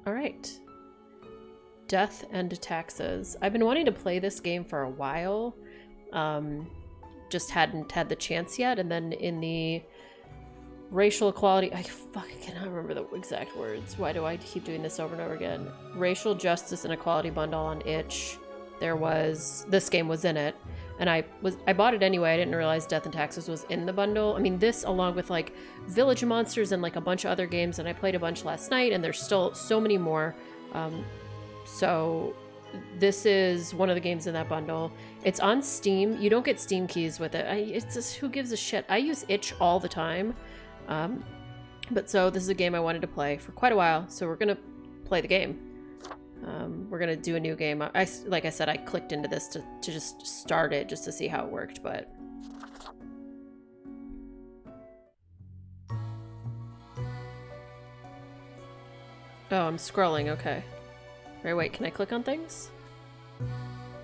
All right. Death and Taxes. I've been wanting to play this game for a while. Just hadn't had the chance yet. And then in the racial equality, I cannot remember the exact words. Why do I keep doing this over and over again? Racial Justice and Equality bundle on itch. This game was in it. And I bought it anyway. I didn't realize Death and Taxes was in the bundle. I mean, this along with like Village Monsters and like a bunch of other games, and I played a bunch last night, and there's still so many more. So this is one of the games in that bundle. It's on Steam. You don't get Steam keys with it. It's just, who gives a shit? I use itch all the time. But so this is a game I wanted to play for quite a while. So we're gonna play the game. We're gonna do a new game. Like I said, I clicked into this to just start it just to see how it worked, but oh, I'm scrolling. Okay. Wait, can I click on things?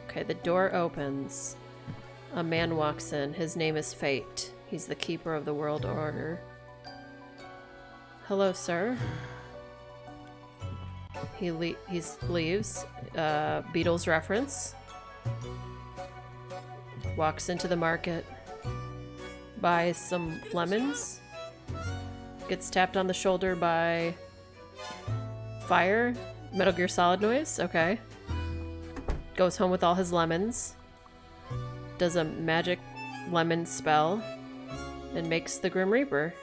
Okay, the door opens. A man walks in. His name is Fate. He's the keeper of the world order. Hello, sir. He leaves. Beatles reference. Walks into the market. Buys some lemons. Gets tapped on the shoulder by fire. Metal Gear Solid noise. Okay. Goes home with all his lemons. Does a magic lemon spell. And makes the Grim Reaper.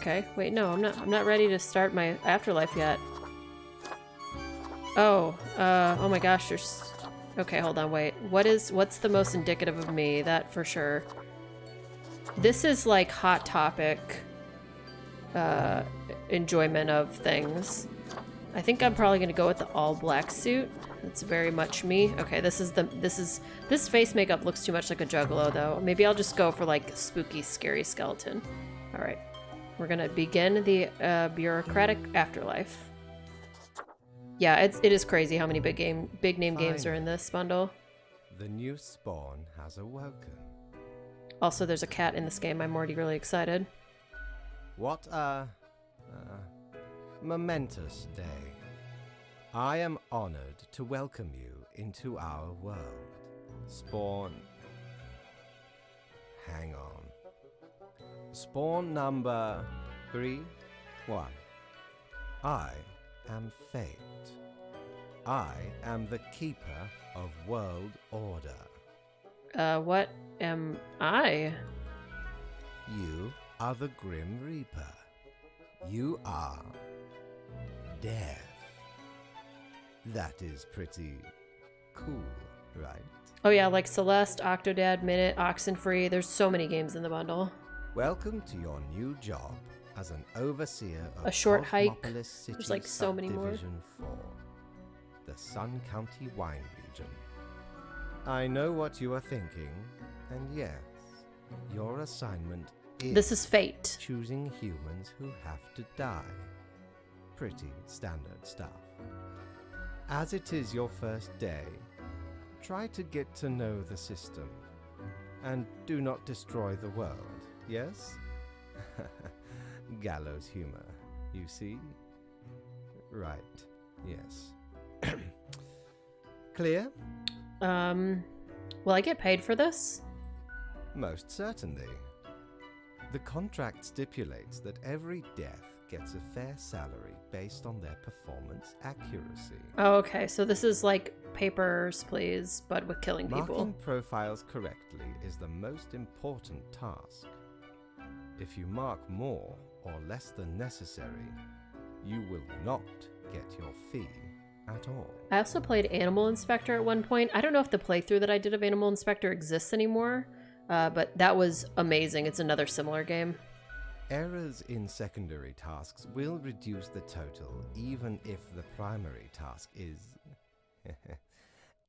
Okay, wait, no, I'm not ready to start my afterlife yet. Oh my gosh, there's... Okay, hold on, wait. What's the most indicative of me? That for sure. This is like Hot Topic enjoyment of things. I think I'm probably gonna go with the all black suit. That's very much me. Okay, this face makeup looks too much like a juggalo though. Maybe I'll just go for like spooky, scary skeleton. All right. We're gonna begin the bureaucratic afterlife. Yeah, it is crazy how many big name games are in this bundle. The new spawn has awoken. Also, there's a cat in this game. I'm already really excited. What a momentous day. I am honored to welcome you into our world. Spawn. Hang on. Spawn number 3-1. I am Fate. I am the keeper of world order. What am I? You are the Grim Reaper. You are Death. That is pretty cool, right? Oh yeah, like Celeste, Octodad, Minute, Oxenfree. There's so many games in the bundle. Welcome to your new job as an overseer of A Short Hike. Cosmopolis City There's like so many more. Subdivision 4, the Sun County wine region. I know what you are thinking, and yes, your assignment is This is Fate. choosing humans who have to die. Pretty standard stuff. As it is your first day, try to get to know the system, and do not destroy the world. Yes? Gallows humor, you see? Right, yes. Clear? Will I get paid for this? Most certainly. The contract stipulates that every death gets a fair salary based on their performance accuracy. Oh, okay. So this is like Papers, Please, but with killing people. Marking profiles correctly is the most important task. If you mark more or less than necessary, you will not get your fee at all. I also played Animal Inspector at one point. I don't know if the playthrough that I did of Animal Inspector exists anymore, but that was amazing. It's another similar game. Errors in secondary tasks will reduce the total even if the primary task is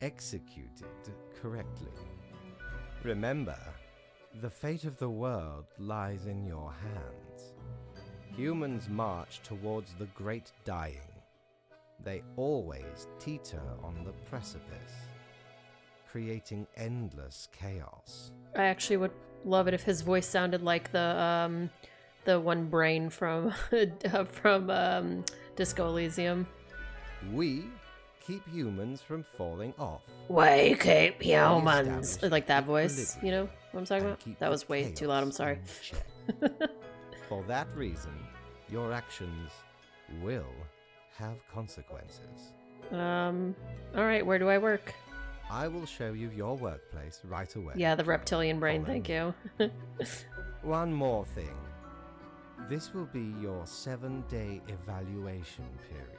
executed correctly. Remember, the fate of the world lies in your hands. Humans march towards the great dying. They always teeter on the precipice, creating endless chaos. I actually would love it if his voice sounded like the one brain from Disco Elysium. We keep humans from falling off. We keep humans. Establish Like that voice, equilibrium you know what I'm talking and about? keep That the was way too chaos loud, I'm sorry. in check. For that reason, your actions will have consequences. Alright, where do I work? I will show you your workplace right away. Yeah, the reptilian brain, Follow thank me. you. One more thing. This will be your 7-day evaluation period.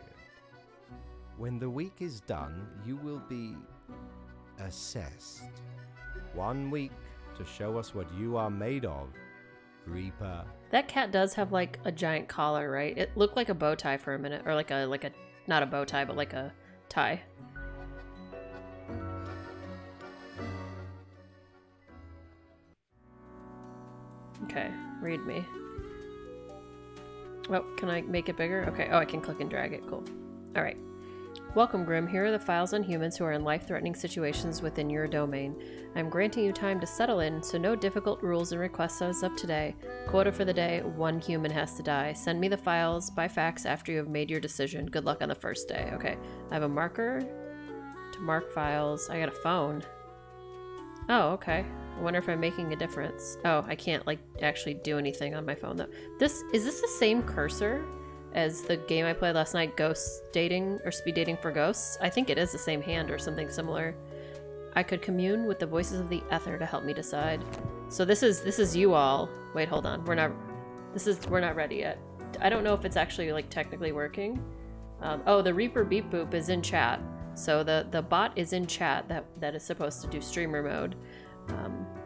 When the week is done, you will be assessed. 1 week to show us what you are made of, Reaper. That cat does have like a giant collar, right? It looked like a bow tie for a minute, or like a not a bow tie, but like a tie. Okay, read me. Oh, can I make it bigger? Okay, oh, I can click and drag it, cool. Alright. Welcome, Grim. Here are the files on humans who are in life-threatening situations within your domain. I'm granting you time to settle in, so no difficult rules and requests as of today. Quota for the day, 1 human has to die. Send me the files by fax after you have made your decision. Good luck on the first day. Okay, I have a marker to mark files. I got a phone. Oh, okay. I wonder if I'm making a difference. Oh, I can't, like, actually do anything on my phone, though. Is this the same cursor as the game I played last night, Ghost Dating, or Speed Dating for Ghosts? I think it is the same hand or something similar. I could commune with the voices of the ether to help me decide. So this is you all. Wait, hold on. We're not ready yet. I don't know if it's actually, like, technically working. Oh, the Reaper Beep Boop is in chat. So the bot is in chat that is supposed to do streamer mode.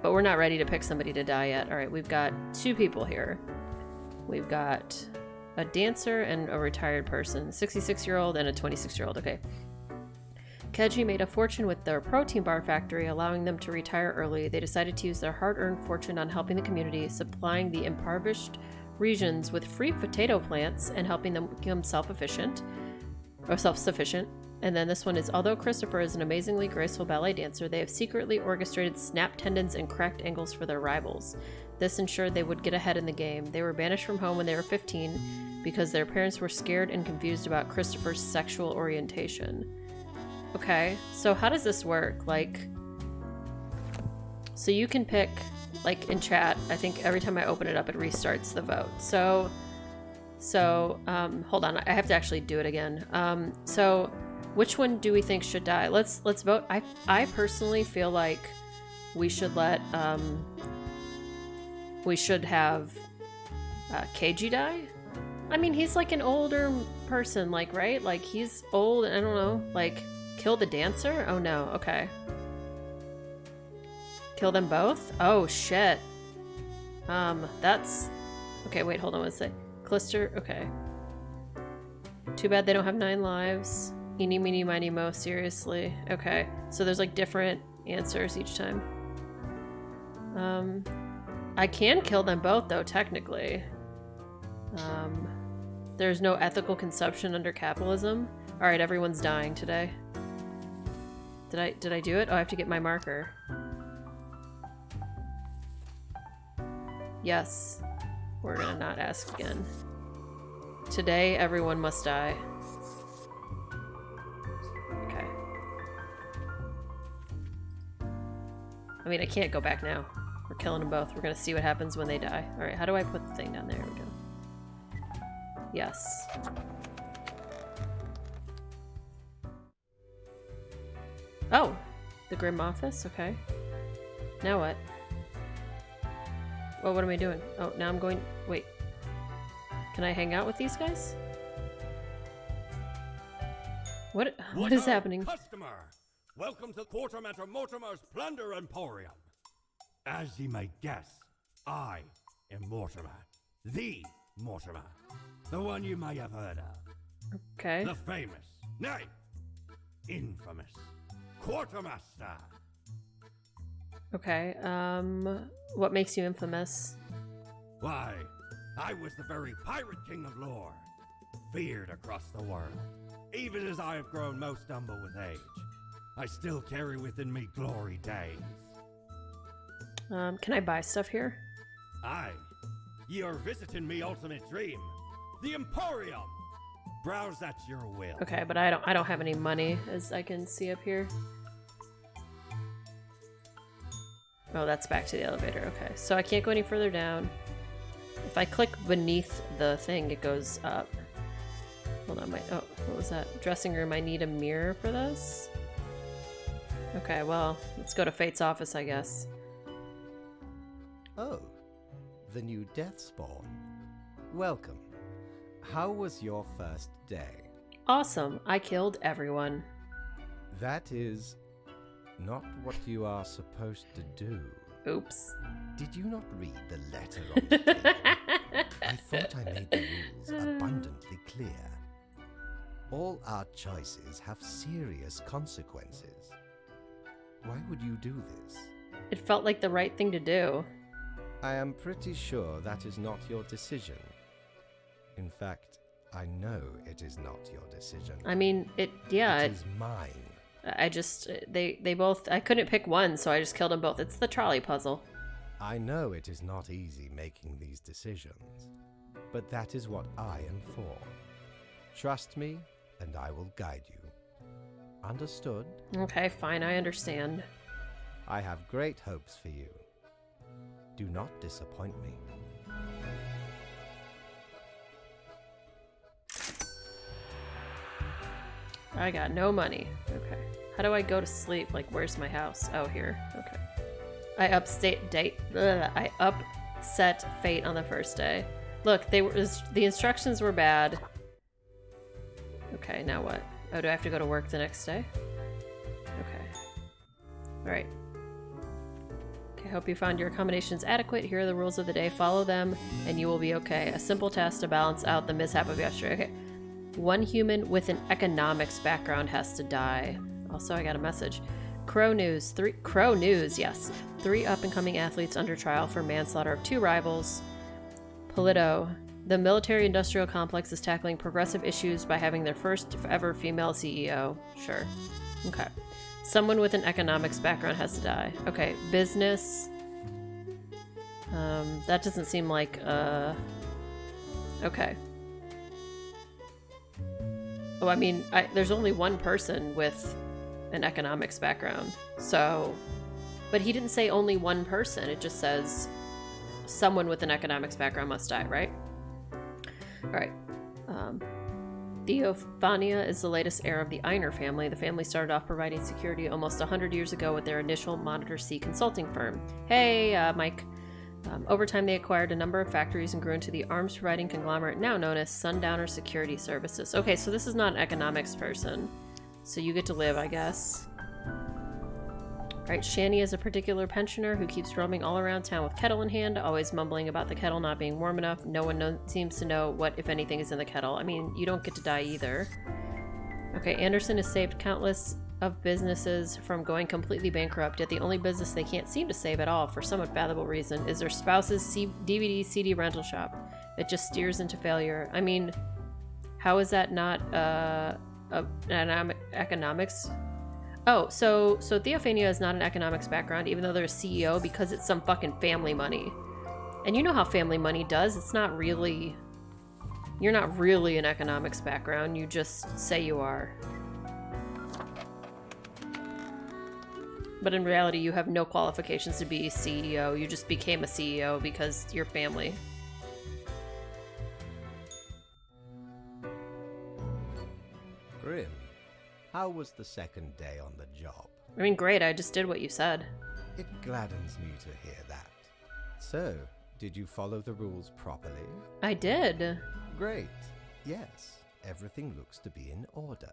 But we're not ready to pick somebody to die yet. All right, we've got 2 people here. We've got a dancer and a retired person, 66-year-old and a 26-year-old. Okay. Keji made a fortune with their protein bar factory, allowing them to retire early. They decided to use their hard-earned fortune on helping the community, supplying the impoverished regions with free potato plants and helping them become self-sufficient. And then this one is, although Christopher is an amazingly graceful ballet dancer, they have secretly orchestrated snap tendons and cracked ankles for their rivals. This ensured they would get ahead in the game. They were banished from home when they were 15 because their parents were scared and confused about Christopher's sexual orientation. Okay, so how does this work? Like, so you can pick, like in chat, I think every time I open it up, it restarts the vote. So hold on, I have to actually do it again. So which one do we think should die? Let's vote. I personally feel like we should let, we should have Keiji die. I mean, he's like an older person, like, right? Like, he's old, I don't know, like, kill the dancer? Oh no, okay. Kill them both? Oh shit. That's, okay, wait, hold on one sec. Clister, okay. Too bad they don't have 9 lives. Eeny, meeny, miny, mo, seriously. Okay, so there's like different answers each time. I can kill them both though, technically. There's no ethical consumption under capitalism. Alright, everyone's dying today. Did I do it? Oh, I have to get my marker. Yes. We're gonna not ask again. Today, everyone must die. Okay. I mean, I can't go back now. We're killing them both. We're gonna see what happens when they die. Alright, how do I put the thing down there? There we go. Yes. Oh! The Grim Office? Okay. Now what? Oh, what am I doing? Oh, now I'm going... Wait. Can I hang out with these guys? What is happening? Customer! Welcome to Quartermaster Mortimer's Plunder Emporium. As ye may guess, I am Mortimer. The Mortimer. The one you may have heard of. Okay. The famous, nay, infamous Quartermaster. Okay, what makes you infamous? Why, I was the very pirate king of lore, feared across the world. Even as I have grown most humble with age, I still carry within me glory days. Can I buy stuff here? Aye, ye are visiting me ultimate dream, the Emporium. Browse at your will. Okay, but I don't have any money, as I can see up here. Oh, that's back to the elevator. Okay, so I can't go any further down. If I click beneath the thing, it goes up. Hold on, oh, what was that? Dressing room, I need a mirror for this? Okay, well, let's go to Fate's office, I guess. Oh, the new death spawn. Welcome. How was your first day? Awesome, I killed everyone. That is not what you are supposed to do. Oops. Did you not read the letter on the table? I thought I made the rules abundantly clear. All our choices have serious consequences. Why would you do this? It felt like the right thing to do. I am pretty sure that is not your decision. In fact, I know it is not your decision. I mean, it is mine. I just, they both, I couldn't pick one, so I just killed them both. It's the trolley puzzle. I know it is not easy making these decisions, but that is what I am for. Trust me, and I will guide you. Understood? Okay, fine, I understand. I have great hopes for you. Do not disappoint me. I got no money. Okay. How do I go to sleep? Like, where's my house? Oh, here. Okay. I upset fate on the first day. Look, the instructions were bad. Okay, now what? Oh, do I have to go to work the next day? Okay. Alright. Okay, hope you found your accommodations adequate. Here are the rules of the day. Follow them, and you will be okay. A simple task to balance out the mishap of yesterday. Okay. One human with an economics background has to die. Also, I got a message. Crow News, yes. 3 up-and-coming athletes under trial for manslaughter of 2 rivals. Polito. The military-industrial complex is tackling progressive issues by having their first ever female CEO. Sure. Okay. Someone with an economics background has to die. Okay. Business. That doesn't seem like, okay. Oh, I mean, there's only one person with an economics background, so... But he didn't say only one person, it just says someone with an economics background must die, right? Alright. Theophania is the latest heir of the Einer family. The family started off providing security almost 100 years ago with their initial Monitor C consulting firm. Hey, Mike. Over time, they acquired a number of factories and grew into the arms-providing conglomerate now known as Sundowner Security Services. Okay, so this is not an economics person. So you get to live, I guess. Right, Shani is a particular pensioner who keeps roaming all around town with kettle in hand, always mumbling about the kettle not being warm enough. No one seems to know what, if anything, is in the kettle. I mean, you don't get to die either. Okay, Anderson has saved countless of businesses from going completely bankrupt, yet the only business they can't seem to save at all, for some unfathomable reason, is their spouse's DVD CD rental shop. It just steers into failure. I mean, how is that not economics? Oh, so Theophania is not an economics background, even though they're a CEO, because it's some fucking family money. And you know how family money does. It's not really... You're not really an economics background. You just say you are. But in reality, you have no qualifications to be a CEO. You just became a CEO because you're family. Grim, how was the second day on the job? I mean, great. I just did what you said. It gladdens me to hear that. So, did you follow the rules properly? I did. Great. Yes, everything looks to be in order.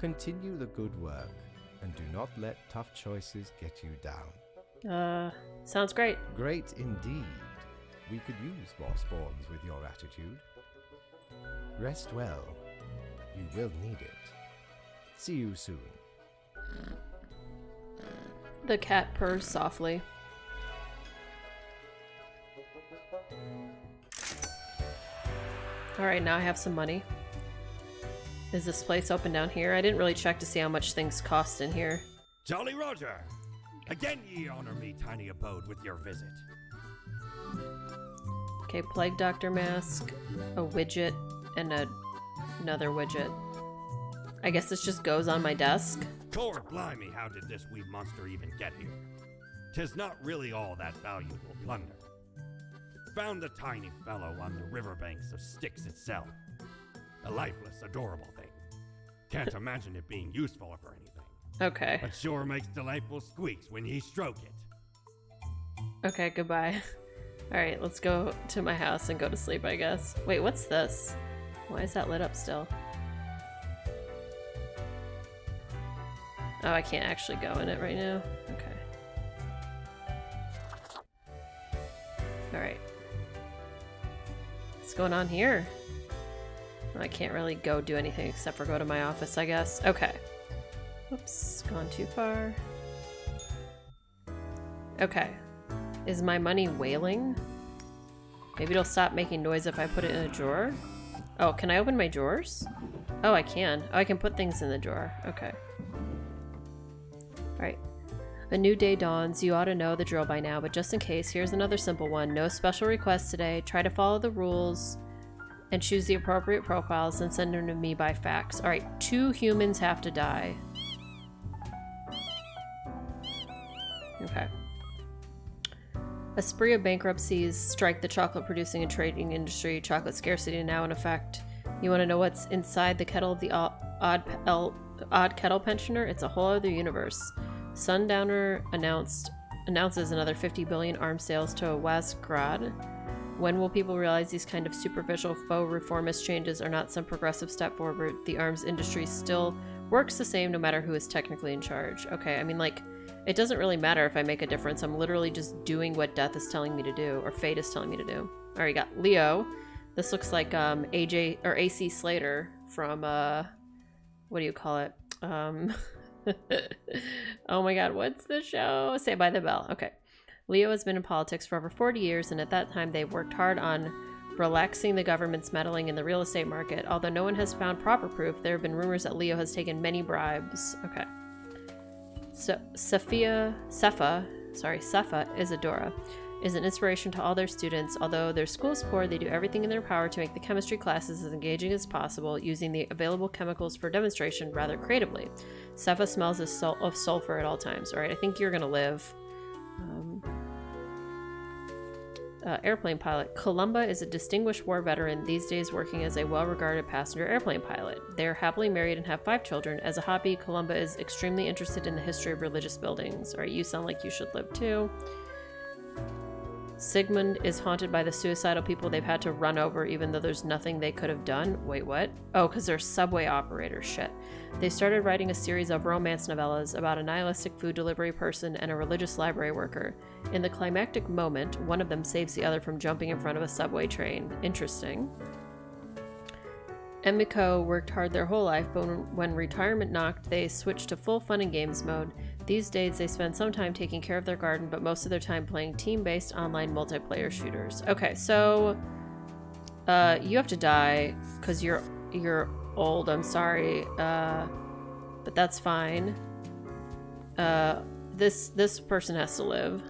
Continue the good work. And do not let tough choices get you down. Sounds great. Great indeed. We could use more spawns with your attitude. Rest well. You will need it. See you soon. The cat purrs softly. Alright, now I have some money. Is this place open down here? I didn't really check to see how much things cost in here. Jolly Roger! Again ye honor me tiny abode with your visit. Okay, Plague Doctor mask, a widget, and a Another widget. I guess this just goes on my desk. Core blimey, how did this wee monster even get here? 'Tis not really all that valuable plunder. Found the tiny fellow on the riverbanks of Styx itself. A lifeless, adorable thing. Can't imagine it being useful for anything. Okay. But sure makes delightful squeaks when ye stroke it. Okay, goodbye. Alright, let's go to my house and go to sleep, I guess. Wait, what's this? Why is that lit up still? Oh, I can't actually go in it right now? Okay. Alright. What's going on here? I can't really go do anything except for go to my office, I guess. Okay. Oops, gone too far. Okay. Is my money wailing? Maybe it'll stop making noise if I put it in a drawer? Oh, can I open my drawers? Oh, I can. Oh, I can put things in the drawer. Okay. Alright. A new day dawns. You ought to know the drill by now, but just in case, here's another simple one. No special requests today. Try to follow the rules and choose the appropriate profiles and send them to me by fax. Alright, 2 humans have to die. Okay. A spree of bankruptcies strike the chocolate producing and trading industry. Chocolate scarcity now in effect. You want to know what's inside the kettle of the odd kettle pensioner? It's a whole other universe. Sundowner announces another 50 billion arms sales to Wasgrad. When will people realize these kind of superficial faux reformist changes are not some progressive step forward? The arms industry still works the same no matter who is technically in charge. Okay, I mean, like, it doesn't really matter if I make a difference. I'm literally just doing what death is telling me to do, or fate is telling me to do. Alright, got Leo. This looks like AJ or AC Slater from what do you call it? Oh my god, what's the show? Saved by the Bell. Okay. Leo has been in politics for over 40 years, and at that time they worked hard on relaxing the government's meddling in the real estate market. Although no one has found proper proof, there have been rumors that Leo has taken many bribes. Okay. So Sefa Isadora is an inspiration to all their students. Although their school is poor, they do everything in their power to make the chemistry classes as engaging as possible, using the available chemicals for demonstration rather creatively. Sefa smells of sulfur at all times. Alright, I think you're gonna live. Airplane pilot. Columba is a distinguished war veteran, these days working as a well-regarded passenger airplane pilot. They are happily married and have 5 children. As a hobby, Columba is extremely interested in the history of religious buildings. Alright, you sound like you should live too. Sigmund is haunted by the suicidal people they've had to run over even though there's nothing they could have done. Wait, what? Oh, because they're subway operators. Shit. They started writing a series of romance novellas about a nihilistic food delivery person and a religious library worker. In the climactic moment, one of them saves the other from jumping in front of a subway train. Interesting. Emiko worked hard their whole life, but when retirement knocked, they switched to full fun and games mode. These days, they spend some time taking care of their garden, but most of their time playing team-based online multiplayer shooters. Okay, so you have to die because you're old. I'm sorry, but that's fine. This person has to live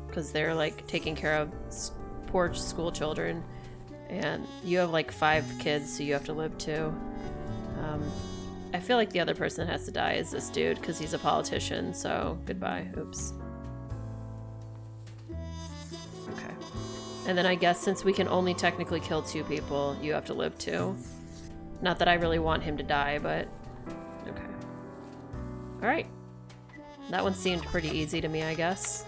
because they're like taking care of poor school children. And you have like 5 kids, so you have to live too. I feel like the other person that has to die is this dude, because he's a politician, so goodbye. Oops. Okay. And then I guess since we can only technically kill 2 people, you have to live too. Not that I really want him to die, but... Okay. Alright. That one seemed pretty easy to me, I guess.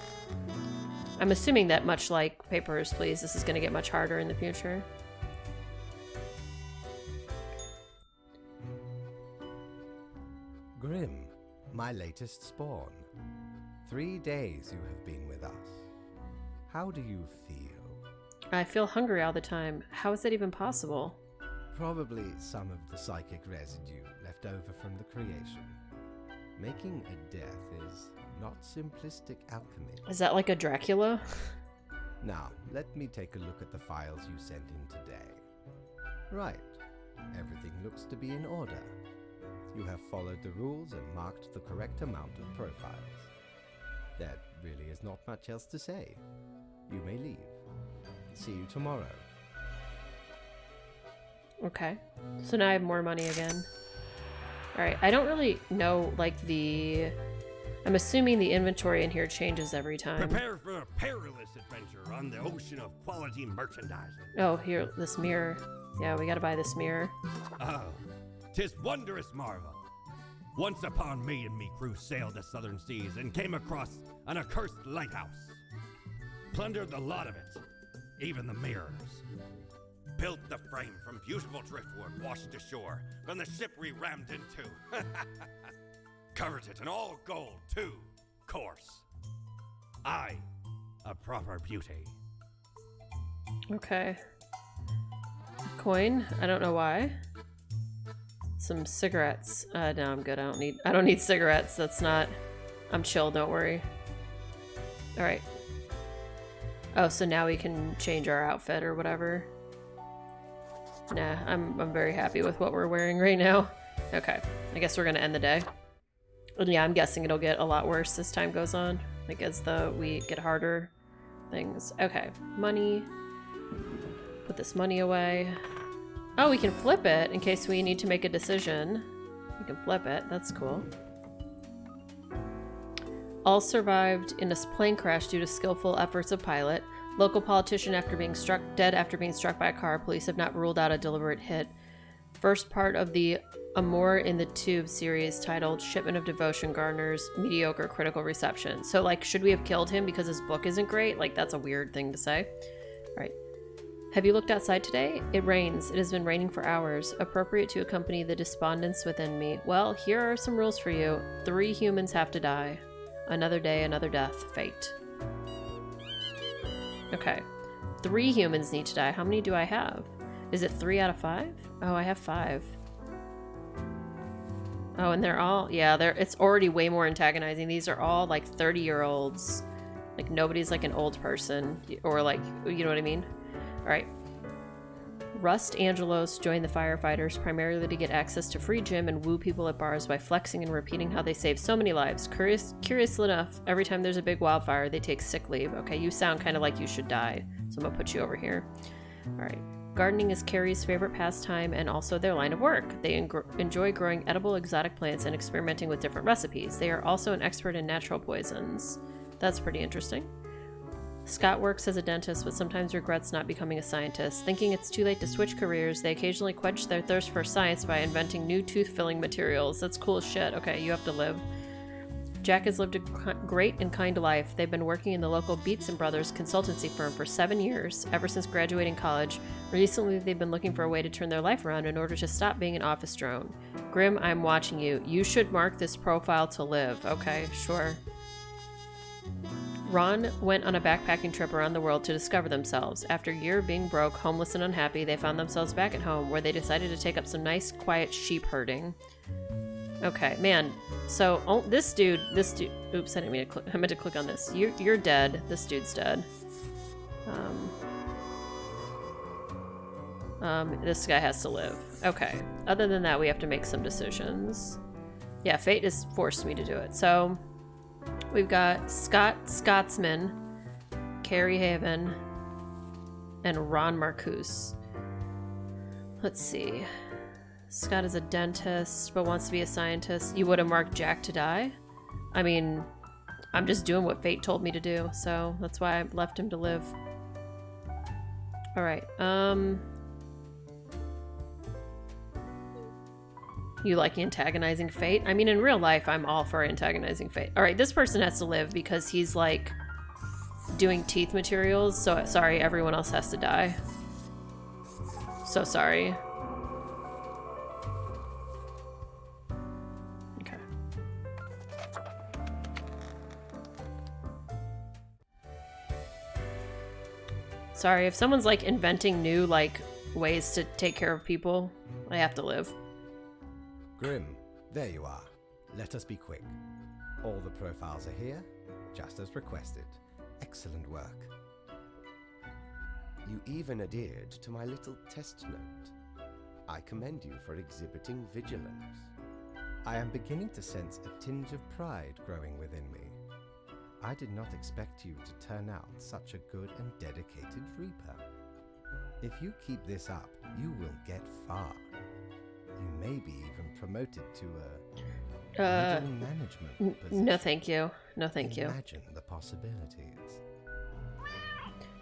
I'm assuming that much like Papers, Please, this is going to get much harder in the future. Grim, my latest spawn. 3 days you have been with us. How do you feel? I feel hungry all the time. How is that even possible? Probably some of the psychic residue left over from the creation. Making a death is not simplistic alchemy. Is that like a Dracula? Now, let me take a look at the files you sent in today. Right. Everything looks to be in order. You have followed the rules and marked the correct amount of profiles. There really is not much else to say. You may leave. See you tomorrow. Okay. So now I have more money again. Alright, I don't really know, like, the... I'm assuming the inventory in here changes every time. Prepare for a perilous adventure on the ocean of quality merchandising. Oh, here, this mirror. Yeah, we gotta buy this mirror. Oh, 'tis wondrous marvel. Once upon me and me crew sailed the southern seas and came across an accursed lighthouse. Plundered the lot of it, even the mirrors. Built the frame from beautiful driftwood washed ashore from the ship we rammed into. Covered it in all gold, too, course. Aye, a proper beauty. Okay. Coin. I don't know why. Some cigarettes. No, I'm good. I don't need cigarettes. That's not... I'm chill, don't worry. Alright. Oh, so now we can change our outfit or whatever. Nah, I'm very happy with what we're wearing right now. Okay. I guess we're gonna end the day. And yeah, I'm guessing it'll get a lot worse as time goes on. Like as the we get harder things. Okay. Money. Put this money away. Oh, we can flip it in case we need to make a decision. We can flip it. That's cool. All survived in a plane crash due to skillful efforts of pilot. Local politician dead after being struck by a car. Police have not ruled out a deliberate hit. First part of the Amour in the Tube series titled Shipment of Devotion garners mediocre critical reception. So, like, should we have killed him because his book isn't great? Like, that's a weird thing to say. All right. Have you looked outside today? It rains. It has been raining for hours. Appropriate to accompany the despondence within me. Well, here are some rules for you. 3 humans have to die. Another day, another death. Fate. Okay. 3 humans need to die. How many do I have? Is it 3 out of 5? Oh, I have 5. Oh, and they're all... Yeah, it's already way more antagonizing. These are all, like, 30-year-olds. Like, nobody's, like, an old person. Or, like, you know what I mean? Alright. Rust Angelos joined the firefighters primarily to get access to free gym and woo people at bars by flexing and repeating how they saved so many lives. Curiously enough, every time there's a big wildfire, they take sick leave. Okay, you sound kind of like you should die, so I'm gonna put you over here. Alright. Gardening is Carrie's favorite pastime and also their line of work. They enjoy growing edible exotic plants and experimenting with different recipes. They are also an expert in natural poisons. That's pretty interesting. Scott works as a dentist, but sometimes regrets not becoming a scientist. Thinking it's too late to switch careers, they occasionally quench their thirst for science by inventing new tooth-filling materials. That's cool as shit. Okay, you have to live. Jack has lived a great and kind life. They've been working in the local Beats & Brothers consultancy firm for 7 years, ever since graduating college. Recently, they've been looking for a way to turn their life around in order to stop being an office drone. Grim, I'm watching you. You should mark this profile to live. Okay, sure. Ron went on a backpacking trip around the world to discover themselves. After a year of being broke, homeless, and unhappy, they found themselves back at home, where they decided to take up some nice, quiet sheep herding. Okay, man. So, this dude, oops, I didn't mean to click, I meant to click on this. You're dead. This dude's dead. This guy has to live. Okay. Other than that, we have to make some decisions. Yeah, fate has forced me to do it. So, we've got Scotsman, Carrie Haven, and Ron Marcuse. Let's see. Scott is a dentist, but wants to be a scientist. You would have marked Jack to die? I mean, I'm just doing what fate told me to do, so that's why I left him to live. Alright, you like antagonizing fate? I mean, in real life, I'm all for antagonizing fate. Alright, this person has to live because he's, like, doing teeth materials, so sorry, everyone else has to die. So sorry. Okay. Sorry, if someone's, like, inventing new, like, ways to take care of people, I have to live. Grim, there you are. Let us be quick. All the profiles are here, just as requested. Excellent work. You even adhered to my little test note. I commend you for exhibiting vigilance. I am beginning to sense a tinge of pride growing within me. I did not expect you to turn out such a good and dedicated Reaper. If you keep this up, you will get far. You may be even promoted to a middle management position. No thank you. No thank you. Imagine the possibilities.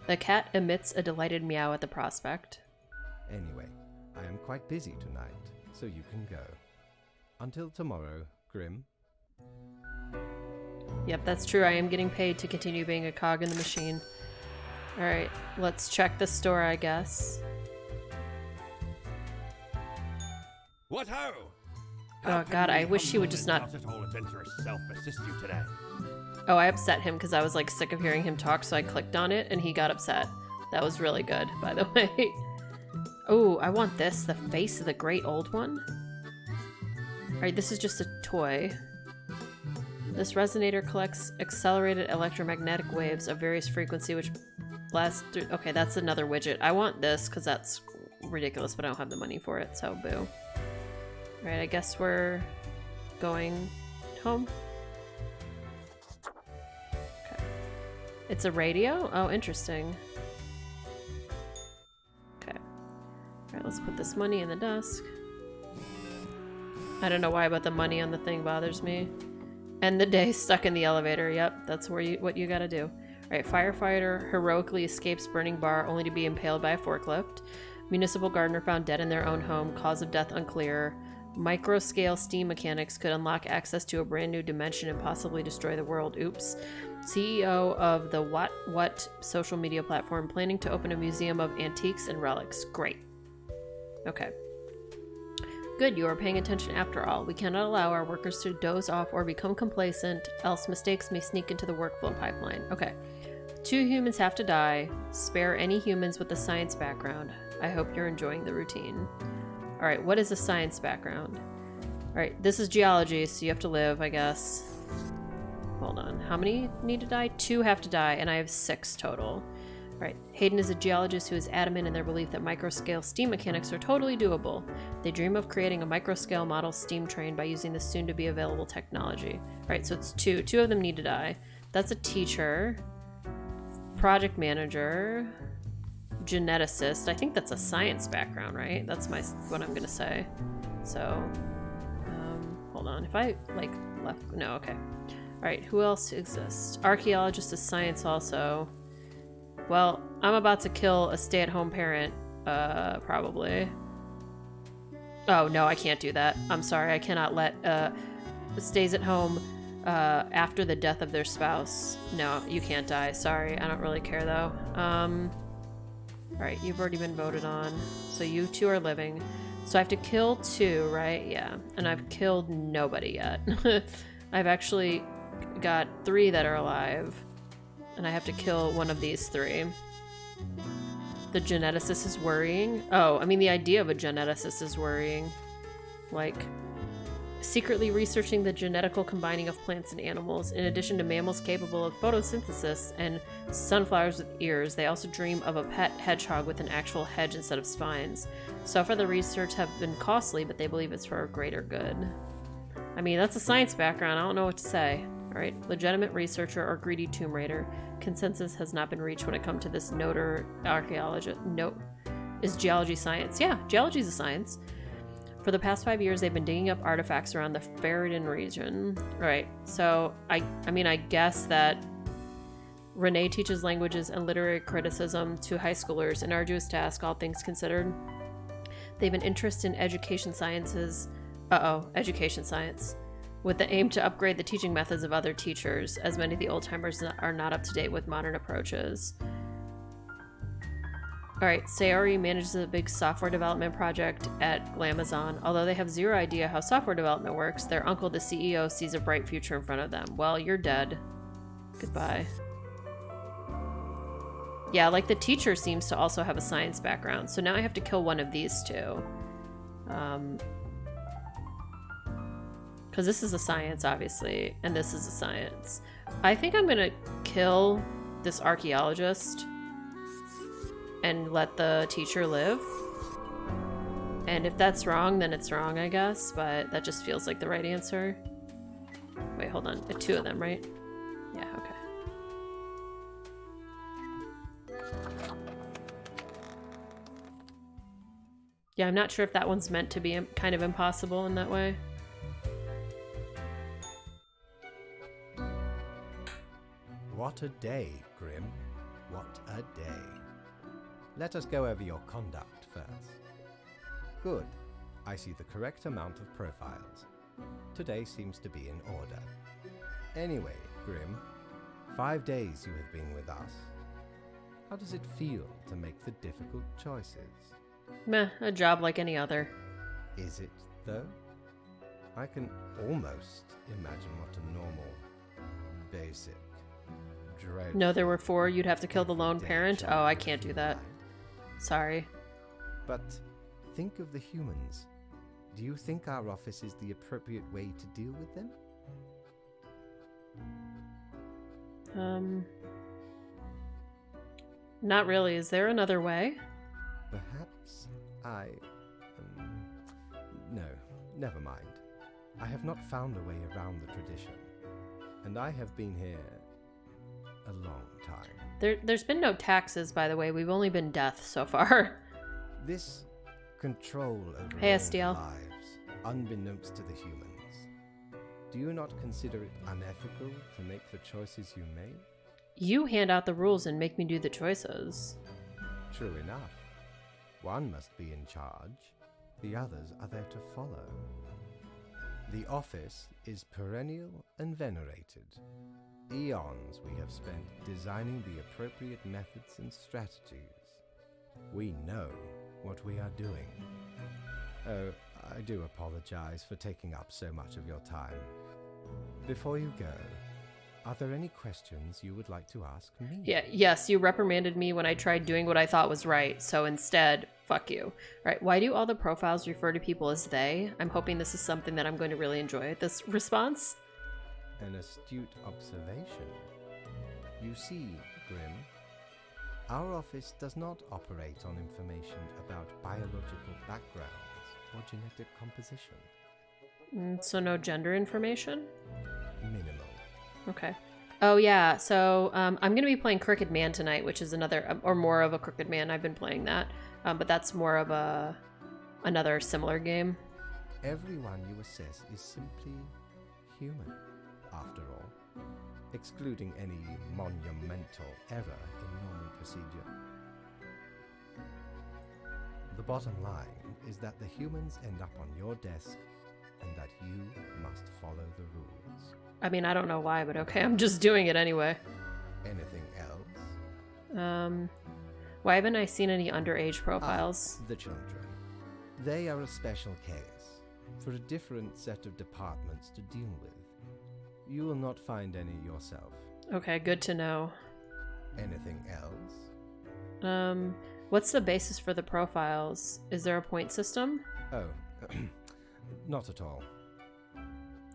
The cat emits a delighted meow at the prospect. Anyway, I am quite busy tonight, so you can go. Until tomorrow, Grim. Yep, that's true. I am getting paid to continue being a cog in the machine. Alright, let's check the store, I guess. What ho? Oh god, I wish he would just not... At all adventurous self assist you today. Oh, I upset him because I was like sick of hearing him talk, so I clicked on it and he got upset. That was really good, by the way. Oh, I want this, the face of the great old one. Alright, this is just a toy. This resonator collects accelerated electromagnetic waves of various frequency which last through... Okay, that's another widget. I want this because that's ridiculous, but I don't have the money for it, so boo. Alright, I guess we're going home. Okay. It's a radio? Oh, interesting. Okay. Alright, let's put this money in the desk. I don't know why, but the money on the thing bothers me. End the day stuck in the elevator. Yep, that's what you gotta do. Alright, firefighter heroically escapes burning bar only to be impaled by a forklift. Municipal gardener found dead in their own home. Cause of death unclear. Micro-scale steam mechanics could unlock access to a brand new dimension and possibly destroy the world. Oops. CEO of the What social media platform planning to open a museum of antiques and relics. Great. Okay. Good, you are paying attention after all. We cannot allow our workers to doze off or become complacent, else mistakes may sneak into the workflow pipeline. Okay. 2 humans have to die. Spare any humans with a science background. I hope you're enjoying the routine. Alright, what is a science background? Alright, this is geology, so you have to live, I guess. Hold on. How many need to die? 2 have to die, and I have 6 total. Alright, Hayden is a geologist who is adamant in their belief that microscale steam mechanics are totally doable. They dream of creating a microscale model steam train by using the soon-to-be available technology. Alright, so it's 2. 2 of them need to die. That's a teacher. Project manager. Geneticist. I think that's a science background, right? That's what I'm gonna say. So, hold on. If I, like, left... No, okay. Alright, who else exists? Archaeologist is science also. Well, I'm about to kill a stay-at-home parent, probably. Oh, no, I can't do that. I'm sorry, I cannot let, stays at home, after the death of their spouse. No, you can't die. Sorry, I don't really care, though. Alright, you've already been voted on. So you 2 are living. So I have to kill 2, right? Yeah. And I've killed nobody yet. I've actually got 3 that are alive. And I have to kill one of these 3. The geneticist is worrying. Oh, I mean, the idea of a geneticist is worrying. Like, secretly researching the genetical combining of plants and animals. In addition to mammals capable of photosynthesis and sunflowers with ears, they also dream of a pet hedgehog with an actual hedge instead of spines. So far, the research have been costly, but they believe it's for a greater good. I mean, that's a science background. I don't know what to say. Alright, legitimate researcher or greedy tomb raider. Consensus has not been reached when it comes to this noter archaeologist. Note. Is geology science? Yeah, geology is a science. For the past 5 years, they've been digging up artifacts around the Ferredin region. Alright, so I mean, I guess that Renee teaches languages and literary criticism to high schoolers, an arduous task, all things considered. They have an interest in education sciences. Education science. With the aim to upgrade the teaching methods of other teachers, as many of the old-timers are not up to date with modern approaches. Alright, Sayori manages a big software development project at Glamazon. Although they have zero idea how software development works, their uncle, the CEO, sees a bright future in front of them. Well, you're dead. Goodbye. Yeah, like the teacher seems to also have a science background, so now I have to kill one of these 2. Because this is a science, obviously, and this is a science. I think I'm gonna kill this archaeologist and let the teacher live. And if that's wrong, then it's wrong, I guess, but that just feels like the right answer. Wait, hold on. 2 of them, right? Yeah, okay. Yeah, I'm not sure if that one's meant to be kind of impossible in that way. What a day, Grim. What a day. Let us go over your conduct first. Good. I see the correct amount of profiles. Today seems to be in order. Anyway, Grim, 5 days you have been with us. How does it feel to make the difficult choices? Meh, a job like any other. Is it, though? I can almost imagine what a normal, basic, dreadful... No, there were 4. You'd have to kill the lone everyday parent. job Oh, I would can't do feel that. like. Sorry. But think of the humans. Do you think our office is the appropriate way to deal with them? Not really. Is there another way? Perhaps I... no, never mind. I have not found a way around the tradition. And I have been here a long time. There's been no taxes, by the way. We've only been death so far. This control over Hey, all SDL. lives, unbeknownst to the humans. Do you not consider it unethical to make the choices you made? You hand out the rules and make me do the choices. True enough. One must be in charge. The others are there to follow. The office is perennial and venerated. Eons we have spent designing the appropriate methods and strategies. We know what we are doing. Oh, I do apologize for taking up so much of your time. Before you go, are there any questions you would like to ask me? Yes, you reprimanded me when I tried doing what I thought was right, so instead, fuck you. Right, why do all the profiles refer to people as they? I'm hoping this is something that I'm going to really enjoy, this response. An astute observation. You see, Grim, our office does not operate on information about biological backgrounds or genetic composition. So no gender information? Minimal. Okay. Oh yeah, so I'm going to be playing Crooked Man tonight, which is another, or more of a Crooked Man. I've been playing that, but that's more of another similar game. Everyone you assess is simply human, after all, excluding any monumental error in normal procedure. The bottom line is that the humans end up on your desk and that you must follow the rules. I mean, I don't know why, but okay, I'm just doing it anyway. Anything else? Why haven't I seen any underage profiles? The children. They are a special case, for a different set of departments to deal with. You will not find any yourself. Okay, good to know. Anything else? What's the basis for the profiles? Is there a point system? Oh, not at all.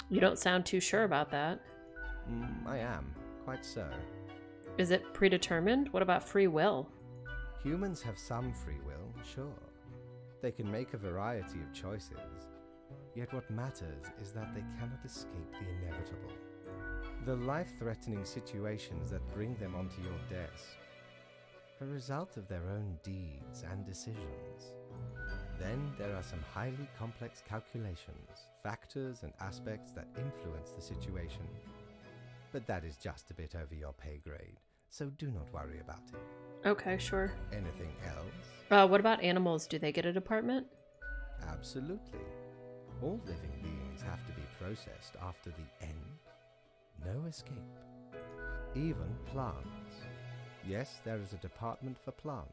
You don't sound too sure about that. I am, quite so. Is it predetermined? What about free will? Humans have some free will, sure. They can make a variety of choices. Yet what matters is that they cannot escape the inevitable. The life-threatening situations that bring them onto your desk are a result of their own deeds and decisions. Then there are some highly complex calculations, factors and aspects that influence the situation. But that is just a bit over your pay grade, so do not worry about it. Okay, sure. Anything else? What about animals? Do they get a department? Absolutely. All living beings have to be processed after the end. No escape. Even plants. Yes, there is a department for plants.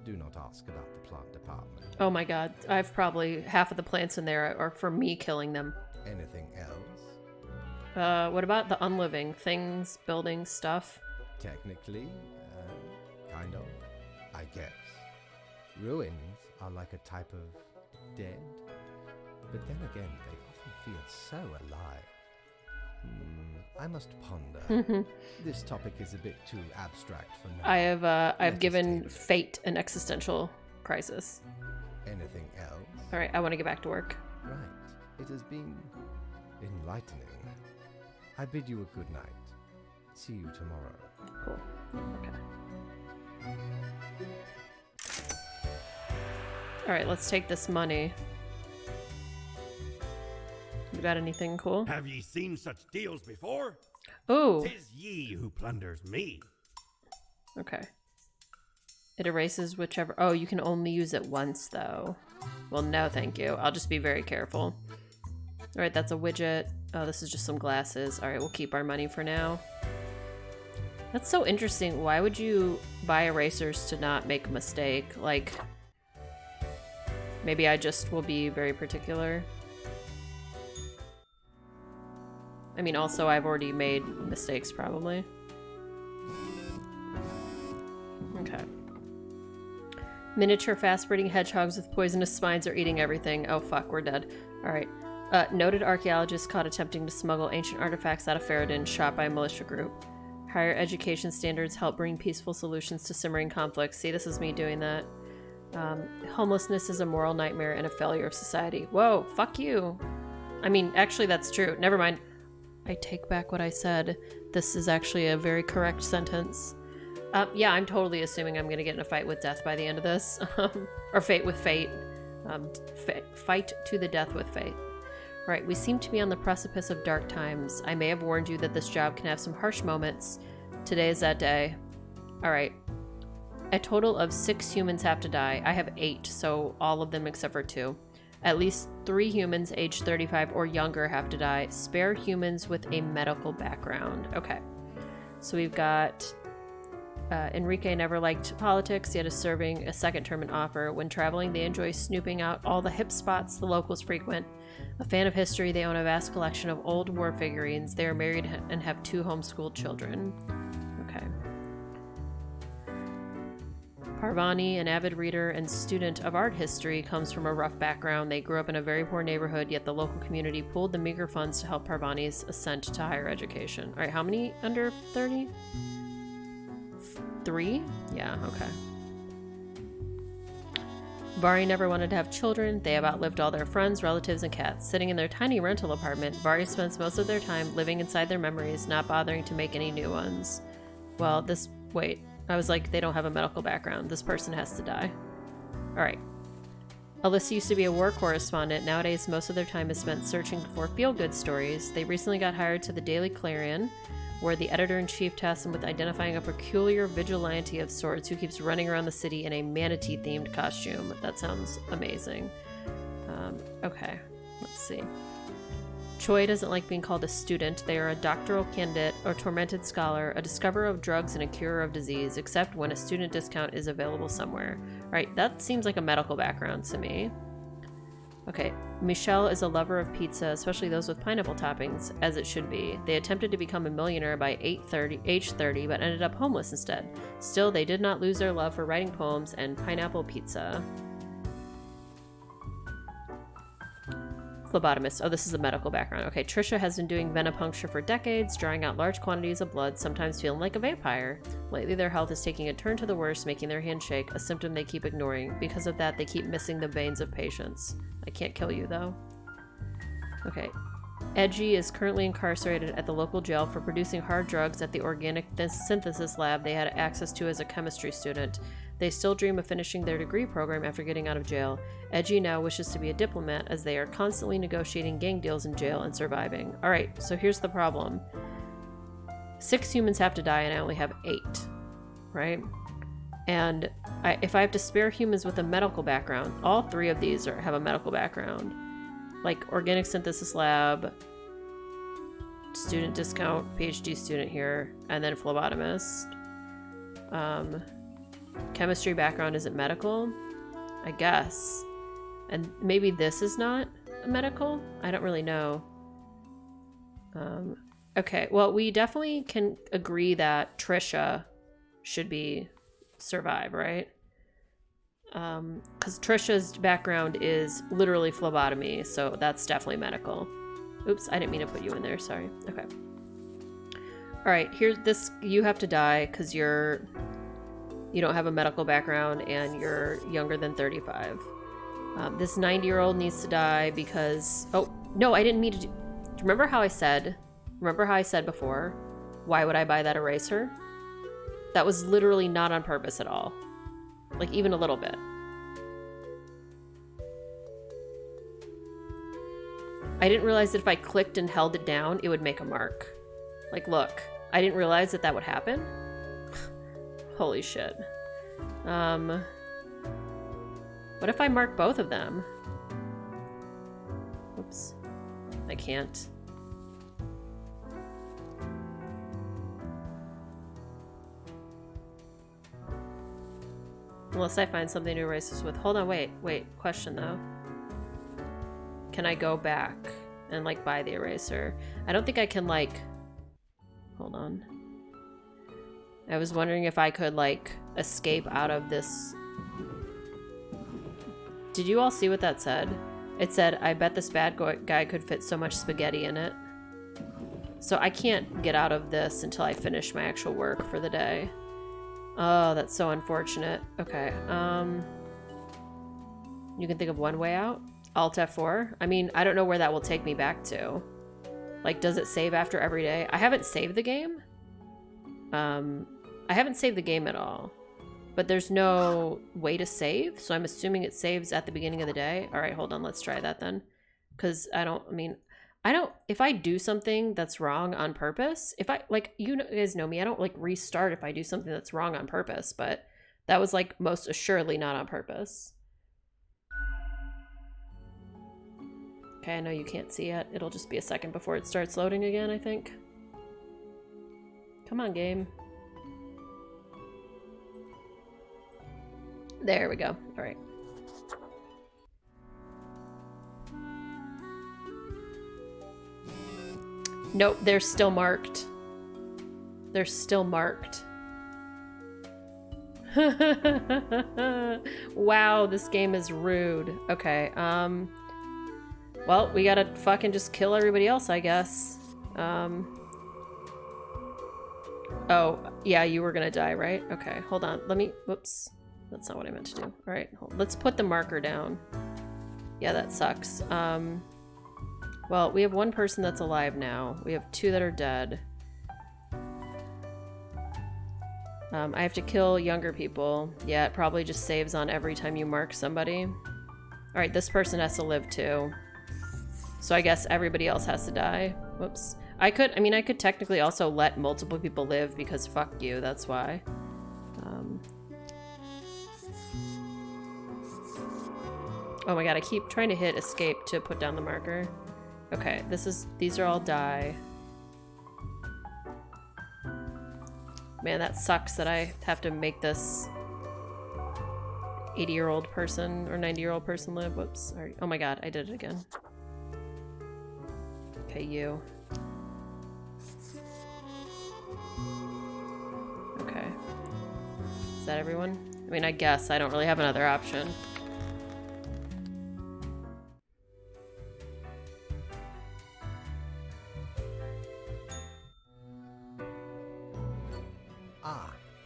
Do not ask about the plant department. Oh my god, I've probably half of the plants in there are for me killing them. Anything else? What about the unliving? Things, buildings, stuff? Technically, kind of, I guess. Ruins are like a type of dead, but then again, they often feel so alive. I must ponder. This topic is a bit too abstract for now. I've given fate an existential crisis. Anything else? All right, I want to get back to work. Right. It has been enlightening. I bid you a good night. See you tomorrow. Cool. Okay. Alright, let's take this money. You got anything cool? Have ye seen such deals before? Ooh. 'Tis ye who plunders me. Okay. It erases whichever... Oh, you can only use it once, though. Well, no, thank you. I'll just be very careful. Alright, that's a widget. Oh, this is just some glasses. Alright, we'll keep our money for now. That's so interesting. Why would you buy erasers to not make a mistake? Like, maybe I just will be very particular. I mean, also, I've already made mistakes, probably. Okay. Miniature fast-breeding hedgehogs with poisonous spines are eating everything. Oh, fuck, we're dead. Alright. Noted archaeologist caught attempting to smuggle ancient artifacts out of Faradin, shot by a militia group. Higher education standards help bring peaceful solutions to simmering conflicts. See, this is me doing that. Homelessness is a moral nightmare and a failure of society. Whoa, fuck you. I mean, actually, that's true. Never mind. I take back what I said. This is actually a very correct sentence. Yeah, I'm totally assuming I'm gonna get in a fight with death by the end of this. Or fate with fate. Fight to the death with fate. Right, we seem to be on the precipice of dark times. I may have warned you that this job can have some harsh moments. Today is that day. Alright. A total of 6 humans have to die. I have 8, so all of them except for 2. At least 3 humans aged 35 or younger have to die. Spare humans with a medical background. Okay. So we've got... Enrique never liked politics, yet is serving a second term in offer. When traveling, they enjoy snooping out all the hip spots the locals frequent. A fan of history, they own a vast collection of old war figurines. They are married and have 2 homeschooled children. Okay. Parvani, an avid reader and student of art history, comes from a rough background. They grew up in a very poor neighborhood, yet the local community pooled the meager funds to help Parvani's ascent to higher education. Alright, how many under 30? 3? Yeah, okay. Vari never wanted to have children. They have outlived all their friends, relatives, and cats. Sitting in their tiny rental apartment, Vari spends most of their time living inside their memories, not bothering to make any new ones. Well, this... Wait. I was like, they don't have a medical background. This person has to die. Alright. Alyssa used to be a war correspondent. Nowadays, most of their time is spent searching for feel-good stories. They recently got hired to the Daily Clarion, where the editor-in-chief tasks him with identifying a peculiar vigilante of sorts who keeps running around the city in a manatee-themed costume. That sounds amazing. Okay, let's see. Choi doesn't like being called a student. They are a doctoral candidate or tormented scholar, a discoverer of drugs and a curer of disease, except when a student discount is available somewhere. Right, that seems like a medical background to me. Okay, Michelle is a lover of pizza, especially those with pineapple toppings, as it should be. They attempted to become a millionaire by age 30, but ended up homeless instead. Still, they did not lose their love for writing poems and pineapple pizza. Phlebotomist. Oh, this is a medical background. Okay, Trisha has been doing venipuncture for decades, drawing out large quantities of blood, sometimes feeling like a vampire. Lately, their health is taking a turn to the worse, making their hands shake, a symptom they keep ignoring. Because of that, they keep missing the veins of patients. I can't kill you, though. Okay. Edgy is currently incarcerated at the local jail for producing hard drugs at the organic synthesis lab they had access to as a chemistry student. They still dream of finishing their degree program after getting out of jail. Edgy now wishes to be a diplomat as they are constantly negotiating gang deals in jail and surviving. Alright, so here's the problem. 6 humans have to die and I only have 8. Right? And if I have to spare humans with a medical background, all 3 of these have a medical background. Like organic synthesis lab, student discount, PhD student here, and then phlebotomist. Chemistry background isn't medical, I guess. And maybe this is not a medical? I don't really know. Okay, well, we definitely can agree that Trisha should be survive, right? Because Trisha's background is literally phlebotomy, so that's definitely medical. Oops, I didn't mean to put you in there, sorry. Okay. Alright, here's this. You have to die because you don't have a medical background and you're younger than 35. This 90-year-old needs to die because... Oh, no, I didn't mean to do... Remember how I said before, why would I buy that eraser? That was literally not on purpose at all. Like, even a little bit. I didn't realize that if I clicked and held it down, it would make a mark. Like, look. I didn't realize that that would happen. Holy shit. What if I mark both of them? Oops. I can't. Unless I find something to erase this with. Hold on, wait. Question though. Can I go back and like buy the eraser? I don't think I can like... Hold on. I was wondering if I could like escape out of this. Did you all see what that said? It said, I bet this bad guy could fit so much spaghetti in it. So I can't get out of this until I finish my actual work for the day. Oh, that's so unfortunate. Okay, you can think of one way out? Alt F4? I mean, I don't know where that will take me back to. Like, does it save after every day? I haven't saved the game. I haven't saved the game at all. But there's no way to save, so I'm assuming it saves at the beginning of the day. All right, hold on, let's try that then. Because if I do something that's wrong on purpose, if I, like, you guys know me, I don't, like, restart if I do something that's wrong on purpose, but that was, like, most assuredly not on purpose. Okay, I know you can't see it. It'll just be a second before it starts loading again, I think. Come on, game. There we go. All right. Nope, they're still marked. They're still marked. Wow, this game is rude. Okay, well, we gotta fucking just kill everybody else, I guess. Oh, yeah, you were gonna die, right? Okay, hold on. Let me... Whoops. That's not what I meant to do. All right, let's put the marker down. Yeah, that sucks. Well, we have one person that's alive now. We have 2 that are dead. I have to kill younger people. Yeah, it probably just saves on every time you mark somebody. All right, this person has to live too. So I guess everybody else has to die. Whoops. I could technically also let multiple people live because fuck you, that's why. Oh my god, I keep trying to hit escape to put down the marker. Okay, these are all die. Man, that sucks that I have to make this 80-year-old person or 90-year-old person live. Whoops. All right. Oh my god, I did it again. Okay, you. Okay. Is that everyone? I mean, I guess I don't really have another option.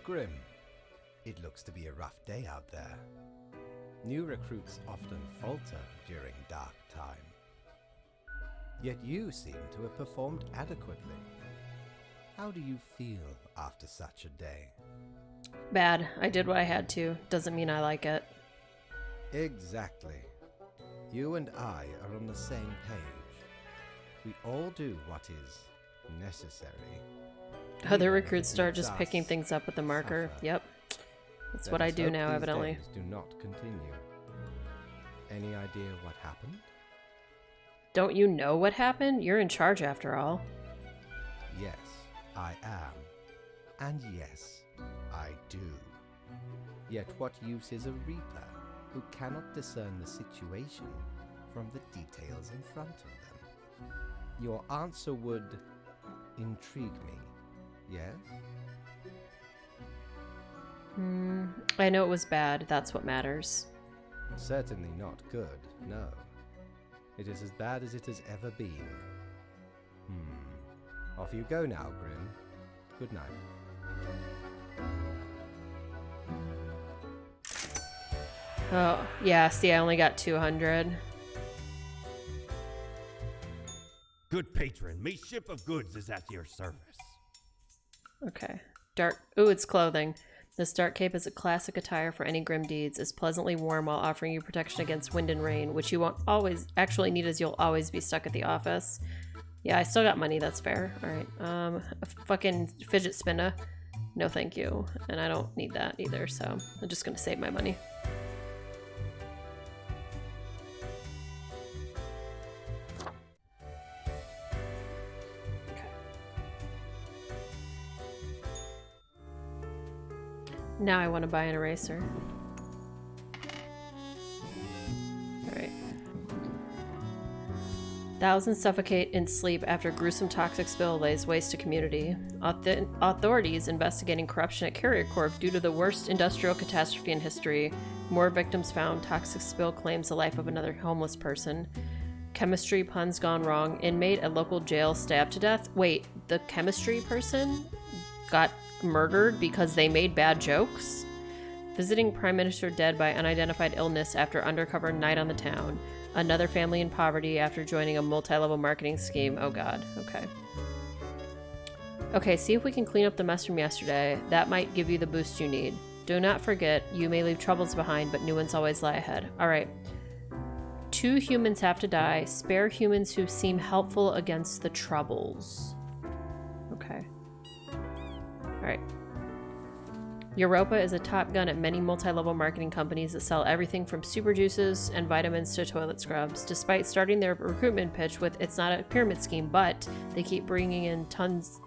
Grim. It looks to be a rough day out there. New recruits often falter during dark time. Yet you seem to have performed adequately. How do you feel after such a day? Bad. I did what I had to. Doesn't mean I like it. Exactly. You and I are on the same page. We all do what is necessary. Other recruits start just picking things up with the marker. Yep. That's what I do now, evidently. Do not continue. Any idea what happened? Don't you know what happened? You're in charge after all. Yes, I am. And yes, I do. Yet what use is a reaper who cannot discern the situation from the details in front of them? Your answer would intrigue me. Yes? I know it was bad. That's what matters. Certainly not good, no. It is as bad as it has ever been. Off you go now, Grim. Good night. Oh, yeah, see, I only got 200. Good patron, me ship of goods is at your service. Okay. Dark. Ooh, it's clothing. This dark cape is a classic attire for any grim deeds. It's pleasantly warm while offering you protection against wind and rain, which you won't always actually need, as you'll always be stuck at the office. Yeah, I still got money. That's fair. All right. A fucking fidget spinner. No, thank you. And I don't need that either. So I'm just gonna save my money. Now I want to buy an eraser. Alright. Thousands suffocate in sleep after gruesome toxic spill lays waste to community. Authorities investigating corruption at Carrier Corp due to the worst industrial catastrophe in history. More victims found. Toxic spill claims the life of another homeless person. Chemistry puns gone wrong. Inmate at local jail stabbed to death. Wait, the chemistry person got murdered because they made bad jokes? Visiting Prime Minister dead by unidentified illness after undercover night on the town. Another family in poverty after joining a multi-level marketing scheme. Oh god, okay. Okay, see if we can clean up the mess from yesterday. That might give you the boost you need. Do not forget, you may leave troubles behind, but new ones always lie ahead. Alright. 2 humans have to die. Spare humans who seem helpful against the troubles. Okay. Alright. Europa is a top gun at many multi-level marketing companies that sell everything from super juices and vitamins to toilet scrubs. Despite starting their recruitment pitch with "it's not a pyramid scheme," but they keep bringing in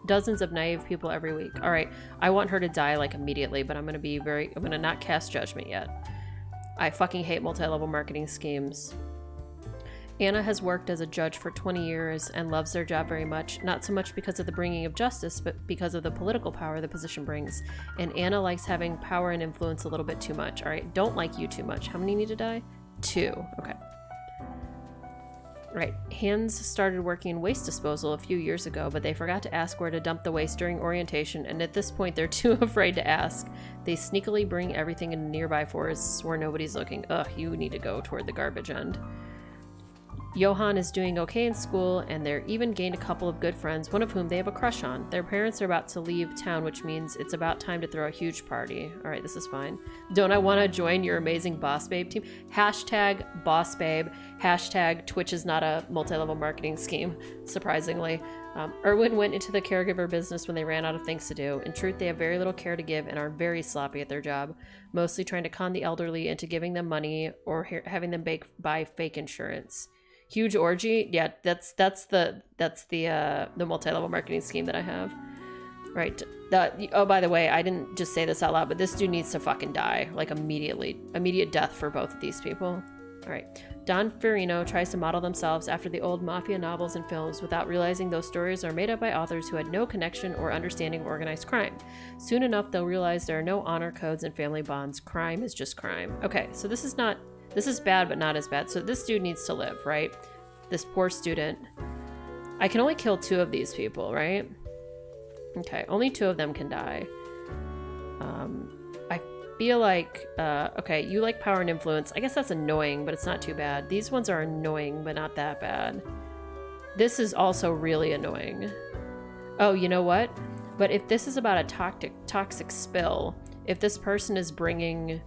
dozens of naive people every week. Alright, I want her to die like immediately, but I'm gonna not cast judgment yet. I fucking hate multi-level marketing schemes. Anna has worked as a judge for 20 years and loves their job very much, not so much because of the bringing of justice, but because of the political power the position brings. And Anna likes having power and influence a little bit too much. All right, don't like you too much. How many need to die? 2. Okay. Right. Hands started working in waste disposal a few years ago, but they forgot to ask where to dump the waste during orientation, and at this point they're too afraid to ask. They sneakily bring everything in nearby forests where nobody's looking. Ugh, you need to go toward the garbage end. Johan is doing okay in school, and they're even gained a couple of good friends, one of whom they have a crush on. Their parents are about to leave town, which means it's about time to throw a huge party. Alright, this is fine. Don't I want to join your amazing Boss Babe team? Hashtag Boss Babe. Hashtag Twitch is not a multi-level marketing scheme, surprisingly. Erwin went into the caregiver business when they ran out of things to do. In truth, they have very little care to give and are very sloppy at their job, mostly trying to con the elderly into giving them money or having them buy fake insurance. Huge orgy, yeah, that's the multi-level marketing scheme that I have. Right. Oh, by the way, I didn't just say this out loud, but this dude needs to fucking die, like immediately. Immediate death for both of these people. All right. Don Farino tries to model themselves after the old mafia novels and films without realizing those stories are made up by authors who had no connection or understanding of organized crime. Soon enough, they'll realize there are no honor codes and family bonds. Crime is just crime. Okay, so this is bad, but not as bad. So this dude needs to live, right? This poor student. I can only kill 2 of these people, right? Okay, only 2 of them can die. I feel like, okay, you like power and influence. I guess that's annoying, but it's not too bad. These ones are annoying, but not that bad. This is also really annoying. Oh, you know what? But if this is about a toxic spill, if this person is bringing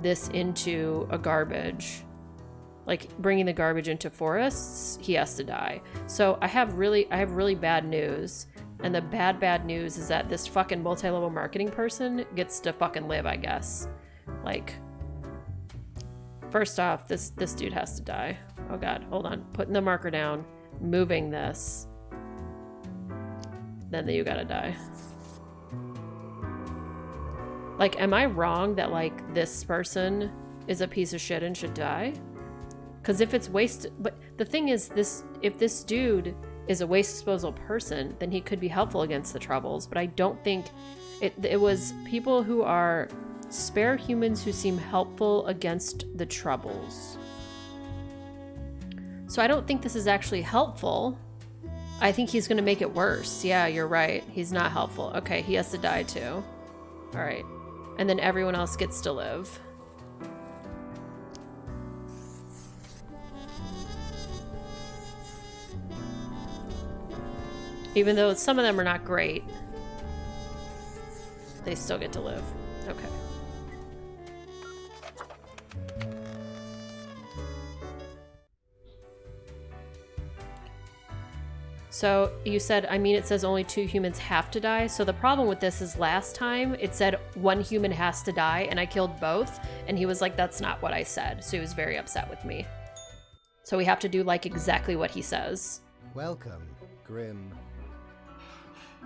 this into a garbage, like bringing the garbage into forests, he has to die. So I have really bad news. And the bad news is that this fucking multi-level marketing person gets to fucking live, I guess. Like, first off, this dude has to die. Oh god, hold on. Putting the marker down, moving this. Then you gotta die. Like, am I wrong that, like, this person is a piece of shit and should die? Because if it's waste... But the thing is, if this dude is a waste disposal person, then he could be helpful against the troubles. But I don't think... It was people who are spare humans who seem helpful against the troubles. So I don't think this is actually helpful. I think he's going to make it worse. Yeah, you're right. He's not helpful. Okay, he has to die too. All right. And then everyone else gets to live. Even though some of them are not great, they still get to live. Okay. So you said, I mean, it says only 2 humans have to die. So the problem with this is last time it said 1 human has to die and I killed both. And he was like, that's not what I said. So he was very upset with me. So we have to do like exactly what he says. Welcome, Grim.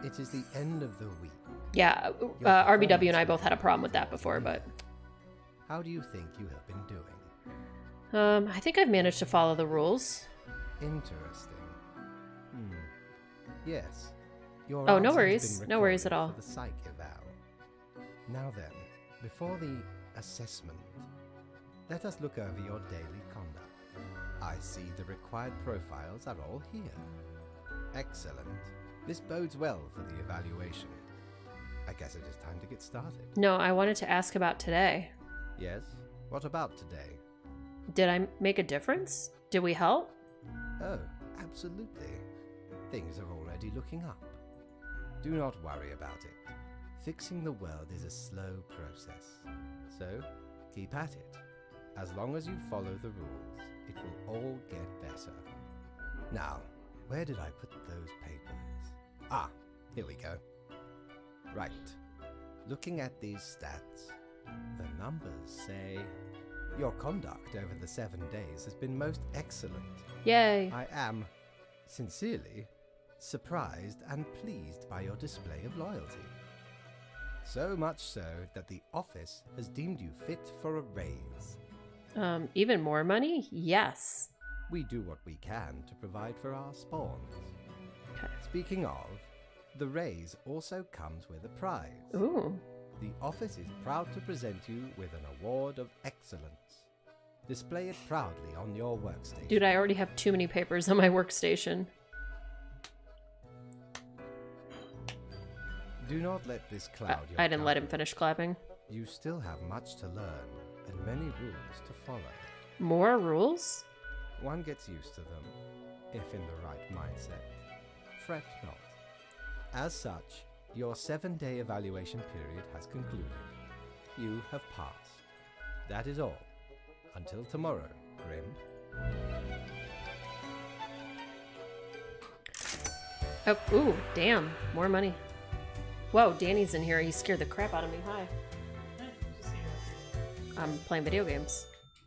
It is the end of the week. Yeah, RBW and I both had a problem with that before, but... How do you think you have been doing? I think I've managed to follow the rules. Interesting. Yes. Your Oh, no answer has worries. been No worries at recorded all. for the psych eval. Now then, before the assessment, let us look over your daily conduct. I see the required profiles are all here. Excellent. This bodes well for the evaluation. I guess it is time to get started. No, I wanted to ask about today. Yes? What about today? Did I make a difference? Did we help? Oh, absolutely. Things are already looking up. Do not worry about it. Fixing the world is a slow process. So, keep at it. As long as you follow the rules, it will all get better. Now, where did I put those papers? Ah, here we go. Right. Looking at these stats, the numbers say your conduct over the 7 days has been most excellent. Yay. I am, sincerely, surprised and pleased by your display of loyalty. So much so that the office has deemed you fit for a raise. Even more money? Yes. We do what we can to provide for our spawns. Okay. Speaking of, the raise also comes with a prize. Ooh. The office is proud to present you with an award of excellence. Display it proudly on your workstation. Dude, I already have too many papers on my workstation. Do not let this cloud your I didn't let him judgment. finish clapping. You still have much to learn and many rules to follow. More rules? One gets used to them, if in the right mindset. Fret not. As such, your 7-day evaluation period has concluded. You have passed. That is all. Until tomorrow, Grim. Oh, ooh, damn. More money. Whoa, Danny's in here. He scared the crap out of me. Hi. I'm playing video games.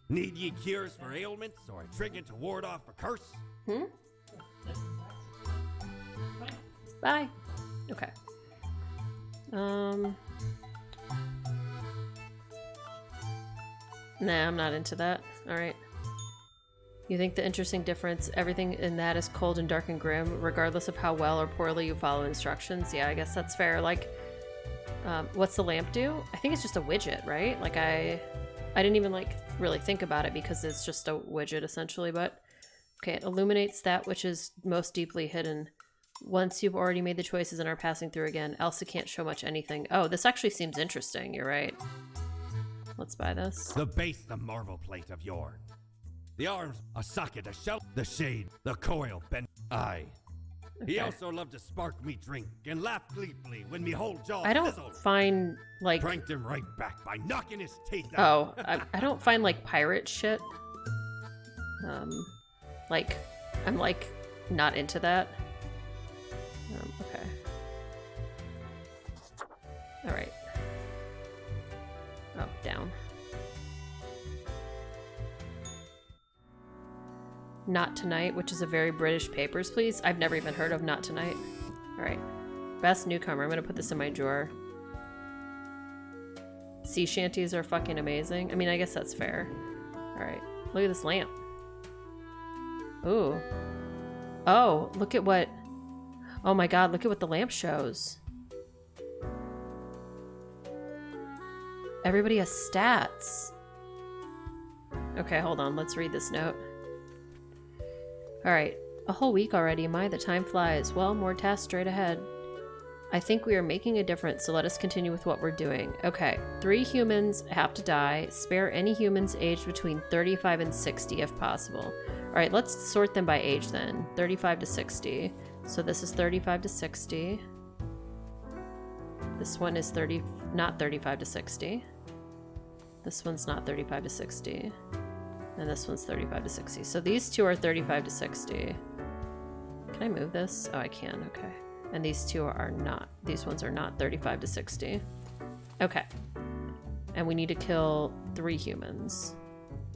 Need ye cures for ailments or a trinket to ward off a curse? Bye. Okay. Nah, I'm not into that. Alright. You think the interesting difference, everything in that is cold and dark and grim, regardless of how well or poorly you follow instructions? Yeah, I guess that's fair. Like, what's the lamp do? I think it's just a widget, right? Like, I didn't even, like, really think about it because it's just a widget, essentially, but... Okay, it illuminates that which is most deeply hidden. Once you've already made the choices and are passing through again, else it can't show much anything. Oh, this actually seems interesting. You're right. Let's buy this. The base, the marble plate of yore. The arms, a socket, a shell, the shade, the coil, bent. Aye. He Okay. also loved to spark me drink and laugh gleefully when me whole jaw I don't fizzled. find, like... Pranked him right back by knocking his teeth out. Oh, I don't find, like, pirate shit. Like, I'm, like, not into that. Okay. Alright. Oh, down. Not Tonight, which is a very British Papers, Please. I've never even heard of Not Tonight. Alright. Best newcomer. I'm gonna put this in my drawer. Sea shanties are fucking amazing. I mean, I guess that's fair. Alright. Look at this lamp. Ooh. Oh, look at what... Oh my god, look at what the lamp shows. Everybody has stats. Okay, hold on. Let's read this note. Alright. A whole week already. My, the time flies. Well, more tasks straight ahead. I think we are making a difference, so let us continue with what we're doing. Okay. 3 humans have to die. Spare any humans aged between 35 and 60 if possible. Alright, let's sort them by age then. 35 to 60. So this is 35 to 60. This one is 39 not 35 to 60. This one's not 35 to 60. And this one's 35 to 60. So these two are 35 to 60. Can I move this? Oh, I can. Okay. And these two are not. These ones are not 35 to 60. Okay. And we need to kill 3 humans.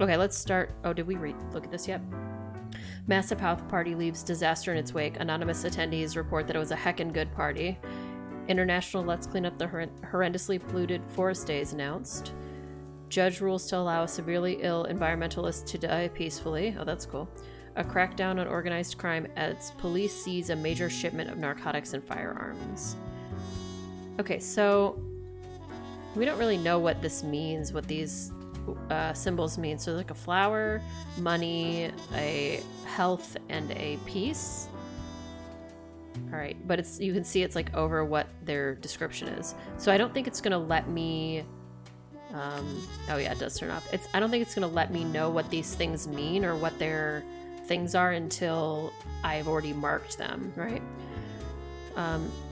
Okay, let's start. Oh, did we look at this yet? Massive house party leaves disaster in its wake. Anonymous attendees report that it was a heckin' good party. International Let's Clean Up the Horrendously Polluted Forest Days announced. Judge rules to allow a severely ill environmentalist to die peacefully. Oh, that's cool. A crackdown on organized crime as police seize a major shipment of narcotics and firearms. Okay, so we don't really know what this means, what these symbols mean. So like a flower, money, a health, and a peace. All right, but you can see it's like over what their description is. So I don't think it's gonna let me. Oh yeah, it does turn off. I don't think it's gonna let me know what these things mean or what their things are until I've already marked them, right?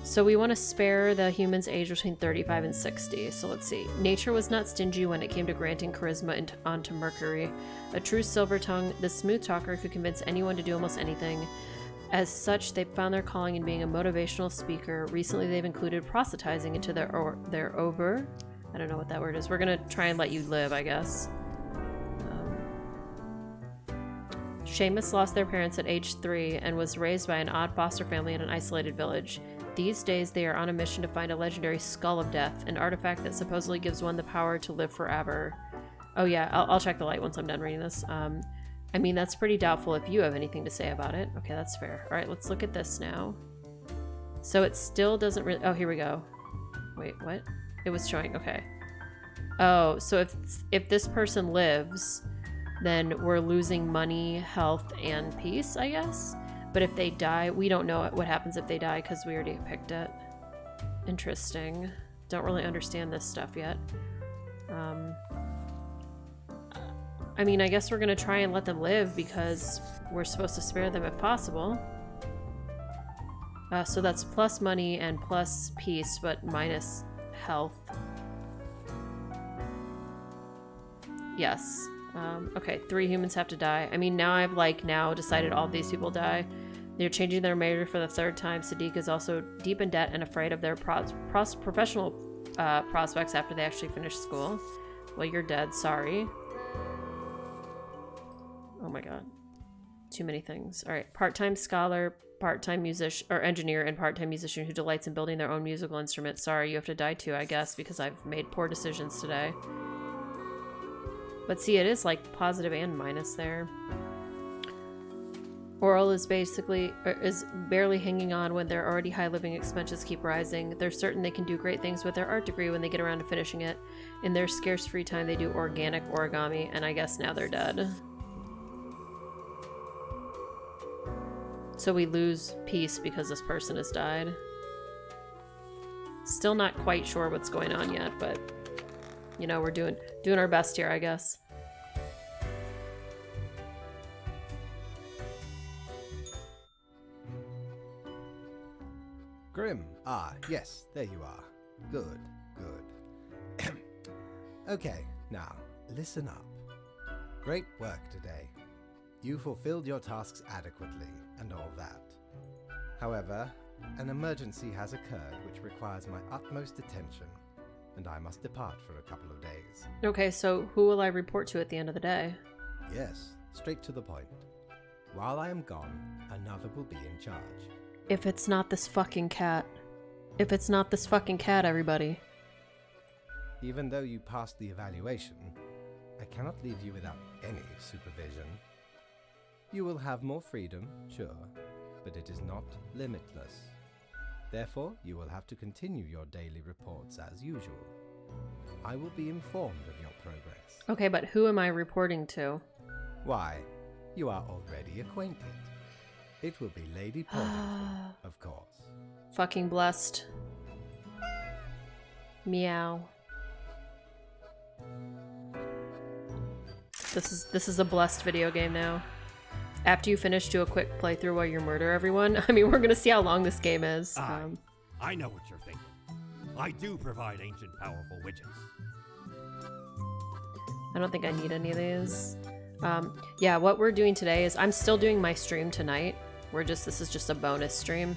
So we want to spare the humans aged between 35 and 60. So let's see. Nature was not stingy when it came to granting charisma onto Mercury. A true silver tongue, the smooth talker could convince anyone to do almost anything. As such, they found their calling in being a motivational speaker. Recently, they've included proselytizing into their over. I don't know what that word is. We're gonna try and let you live, I guess. Seamus lost their parents at age 3 and was raised by an odd foster family in an isolated village. These days, they are on a mission to find a legendary Skull of Death, an artifact that supposedly gives one the power to live forever. Oh yeah, I'll check the light once I'm done reading this. I mean, that's pretty doubtful if you have anything to say about it. Okay, that's fair. All right, let's look at this now. So it still doesn't really... Oh, here we go. Wait, what? It was showing... Okay. Oh, so if this person lives... then we're losing money, health, and peace, I guess. But if they die, we don't know what happens if they die because we already picked it. Interesting. Don't really understand this stuff yet. I mean, I guess we're gonna try and let them live because we're supposed to spare them if possible. So that's plus money and plus peace, but minus health. Yes. Okay, 3 humans have to die. I mean, now I've now decided all of these people die. They're changing their major for the 3rd time. Sadiq is also deep in debt and afraid of their professional prospects after they actually finish school. Well, you're dead. Sorry. Oh my god. Too many things. All right. Part-time scholar, part-time musician or engineer, and part-time musician who delights in building their own musical instruments. Sorry, you have to die too, I guess, because I've made poor decisions today. But see, it is like positive and minus there. Oral is barely hanging on when their already high living expenses keep rising. They're certain they can do great things with their art degree when they get around to finishing it. In their scarce free time, they do organic origami, and I guess now they're dead. So we lose peace because this person has died. Still not quite sure what's going on yet, but you know, we're doing our best here, I guess. Grim. Ah, yes, there you are. Good, good. Okay, now, listen up. Great work today. You fulfilled your tasks adequately, and all that. However, an emergency has occurred which requires my utmost attention, and I must depart for a couple of days. Okay, so who will I report to at the end of the day? Yes, straight to the point. While I am gone, another will be in charge. If it's not this fucking cat. If it's not this fucking cat, everybody. Even though you passed the evaluation, I cannot leave you without any supervision. You will have more freedom, sure, but it is not limitless. Therefore, you will have to continue your daily reports as usual. I will be informed of your progress. Okay, but who am I reporting to? Why, you are already acquainted. It will be Lady Portington, of course. Fucking blessed. Meow. This is a blessed video game now. After you finish, do a quick playthrough while you murder everyone. I mean, we're gonna see how long this game is. I know what you're thinking. I do provide ancient powerful witches. I don't think I need any of these. Yeah, what we're doing today is I'm still doing my stream tonight. This is just a bonus stream.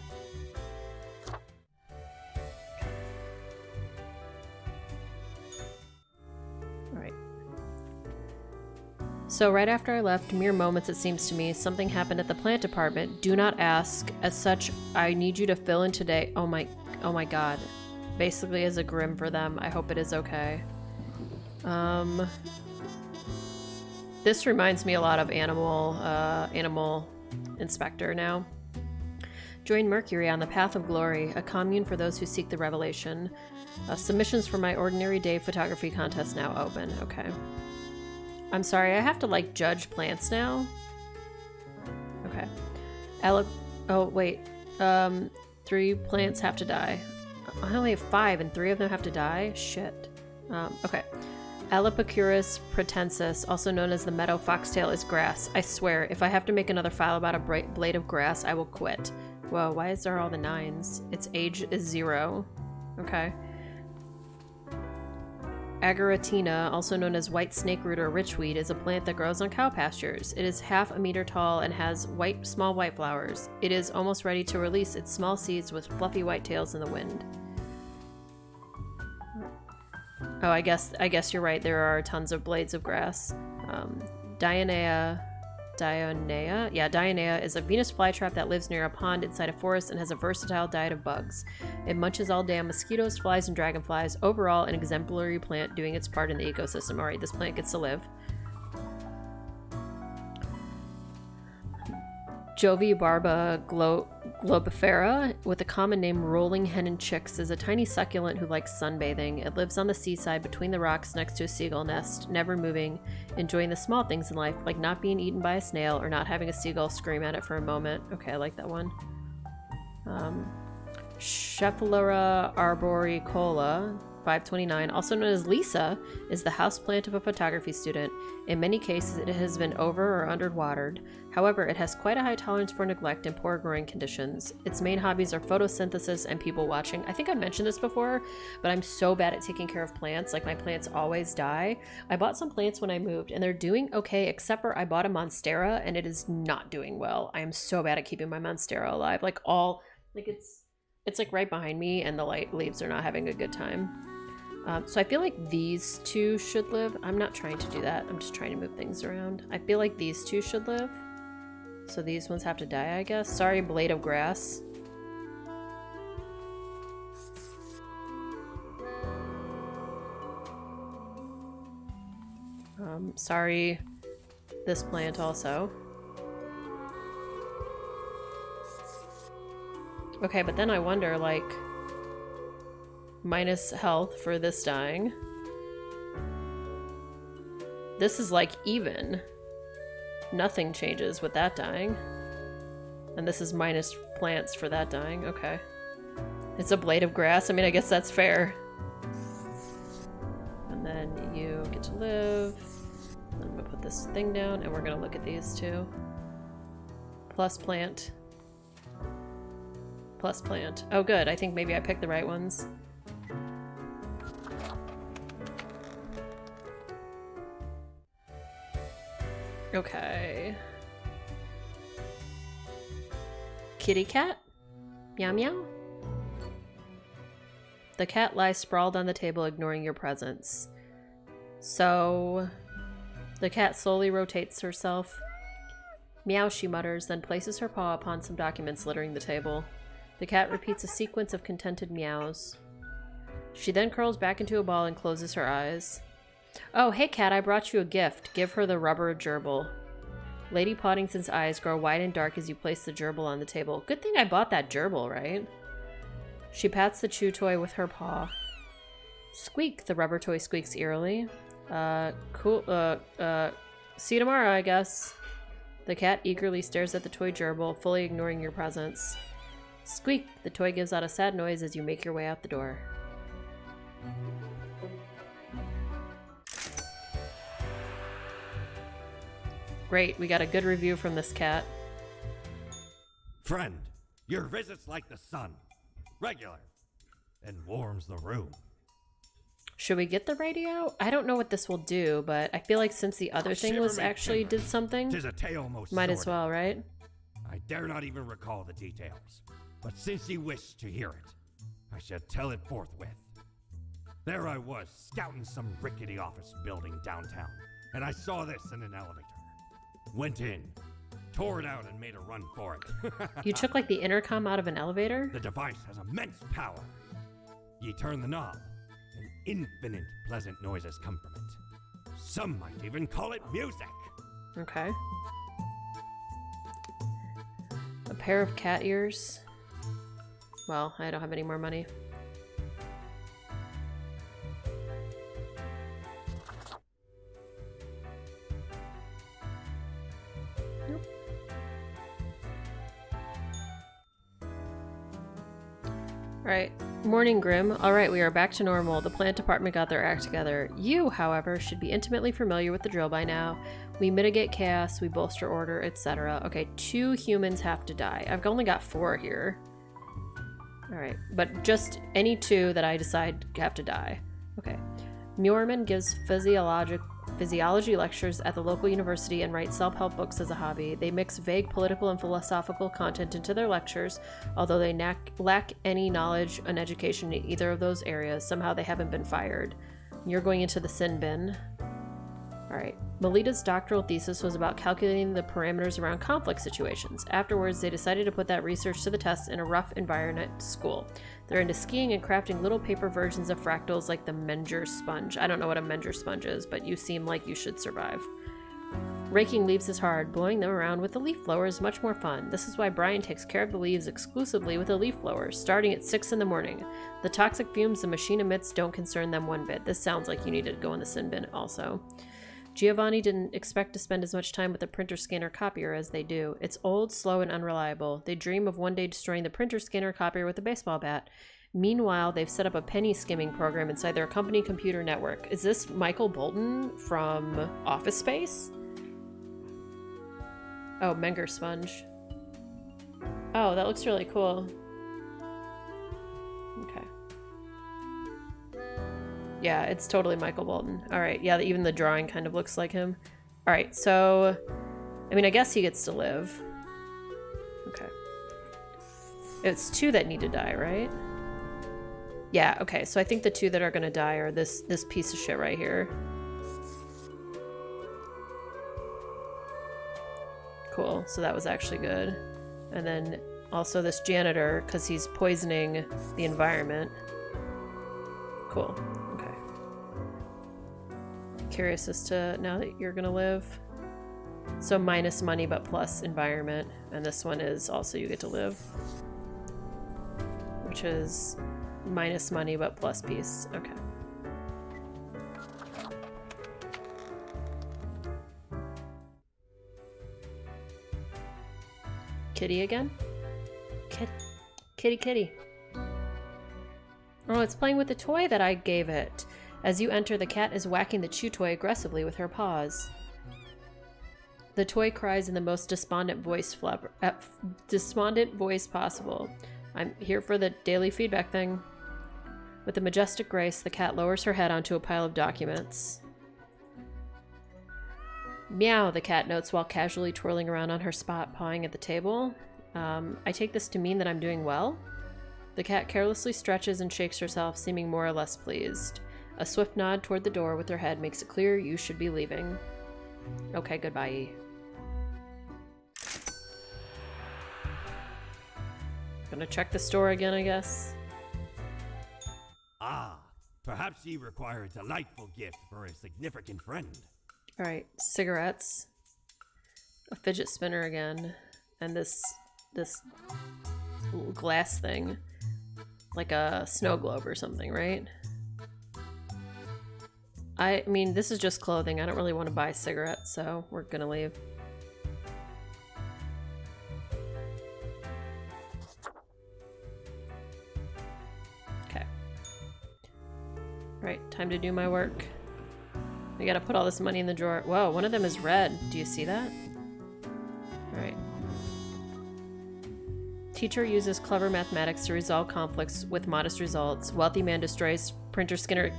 Alright. So right after I left, mere moments it seems to me, something happened at the plant department. Do not ask. As such, I need you to fill in today. Oh my god. Basically as a grim for them. I hope it is okay. This reminds me a lot of Animal Inspector now. Join Mercury on the Path of Glory, a commune for those who seek the revelation. Submissions for my Ordinary Day photography contest now open. Okay. I'm sorry, I have to, like, judge plants now? Okay. Oh, wait. 3 plants have to die. I only have 5 and 3 of them have to die? Shit. Okay. Alipocurus pratensis, also known as the meadow foxtail, is grass. I swear, if I have to make another file about a blade of grass, I will quit. Whoa, why is there all the 9s? Its age is 0. Okay. Agaratina, also known as white snakeroot or richweed, is a plant that grows on cow pastures. It is half a meter tall and has small white flowers. It is almost ready to release its small seeds with fluffy white tails in the wind. Oh, I guess you're right. There are tons of blades of grass. Dionea is a Venus flytrap that lives near a pond inside a forest and has a versatile diet of bugs. It munches all damn mosquitoes, flies, and dragonflies. Overall, an exemplary plant doing its part in the ecosystem. Alright, this plant gets to live. Jovibarba globifera, with the common name rolling hen and chicks, is a tiny succulent who likes sunbathing. It lives on the seaside between the rocks next to a seagull nest, never moving, enjoying the small things in life, like not being eaten by a snail or not having a seagull scream at it for a moment. Okay, I like that one. Schefflera arboricola, 529, also known as Lisa, is the houseplant of a photography student. In many cases, it has been over or underwatered. However, it has quite a high tolerance for neglect and poor growing conditions. Its main hobbies are photosynthesis and people watching. I think I mentioned this before, but I'm so bad at taking care of plants. Like, my plants always die. I bought some plants when I moved, and they're doing okay, except for I bought a Monstera, and it is not doing well. I am so bad at keeping my Monstera alive. It's like right behind me, and the leaves are not having a good time. So I feel like these 2 should live. I'm not trying to do that. I'm just trying to move things around. I feel like these 2 should live. So these ones have to die, I guess. Sorry, blade of grass. Sorry, this plant also. Okay, but then I wonder, like, minus health for this dying. This is like even. Nothing changes with that dying. And this is minus plants for that dying. Okay. It's a blade of grass. I mean, I guess that's fair. And then you get to live. I'm gonna put this thing down and we're gonna look at these 2. Plus plant. Plus plant. Oh good, I think maybe I picked the right ones. Okay. Kitty cat? Meow meow? The cat lies sprawled on the table, ignoring your presence. So, the cat slowly rotates herself. Meow, she mutters, then places her paw upon some documents littering the table. The cat repeats a sequence of contented meows. She then curls back into a ball and closes her eyes. Oh, hey cat, I brought you a gift. Give her the rubber gerbil. Lady Pottingson's eyes grow wide and dark as you place the gerbil on the table. Good thing I bought that gerbil, right? She pats the chew toy with her paw. Squeak, the rubber toy squeaks eerily. Cool, see you tomorrow, I guess. The cat eagerly stares at the toy gerbil, fully ignoring your presence. Squeak, the toy gives out a sad noise as you make your way out the door. Great, we got a good review from this cat. Friend, your visit's like the sun. Regular. and warms the room. Should we get the radio? I don't know what this will do, but I feel like since the other thing was actually did something, 'Tis a tale most might as sordid. well, right? I dare not even recall the details, but since ye wish to hear it, I shall tell it forthwith. There I was, scouting some rickety office building downtown, and I saw this in an elevator. Went in, tore it out, and made a run for it. You took like the intercom out of an elevator? The device has immense power. Ye turn the knob, and infinite pleasant noises come from it. Some might even call it music. Okay. A pair of cat ears. Well, I don't have any more money. Nope. Alright. Morning, Grim. Alright, we are back to normal. The plant department got their act together. You, however, should be intimately familiar with the drill by now. We mitigate chaos, we bolster order, etc. Okay, 2 humans have to die. I've only got 4 here. Alright, but just any 2 that I decide have to die. Okay. Muirman gives physiology lectures at the local university and writes self-help books as a hobby. They mix vague political and philosophical content into their lectures, although they lack any knowledge and education in either of those areas. Somehow they haven't been fired. You're going into the sin bin. Alright. Melita's doctoral thesis was about calculating the parameters around conflict situations. Afterwards, they decided to put that research to the test in a rough environment school. They're into skiing and crafting little paper versions of fractals like the Menger sponge. I don't know what a Menger sponge is, but you seem like you should survive. Raking leaves is hard. Blowing them around with a leaf blower is much more fun. This is why Brian takes care of the leaves exclusively with a leaf blower, starting at 6 in the morning. The toxic fumes the machine emits don't concern them one bit. This sounds like you need to go in the sin bin also. Giovanni didn't expect to spend as much time with the printer scanner copier as they do. It's old, slow, and unreliable. They dream of one day destroying the printer scanner copier with a baseball bat. Meanwhile, they've set up a penny skimming program inside their company computer network. Is this Michael Bolton from Office Space? Oh, Menger sponge. Oh, that looks really cool. Okay. Yeah, it's totally Michael Bolton. Alright, yeah, even the drawing kind of looks like him. Alright, so... I mean, I guess he gets to live. Okay. It's 2 that need to die, right? Yeah, okay, so I think the 2 that are gonna die are this piece of shit right here. Cool, so that was actually good. And then also this janitor, because he's poisoning the environment. Cool. Curious as to now that you're gonna live. So minus money but plus environment, and this one is also you get to live, which is minus money but plus peace. Okay. Kitty again? Kitty. Oh, it's playing with the toy that I gave it. As you enter, the cat is whacking the chew toy aggressively with her paws. The toy cries in the most despondent voice possible. I'm here for the daily feedback thing. With a majestic grace, the cat lowers her head onto a pile of documents. Meow, the cat notes while casually twirling around on her spot, pawing at the table. I take this to mean that I'm doing well. The cat carelessly stretches and shakes herself, seeming more or less pleased. A swift nod toward the door with her head makes it clear you should be leaving. Okay, goodbye. Gonna check the store again, I guess. Ah, perhaps ye require a delightful gift for a significant friend. Alright, cigarettes. A fidget spinner again. And this glass thing. Like a snow globe or something, right? I mean, this is just clothing. I don't really want to buy cigarettes, so we're gonna leave. Okay. Right, time to do my work. I gotta put all this money in the drawer. Whoa, one of them is red. Do you see that? Alright. Teacher uses clever mathematics to resolve conflicts with modest results. Wealthy man destroys printer skinner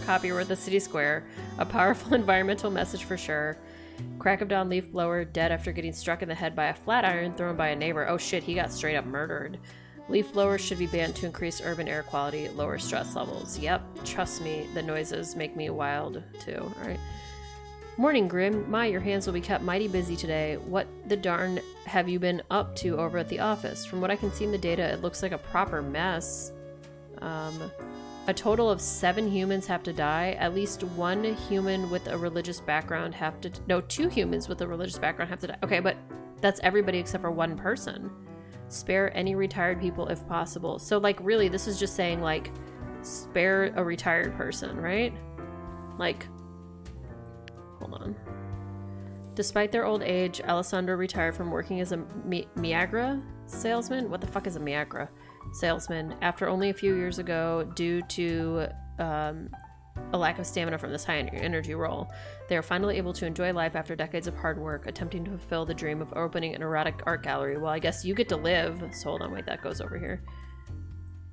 copier with a city square. A powerful environmental message for sure. Crack of dawn leaf blower dead after getting struck in the head by a flat iron thrown by a neighbor. Oh shit, he got straight up murdered. Leaf blowers should be banned to increase urban air quality, lower stress levels. Yep, trust me, the noises make me wild too. Alright. Morning, Grim. My, your hands will be kept mighty busy today. What the darn have you been up to over at the office? From what I can see in the data, it looks like a proper mess. A total of 7 humans have to die. At least 1 human with a religious background have to... No, 2 humans with a religious background have to die. Okay, but that's everybody except for 1 person. Spare any retired people if possible. So, like, really, this is just saying, like, spare a retired person, right? Like... Hold on. Despite their old age, Alessandro retired from working as a Miagra salesman. What the fuck is a Miagra salesman? After only a few years ago, due to a lack of stamina from this high energy role, they are finally able to enjoy life after decades of hard work, attempting to fulfill the dream of opening an erotic art gallery. Well, I guess you get to live. So hold on, wait, that goes over here.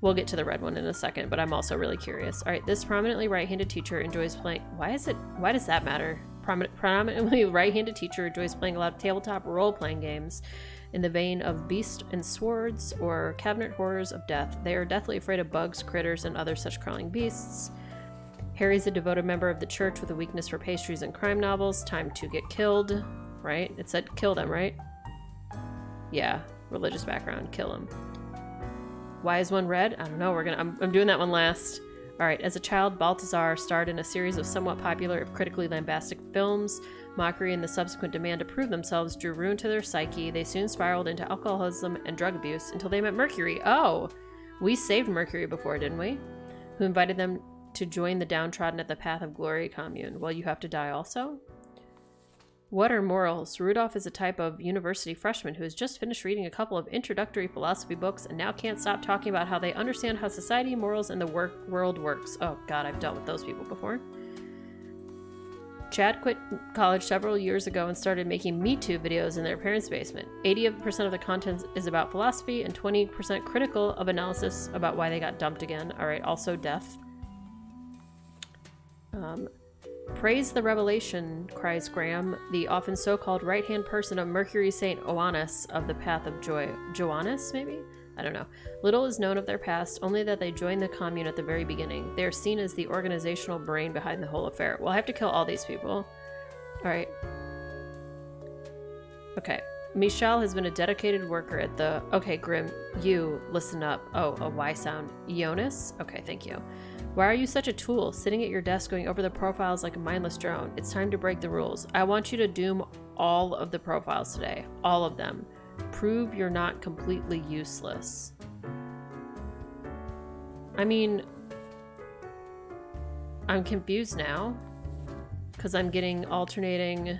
We'll get to the red one in a second, but I'm also really curious. All right, this prominently right-handed teacher enjoys playing... Why does that matter? Prominently right-handed teacher enjoys playing a lot of tabletop role-playing games in the vein of Beast and Swords or Cabinet Horrors of Death. They are deathly afraid of bugs, critters, and other such crawling beasts. Harry's a devoted member of the church with a weakness for pastries and crime novels. Time to get killed, right? It said kill them, right? Yeah, religious background, kill him. Why is one red? I don't know. I'm doing that one last. All right. As a child, Balthazar starred in a series of somewhat popular, if critically lambastic films. Mockery and the subsequent demand to prove themselves drew ruin to their psyche. They soon spiraled into alcoholism and drug abuse until they met Mercury. Oh, we saved Mercury before, didn't we? Who invited them to join the downtrodden at the Path of Glory commune. Well, you have to die also? What are morals? Rudolph is a type of university freshman who has just finished reading a couple of introductory philosophy books and now can't stop talking about how they understand how society, morals, and the world works. Oh god, I've dealt with those people before. Chad quit college several years ago and started making Me Too videos in their parents' basement. 80% of the content is about philosophy and 20% critical of analysis about why they got dumped again. Alright, also death. Praise the revelation, cries Graham, the often so-called right-hand person of Mercury St. Oannes of the Path of Joy. Joannes, maybe? I don't know. Little is known of their past, only that they joined the commune at the very beginning. They are seen as the organizational brain behind the whole affair. Well, I have to kill all these people. Alright. Okay. Michelle has been a dedicated worker at the... Okay, Grim, you, listen up. Oh, a Y sound. Jonas? Okay, thank you. Why are you such a tool, sitting at your desk going over the profiles like a mindless drone? It's time to break the rules. I want you to doom all of the profiles today. All of them. Prove you're not completely useless. I mean... I'm confused now. Because I'm getting alternating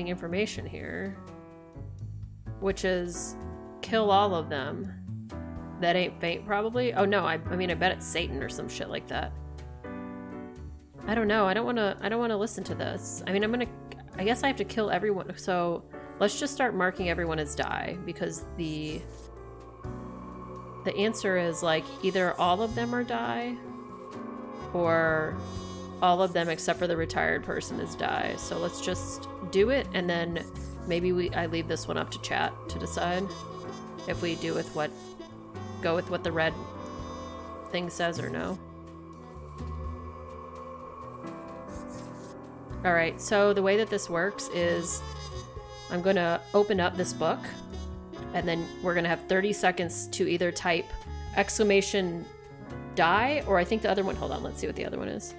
information here. Which is... kill all of them. That ain't fate, probably? Oh, no, I mean, I bet it's Satan or some shit like that. I don't know. I don't want to listen to this. I mean, I guess I have to kill everyone. So let's just start marking everyone as die, because the answer is, like, either all of them are die, or all of them except for the retired person is die. So let's just do it, and then maybe I leave this one up to chat to decide if we go with what the red thing says or no. Alright, so the way that this works is I'm going to open up this book, and then we're going to have 30 seconds to either type exclamation die, or I think the other one, hold on, let's see what the other one is.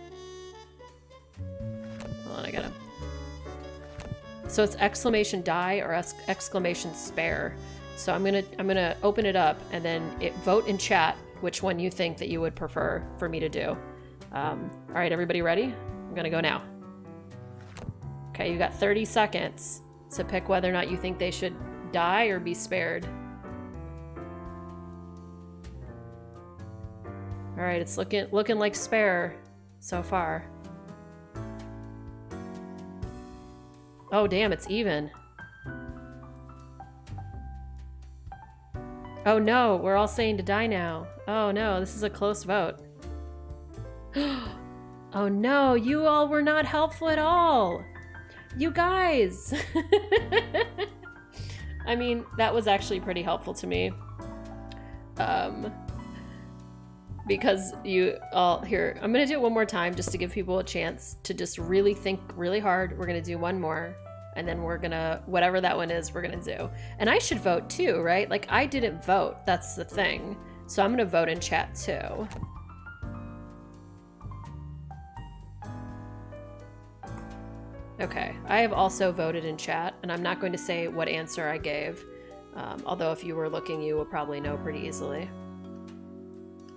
Hold on, I gotta... So it's exclamation die or exclamation spare. So I'm gonna open it up, and then vote in chat which one you think that you would prefer for me to do. All right, everybody ready? I'm gonna go now. Okay, you got 30 seconds to pick whether or not you think they should die or be spared. All right, it's looking like spare so far. Oh damn, it's even. Oh no, we're all saying to die now. Oh no, this is a close vote. Oh no, you all were not helpful at all. You guys. I mean, that was actually pretty helpful to me. Because you all, here, I'm gonna do it one more time just to give people a chance to just really think really hard. We're gonna do one more, and then we're gonna, whatever that one is, we're gonna do. And I should vote too, right? Like, I didn't vote, that's the thing. So I'm gonna vote in chat too. Okay, I have also voted in chat, and I'm not going to say what answer I gave. Although if you were looking, you would probably know pretty easily.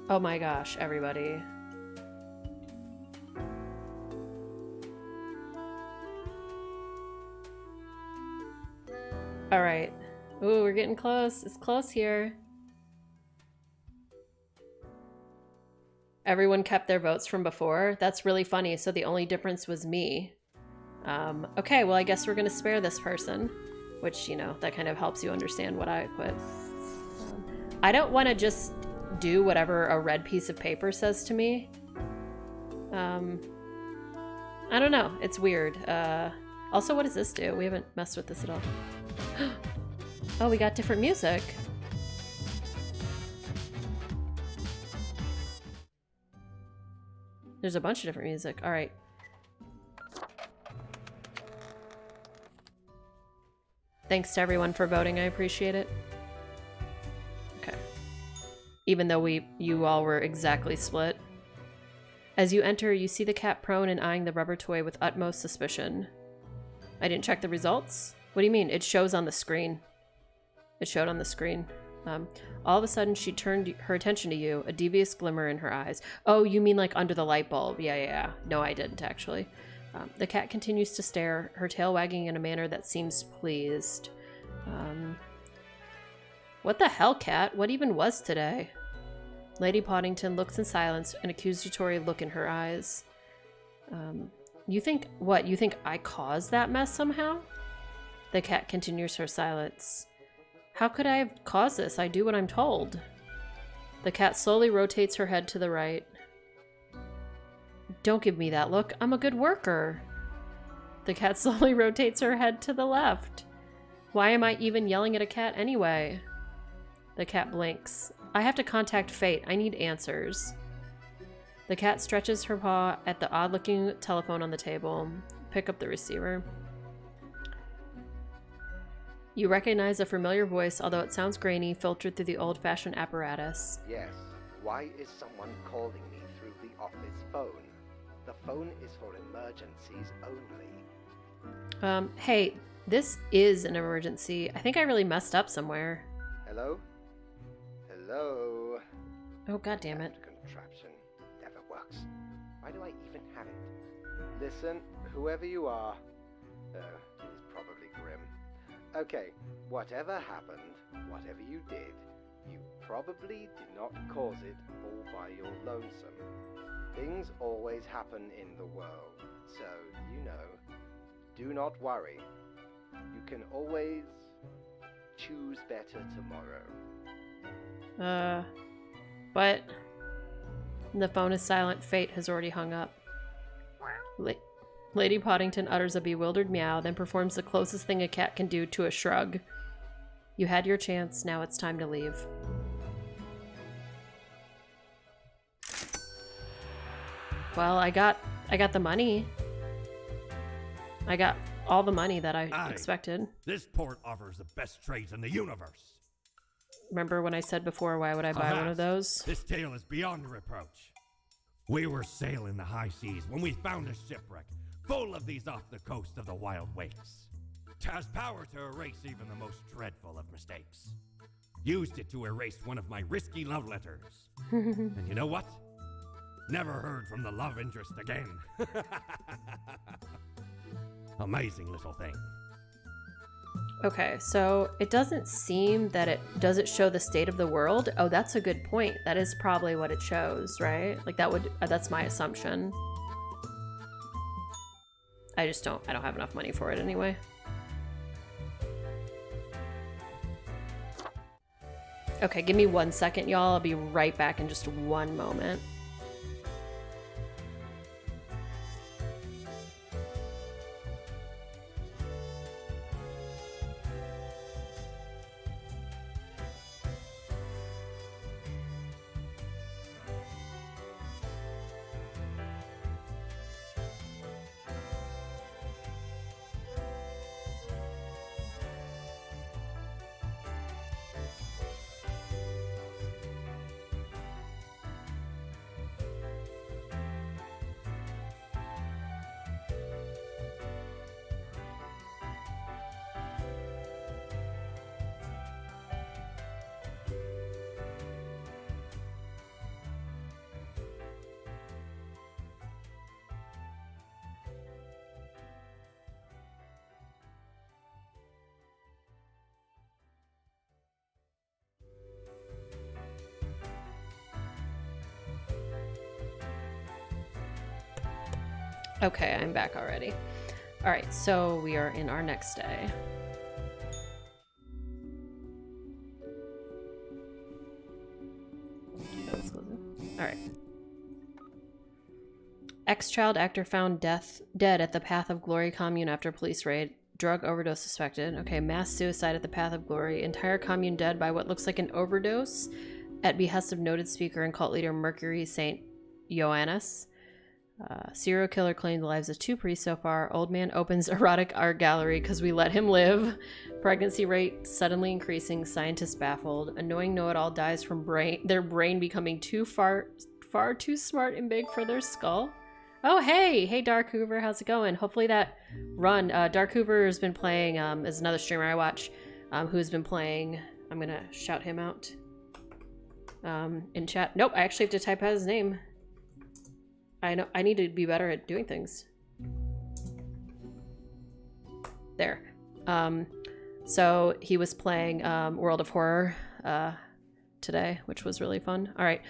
Oh my gosh, everybody. All right. Ooh, we're getting close. It's close here. Everyone kept their votes from before. That's really funny. So the only difference was me. Okay, well, I guess we're gonna spare this person, which, you know, that kind of helps you understand what I put. I don't want to just do whatever a red piece of paper says to me. I don't know. It's weird. Also, what does this do? We haven't messed with this at all. Oh, we got different music. There's a bunch of different music. All right. Thanks to everyone for voting. I appreciate it. Okay. Even though you all were exactly split. As you enter, you see the cat prone and eyeing the rubber toy with utmost suspicion. I didn't check the results? What do you mean? It shows on the screen. It showed on the screen. All of a sudden, she turned her attention to you, a devious glimmer in her eyes. Oh, you mean like under the light bulb? Yeah. No, I didn't, actually. The cat continues to stare, her tail wagging in a manner that seems pleased. What the hell, cat? What even was today? Lady Poddington looks in silence, an accusatory look in her eyes. You think, what? You think I caused that mess somehow? The cat continues her silence. How could I have caused this? I do what I'm told. The cat slowly rotates her head to the right. Don't give me that look. I'm a good worker. The cat slowly rotates her head to the left. Why am I even yelling at a cat anyway? The cat blinks. I have to contact Fate. I need answers. The cat stretches her paw at the odd-looking telephone on the table. Pick up the receiver. You recognize a familiar voice, although it sounds grainy, filtered through the old-fashioned apparatus. Yes. Why is someone calling me through the office phone? The phone is for emergencies only. Hey, this is an emergency. I think I really messed up somewhere. Hello? Hello? Oh, god damn it. That contraption never works. Why do I even have it? Listen, whoever you are. It is probably Grim. Okay, whatever happened, whatever you did, you probably did not cause it all by your lonesome. Things always happen in the world, so, you know, do not worry. You can always choose better tomorrow. But the phone is silent. Fate has already hung up. Lady Poddington utters a bewildered meow, then performs the closest thing a cat can do to a shrug. You had your chance, now it's time to leave. Well, I got the money. I got all the money that I expected. This port offers the best trades in the universe. Remember when I said before, why would I buy one of those? This tale is beyond reproach. We were sailing the high seas when we found a shipwreck full of these off the coast of the wild wastes. It has power to erase even the most dreadful of mistakes. Used it to erase one of my risky love letters. And you know what? Never heard from the love interest again. Amazing little thing. Okay, so it doesn't seem that does it show the state of the world? Oh, that's a good point. That is probably what it shows, right? Like that's my assumption. I don't have enough money for it anyway. Okay, give me 1 second, y'all. I'll be right back in just one moment. Okay, I'm back already. All right, so we are in our next day. All right. Ex-child actor found dead at the Path of Glory commune after police raid. Drug overdose suspected. Okay, mass suicide at the Path of Glory. Entire commune dead by what looks like an overdose at behest of noted speaker and cult leader Mercury St. Ioannis. Serial killer claimed the lives of 2 priests so far. Old man opens erotic art gallery because we let him live. Pregnancy rate suddenly increasing. Scientists baffled. Annoying know-it-all dies from their brain becoming far too smart and big for their skull. Oh, hey, Dark Hoover, how's it going? Hopefully that run. Dark Hoover has been playing. Is another streamer I watch, who's been playing. I'm gonna shout him out in chat. Nope, I actually have to type out his name. I know I need to be better at doing things. There. So he was playing World of Horror today, which was really fun. All right.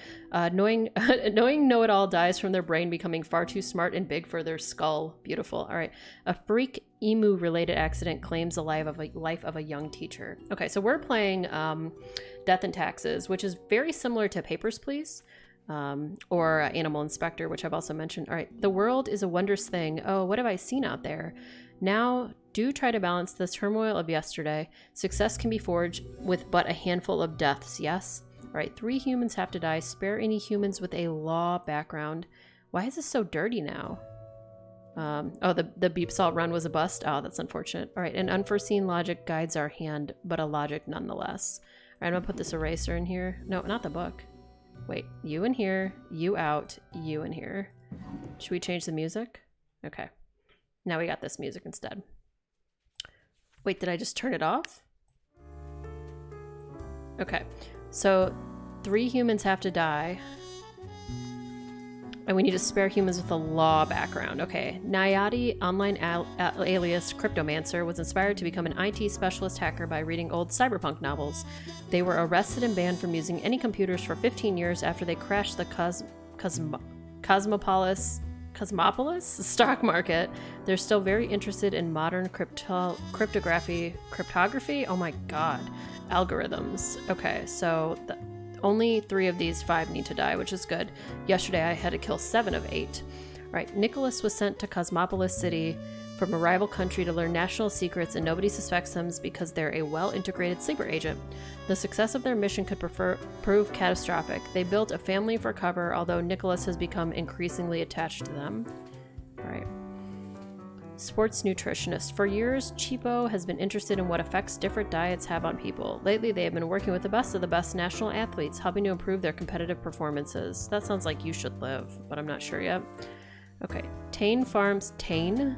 Knowing know-it-all dies from their brain becoming far too smart and big for their skull. Beautiful. All right. A freak emu-related accident claims the life of a young teacher. Okay, so we're playing Death and Taxes, which is very similar to Papers, Please. Or Animal Inspector, which I've also mentioned. All right, the world is a wondrous thing. Oh, what have I seen out there? Now, do try to balance the turmoil of yesterday. Success can be forged with but a handful of deaths, yes? All right, 3 humans have to die. Spare any humans with a law background. Why is this so dirty now? Oh, the Beep Salt run was a bust. Oh, that's unfortunate. All right, an unforeseen logic guides our hand, but a logic nonetheless. All right, I'm gonna put this eraser in here. No, not the book. Wait, you in here, you out, you in here. Should we change the music? Okay. Now we got this music instead. Wait, did I just turn it off? Okay. So 3 humans have to die. And we need to spare humans with a law background. Okay. Nayati, online alias Cryptomancer, was inspired to become an IT specialist hacker by reading old cyberpunk novels. They were arrested and banned from using any computers for 15 years after they crashed the Cosmopolis stock market. They're still very interested in modern cryptography. Oh my god. Algorithms. Okay, so only 3 of these 5 need to die, which is good. Yesterday I had to kill 7 of 8. Right, Nicholas was sent to Cosmopolis City from a rival country to learn national secrets, and nobody suspects them because they're a well-integrated sleeper agent. The success of their mission could prove catastrophic. They built a family for cover, although Nicholas has become increasingly attached to them. All right. Sports nutritionist. For years, Cheapo has been interested in what effects different diets have on people. Lately, they have been working with the best of the best national athletes, helping to improve their competitive performances. That sounds like You Should Live, but I'm not sure yet. Okay. Tane Farms. Tane?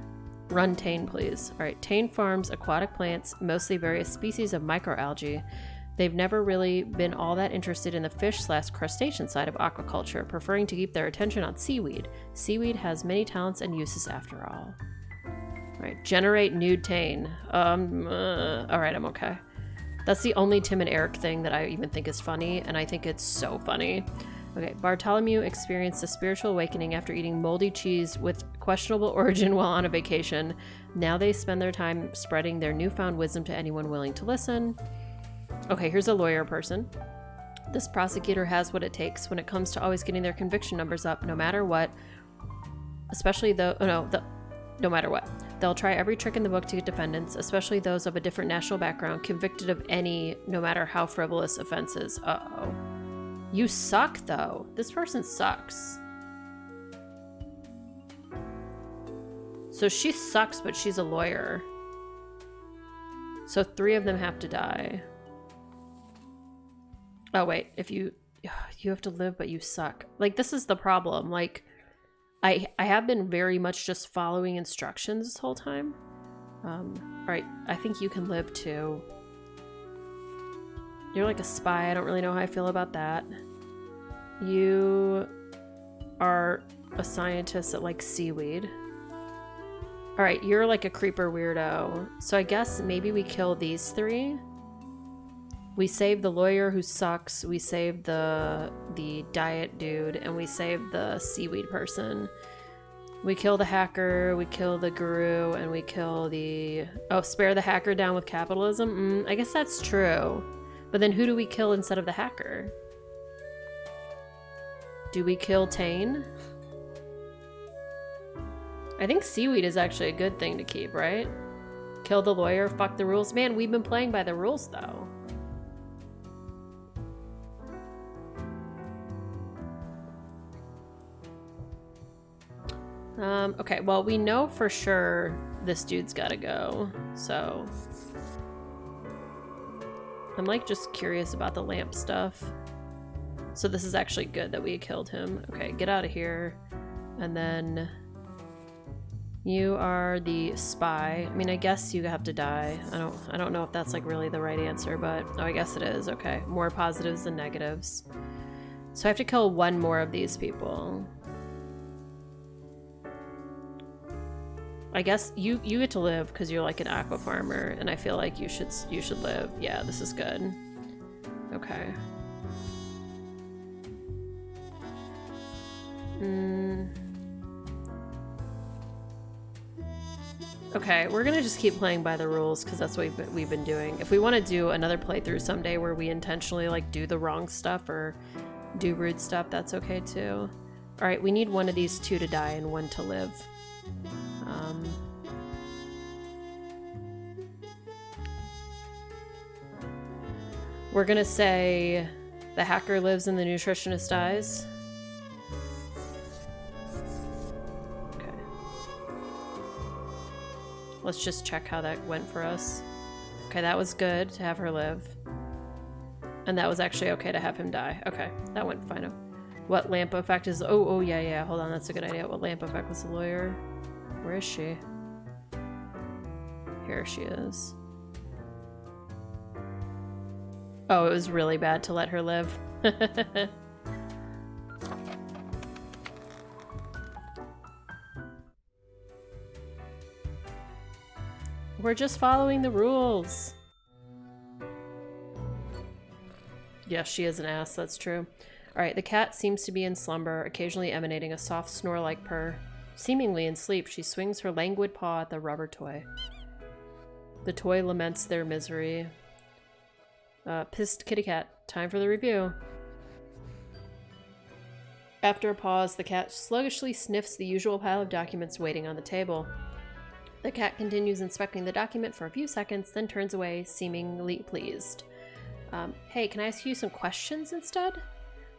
Run Tane, please. All right. Tane Farms aquatic plants, mostly various species of microalgae. They've never really been all that interested in the fish/crustacean side of aquaculture, preferring to keep their attention on seaweed. Seaweed has many talents and uses after all. Right, generate nude Tane. Alright, I'm okay. That's the only Tim and Eric thing that I even think is funny, and I think it's so funny. Okay, Bartholomew experienced a spiritual awakening after eating moldy cheese with questionable origin while on a vacation. Now they spend their time spreading their newfound wisdom to anyone willing to listen. Okay, here's a lawyer person. This prosecutor has what it takes when it comes to always getting their conviction numbers up, no matter what. Especially though, no matter what. They'll try every trick in the book to get defendants, especially those of a different national background, convicted of any, no matter how frivolous, offenses. Uh-oh. You suck, though. This person sucks. So she sucks, but she's a lawyer. So 3 of them have to die. Oh, wait. If you have to live, but you suck. Like, this is the problem. Like, I have been very much just following instructions this whole time. All right, I think you can live too. You're like a spy. I don't really know how I feel about that. You are a scientist that likes seaweed. All right, you're like a creeper weirdo. So I guess maybe we kill these 3. We save the lawyer who sucks, we save the diet dude, and we save the seaweed person. We kill the hacker, we kill the guru, and we kill the... Oh, spare the hacker down with capitalism? I guess that's true. But then who do we kill instead of the hacker? Do we kill Tane? I think seaweed is actually a good thing to keep, right? Kill the lawyer, fuck the rules. Man, we've been playing by the rules, though. Okay, well, we know for sure this dude's gotta go, so... I'm, like, just curious about the lamp stuff. So this is actually good that we killed him. Okay, get out of here. And then... You are the spy. I mean, I guess you have to die. I don't know if that's, like, really the right answer, but... Oh, I guess it is. Okay, more positives than negatives. So I have to kill 1 more of these people. I guess you get to live because you're like an aqua farmer, and I feel like you should live. Yeah, this is good. Okay. Okay, we're gonna just keep playing by the rules because that's what we've been doing. If we want to do another playthrough someday where we intentionally like do the wrong stuff or do rude stuff, that's okay too. All right, we need 1 of these 2 to die and 1 to live. We're gonna say the hacker lives and the nutritionist dies. Okay. Let's just check how that went for us. Okay, that was good to have her live. And that was actually okay to have him die. Okay, that went fine. What lamp effect is... Oh, yeah. Hold on, that's a good idea. What lamp effect was the lawyer? Where is she? Here she is. Oh, it was really bad to let her live. We're just following the rules. Yes, she is an ass, that's true. Alright, the cat seems to be in slumber, occasionally emanating a soft snore-like purr. Seemingly in sleep, she swings her languid paw at the rubber toy. The toy laments their misery. Pissed kitty cat. Time for the review. After a pause, the cat sluggishly sniffs the usual pile of documents waiting on the table. The cat continues inspecting the document for a few seconds, then turns away, seemingly pleased. Hey, can I ask you some questions instead?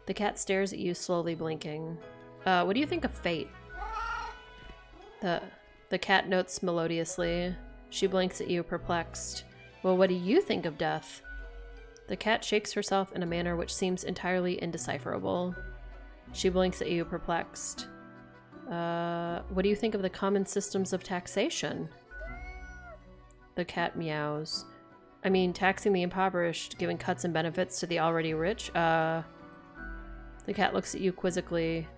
The cat stares at you, slowly blinking. What do you think of fate? The cat notes melodiously. She blinks at you, perplexed. Well, what do you think of death? The cat shakes herself in a manner which seems entirely indecipherable. She blinks at you, perplexed. What do you think of the common systems of taxation? The cat meows. I mean, taxing the impoverished, giving cuts and benefits to the already rich? The cat looks at you quizzically.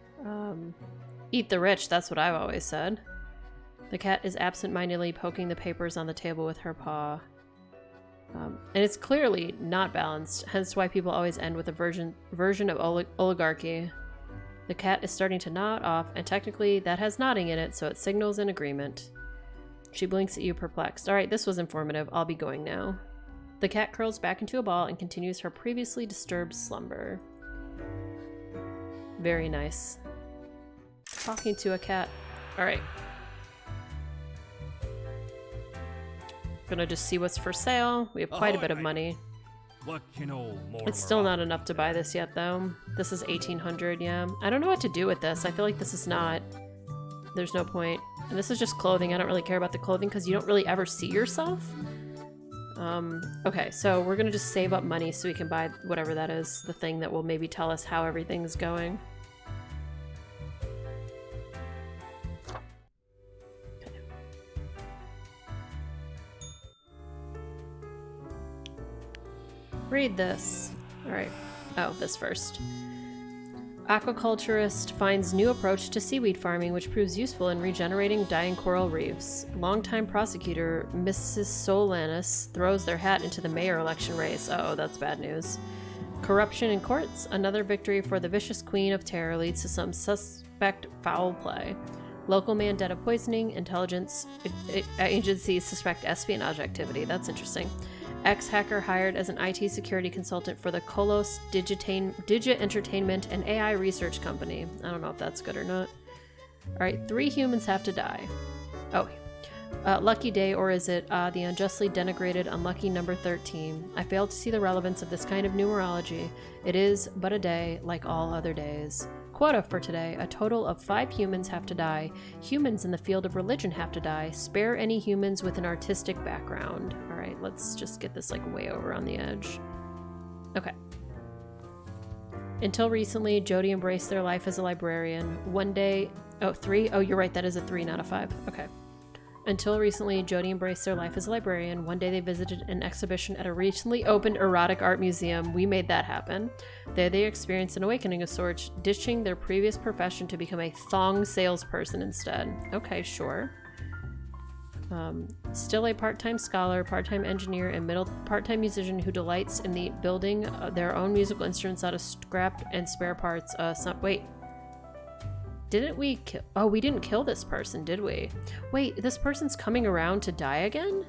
Eat the rich, that's what I've always said. The cat is absent-mindedly poking the papers on the table with her paw. And it's clearly not balanced, hence why people always end with a version of oligarchy. The cat is starting to nod off, and technically that has nodding in it, so it signals an agreement. She blinks at you, perplexed. Alright, this was informative. I'll be going now. The cat curls back into a ball and continues her previously disturbed slumber. Very nice. Talking to a cat. Alright. Gonna just see what's for sale. We have quite a bit of money. What can old Mortimer It's still not offer enough to today? buy this yet, though. This is 1800, yeah. I don't know what to do with this. I feel like this is not... There's no point. And this is just clothing. I don't really care about the clothing because you don't really ever see yourself. Okay, so we're gonna just save up money so we can buy whatever that is. The thing that will maybe tell us how everything's going. Read this. Alright. Oh, this first. Aquaculturist finds new approach to seaweed farming which proves useful in regenerating dying coral reefs. Longtime prosecutor Mrs. Solanas throws their hat into the mayor election race. Uh oh, that's bad news. Corruption in courts. Another victory for the vicious queen of terror leads to some suspect foul play. Local man dead of poisoning. Intelligence agencies suspect espionage activity. That's interesting. Ex-hacker hired as an IT security consultant for the Kolos Digit Entertainment and AI research company. I don't know if that's good or not. Alright, 3 humans have to die. Oh. Lucky day, or is it the unjustly denigrated unlucky number 13? I fail to see the relevance of this kind of numerology. It is but a day like all other days. Quota for today. A total of 5 humans have to die. Humans in the field of religion have to die. Spare any humans with an artistic background. Alright, let's just get this like way over on the edge. Okay. Until recently, Jody embraced their life as a librarian. One day... Oh, 3? Oh, you're right, that is a 3, not a 5. Okay. Until recently, Jody embraced their life as a librarian. One day they visited an exhibition at a recently opened erotic art museum. We made that happen. There they experienced an awakening of sorts, ditching their previous profession to become a thong salesperson instead. Okay, sure. Still a part-time scholar, part-time engineer, and part-time musician who delights in the building their own musical instruments out of scrap and spare parts. Wait. Didn't we kill... Oh, we didn't kill this person, did we? Wait, this person's coming around to die again?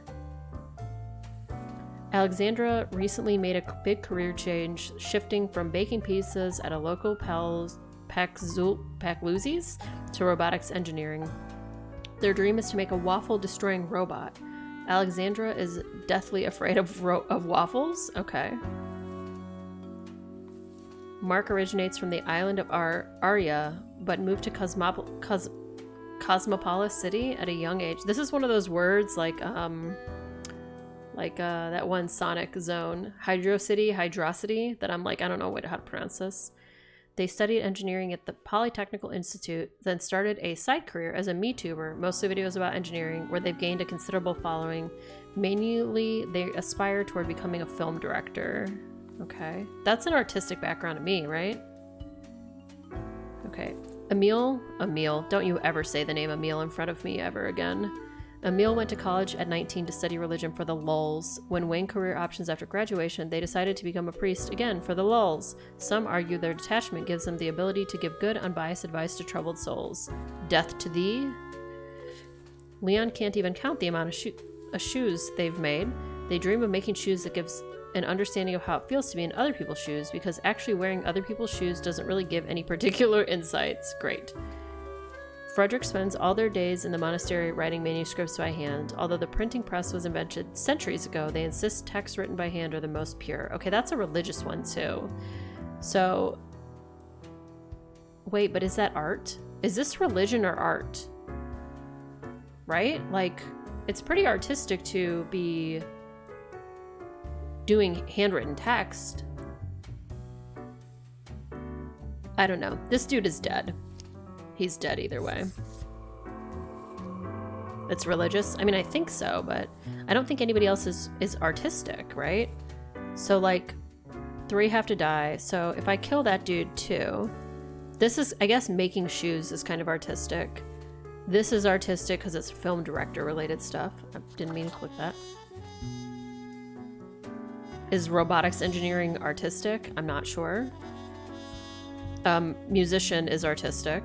Alexandra recently made a big career change, shifting from baking pizzas at a local Packluzi's to robotics engineering. Their dream is to make a waffle-destroying robot. Alexandra is deathly afraid of waffles? Okay. Mark originates from the island of Arya, but moved to Cosmopolis City at a young age. This is one of those words like that one Sonic Zone, Hydrocity, that I'm like, I don't know how to pronounce this. They studied engineering at the Polytechnical Institute, then started a side career as a MeTuber, mostly videos about engineering, where they've gained a considerable following. Mainly, they aspire toward becoming a film director. Okay. That's an artistic background to me, right? Okay. Emil, don't you ever say the name Emil in front of me ever again. Emil went to college at 19 to study religion for the lulz. When weighing career options after graduation, they decided to become a priest again for the lulz. Some argue their detachment gives them the ability to give good, unbiased advice to troubled souls. Death to thee? Leon can't even count the amount of shoes they've made. They dream of making shoes that gives an understanding of how it feels to be in other people's shoes, because actually wearing other people's shoes doesn't really give any particular insights. Great. Frederick spends all their days in the monastery writing manuscripts by hand. Although the printing press was invented centuries ago, they insist texts written by hand are the most pure. Okay, that's a religious one too. So, wait, but is that art? Is this religion or art? Right? Like, it's pretty artistic to be doing handwritten text. I don't know. This dude is dead. He's dead either way. It's religious? I mean, I think so, but I don't think anybody else is artistic, right? So, like, 3 have to die. So if I kill that dude too, this is, I guess, making shoes is kind of artistic. This is artistic because it's film director related stuff. I didn't mean to click that. Is robotics engineering artistic? I'm not sure. Musician is artistic.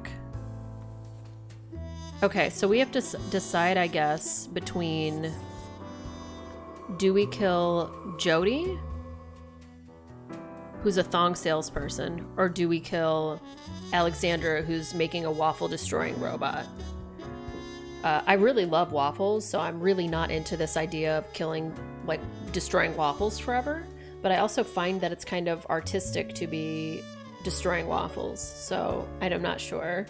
Okay, so we have to decide, I guess, between Do we kill Jody, who's a thong salesperson, or do we kill Alexandra, who's making a waffle destroying robot? I really love waffles, so I'm really not into this idea of killing, like, destroying waffles forever. But I also find that it's kind of artistic to be destroying waffles, so I'm not sure.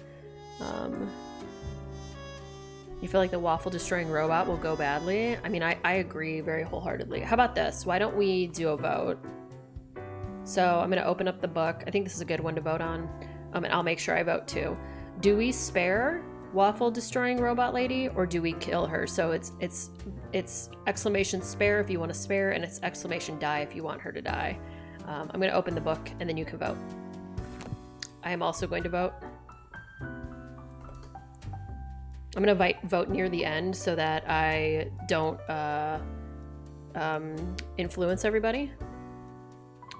You feel like the waffle destroying robot will go badly? I mean, I agree very wholeheartedly. How about this? Why don't we do a vote? So I'm going to open up the book. I think this is a good one to vote on. And I'll make sure I vote too. Do we spare waffle destroying robot lady, or do we kill her? So it's exclamation spare if you want to spare, and it's exclamation die if you want her to die. I'm going to open the book and then you can vote. I am also going to vote. I'm going to vote near the end so that I don't influence everybody.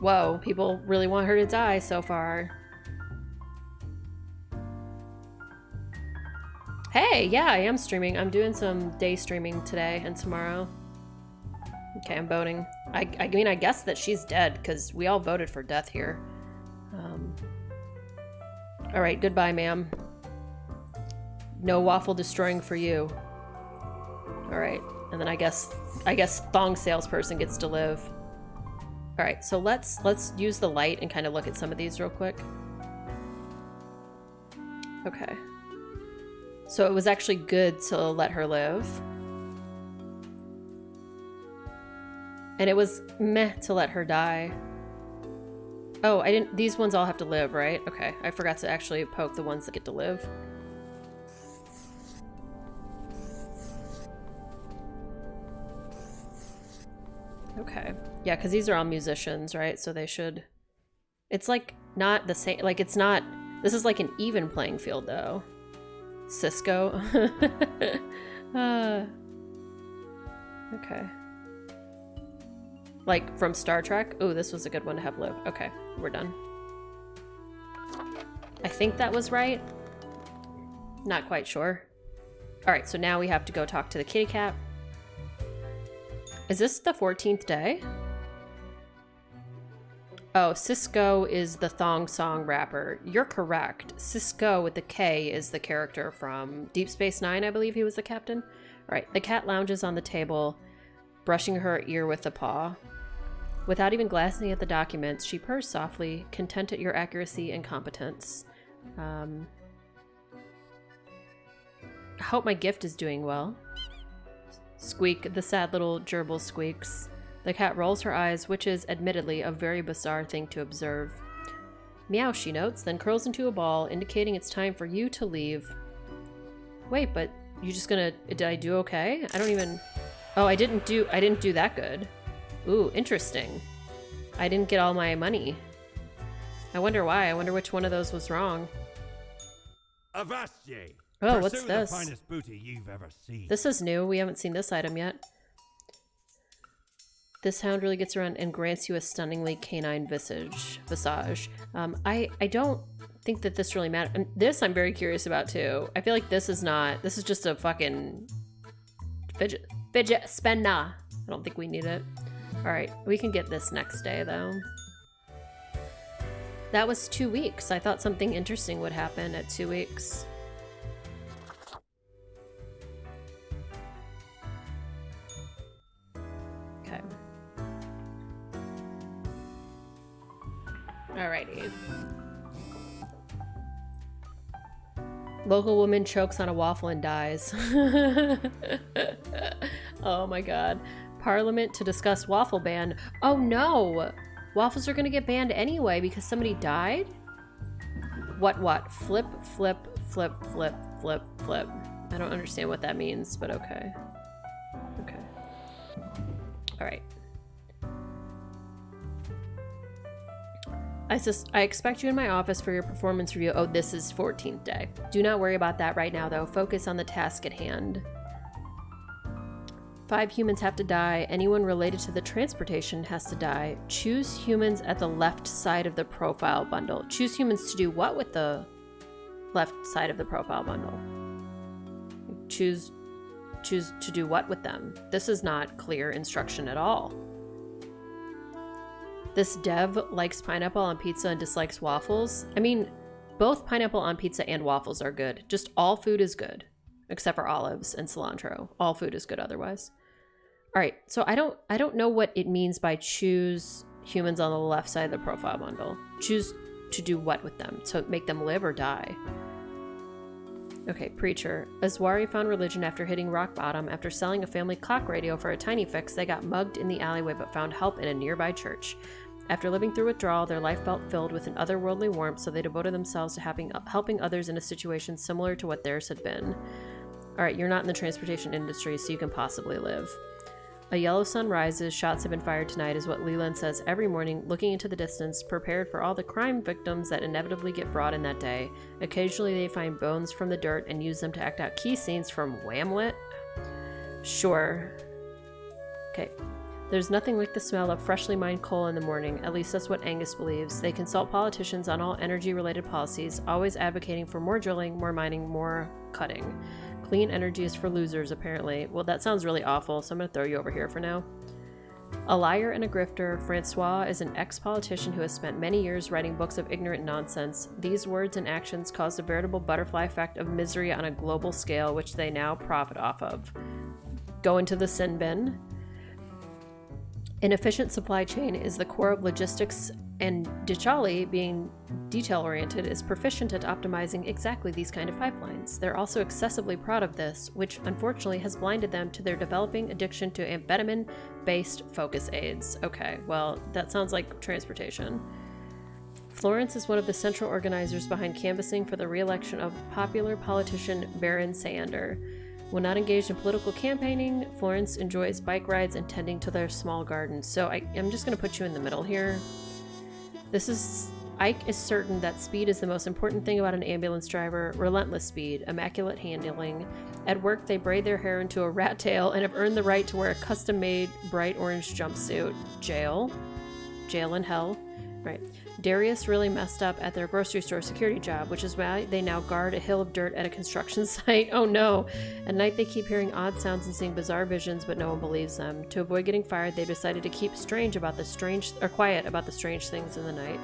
Whoa, people really want her to die so far. Hey, yeah, I am streaming. I'm doing some day streaming today and tomorrow. Okay, I'm voting. I mean, I guess that she's dead because we all voted for death here. All right, goodbye, ma'am. No waffle destroying for you. All right, and then I guess thong salesperson gets to live. All right, so let's use the light and kind of look at some of these real quick. Okay. So it was actually good to let her live. And it was meh to let her die. Oh, these ones all have to live, right? Okay, I forgot to actually poke the ones that get to live. Okay. Yeah, because these are all musicians, right? So they should... It's like not the same... Like it's not... This is like an even playing field though. Cisco. Okay. Like from Star Trek. Oh, this was a good one to have live. Okay, we're done. I think that was right. Not quite sure. All right, so now we have to go talk to the kitty cat. Is this the 14th day? Oh, Cisco is the thong song rapper. You're correct. Cisco with the K is the character from Deep Space Nine, I believe he was the captain. All right, the cat lounges on the table, brushing her ear with a paw. Without even glancing at the documents, she purrs softly, content at your accuracy and competence. I hope my gift is doing well. Squeak, the sad little gerbil squeaks. The cat rolls her eyes, which is admittedly a very bizarre thing to observe. Meow, she notes, then curls into a ball, indicating it's time for you to leave. Wait, but you just gonna... Did I do okay? I don't even... Oh, I didn't do that good. Ooh, interesting. I didn't get all my money. I wonder why. I wonder which one of those was wrong. Avast ye! Oh, what's Pursue this? The finest booty you've ever seen. This is new. We haven't seen this item yet. This hound really gets around and grants you a stunningly canine visage. I don't think that this really matters. And this I'm very curious about too. I feel like this is just a fucking fidget spinner. I don't think we need it. All right, we can get this next day though. That was 2 weeks. I thought something interesting would happen at 2 weeks. Okay. Alrighty. Local woman chokes on a waffle and dies. Oh my god. Parliament to discuss waffle ban. Oh no! Waffles are gonna get banned anyway because somebody died? What? Flip, flip, flip, flip, flip, flip. I don't understand what that means, but okay. Okay. Alright. I expect you in my office for your performance review. Oh, this is 14th day. Do not worry about that right now, though. Focus on the task at hand. 5 humans have to die. Anyone related to the transportation has to die. Choose humans at the left side of the profile bundle. Choose humans to do what with the left side of the profile bundle? Choose choose to do what with them? This is not clear instruction at all. This dev likes pineapple on pizza and dislikes waffles. I mean, both pineapple on pizza and waffles are good. Just all food is good, except for olives and cilantro. All food is good otherwise. All right, so I don't know what it means by choose humans on the left side of the profile bundle. Choose to do what with them? To make them live or die? Okay, preacher. Azwari found religion after hitting rock bottom. After selling a family clock radio for a tiny fix, they got mugged in the alleyway but found help in a nearby church. After living through withdrawal, their life felt filled with an otherworldly warmth, so they devoted themselves to helping others in a situation similar to what theirs had been. Alright, you're not in the transportation industry, so you can possibly live. A yellow sun rises, shots have been fired tonight, is what Leland says every morning, looking into the distance, prepared for all the crime victims that inevitably get brought in that day. Occasionally they find bones from the dirt and use them to act out key scenes from Whamlet. Sure. Okay. There's nothing like the smell of freshly mined coal in the morning, at least that's what Angus believes. They consult politicians on all energy-related policies, always advocating for more drilling, more mining, more cutting. Clean energy is for losers, apparently. Well, that sounds really awful, so I'm going to throw you over here for now. A liar and a grifter, Francois is an ex-politician who has spent many years writing books of ignorant nonsense. These words and actions caused a veritable butterfly effect of misery on a global scale, which they now profit off of. Go into the sin bin. An efficient supply chain is the core of logistics, and Djali, being detail-oriented, is proficient at optimizing exactly these kind of pipelines. They're also excessively proud of this, which unfortunately has blinded them to their developing addiction to amphetamine-based focus aids. Okay, well, that sounds like transportation. Florence is one of the central organizers behind canvassing for the re-election of popular politician Baron Sander. When not engaged in political campaigning, Florence enjoys bike rides and tending to their small gardens. So I'm just going to put you in the middle here. Ike is certain that speed is the most important thing about an ambulance driver. Relentless speed, immaculate handling. At work, they braid their hair into a rat tail and have earned the right to wear a custom-made bright orange jumpsuit. Jail in hell. Right. Darius really messed up at their grocery store security job, which is why they now guard a hill of dirt at a construction site. Oh no! At night they keep hearing odd sounds and seeing bizarre visions, but no one believes them. To avoid getting fired, they've decided to keep quiet about the strange things in the night.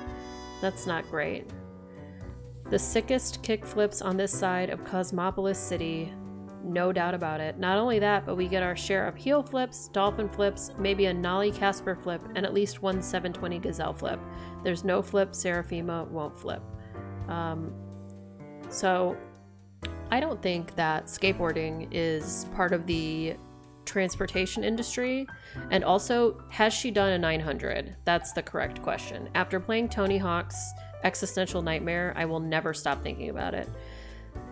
That's not great. The sickest kickflips on this side of Cosmopolis City. No doubt about it. Not only that, but we get our share of heel flips, dolphin flips, maybe a Nolly Casper flip, and at least one 720 Gazelle flip. There's no flip, Seraphima won't flip. So I don't think that skateboarding is part of the transportation industry. And also, has she done a 900? That's the correct question. After playing Tony Hawk's Existential Nightmare, I will never stop thinking about it.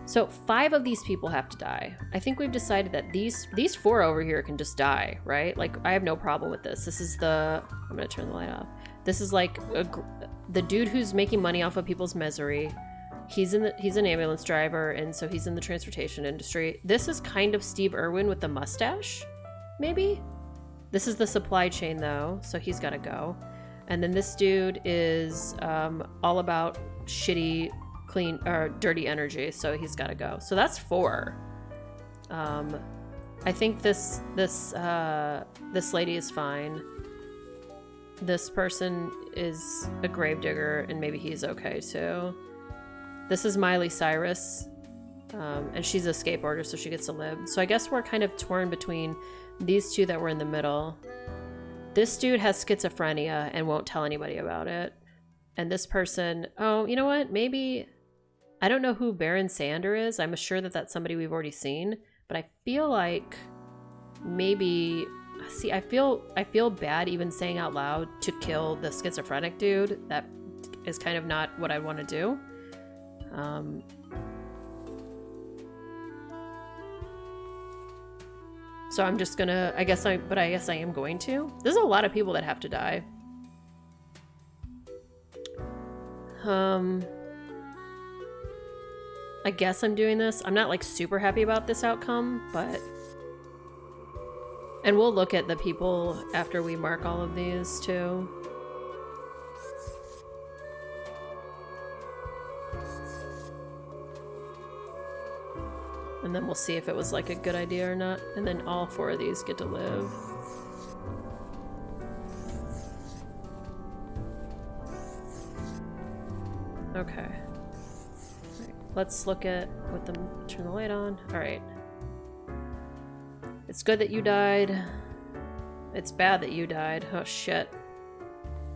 So 5 of these people have to die. I think we've decided that these 4 over here can just die, right? Like, I have no problem with this. This is I'm gonna turn the light off. This is like the dude who's making money off of people's misery. He's an ambulance driver, and so he's in the transportation industry. This is kind of Steve Irwin with the mustache, maybe? This is the supply chain, though, so he's gotta go. And then this dude is all about shitty, clean, or dirty energy, so he's gotta go. So that's 4. I think this lady is fine. This person is a gravedigger, and maybe he's okay too. This is Miley Cyrus, and she's a skateboarder, so she gets to live. So I guess we're kind of torn between these 2 that were in the middle. This dude has schizophrenia and won't tell anybody about it. And this person, oh, you know what? Maybe, I don't know who Baron Sander is. I'm sure that that's somebody we've already seen, but I feel like maybe, see, I feel bad even saying out loud to kill the schizophrenic dude. That is kind of not what I want to do. So I'm just gonna, I guess I am going to. There's a lot of people that have to die. I guess I'm doing this. I'm not like super happy about this outcome, but, and we'll look at the people after we mark all of these too. and then we'll see if it was like a good idea or not. And then all 4 of these get to live. Okay. Right. Let's look at what the turn the light on. All right. It's good that you died. It's bad that you died. Oh shit.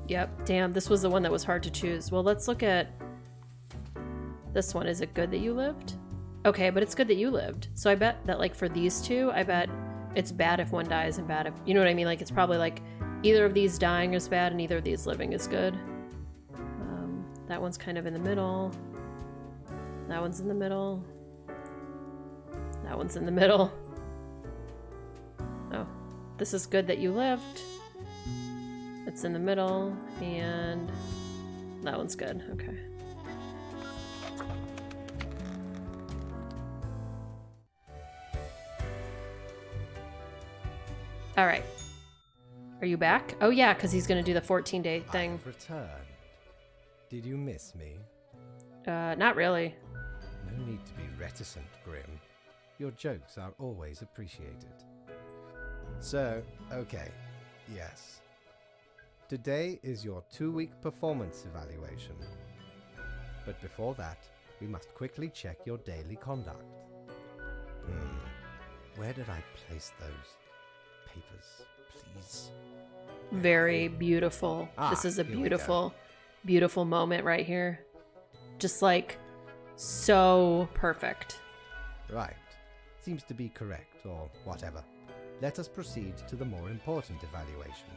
Yep. Damn. This was the one that was hard to choose. Well, let's look at this one. Is it good that you lived? Okay, but it's good that you lived. So I bet that like for these 2, I bet it's bad if one dies and bad if, you know what I mean? Like it's probably like either of these dying is bad and either of these living is good. That one's kind of in the middle. That one's in the middle. That one's in the middle. Oh, this is good that you lived. It's in the middle, and that one's good. Okay. All right. Are you back? Oh yeah, because he's gonna do the 14-day thing. I've returned. Did you miss me? Not really. No need to be reticent, Grim. Your jokes are always appreciated. So, okay, yes. Today is your 2-week performance evaluation. But before that, we must quickly check your daily conduct. Where did I place those papers, please? Very beautiful. This is a beautiful, beautiful moment right here. Just like so perfect. Right. Seems to be correct, or whatever. Let us proceed to the more important evaluation.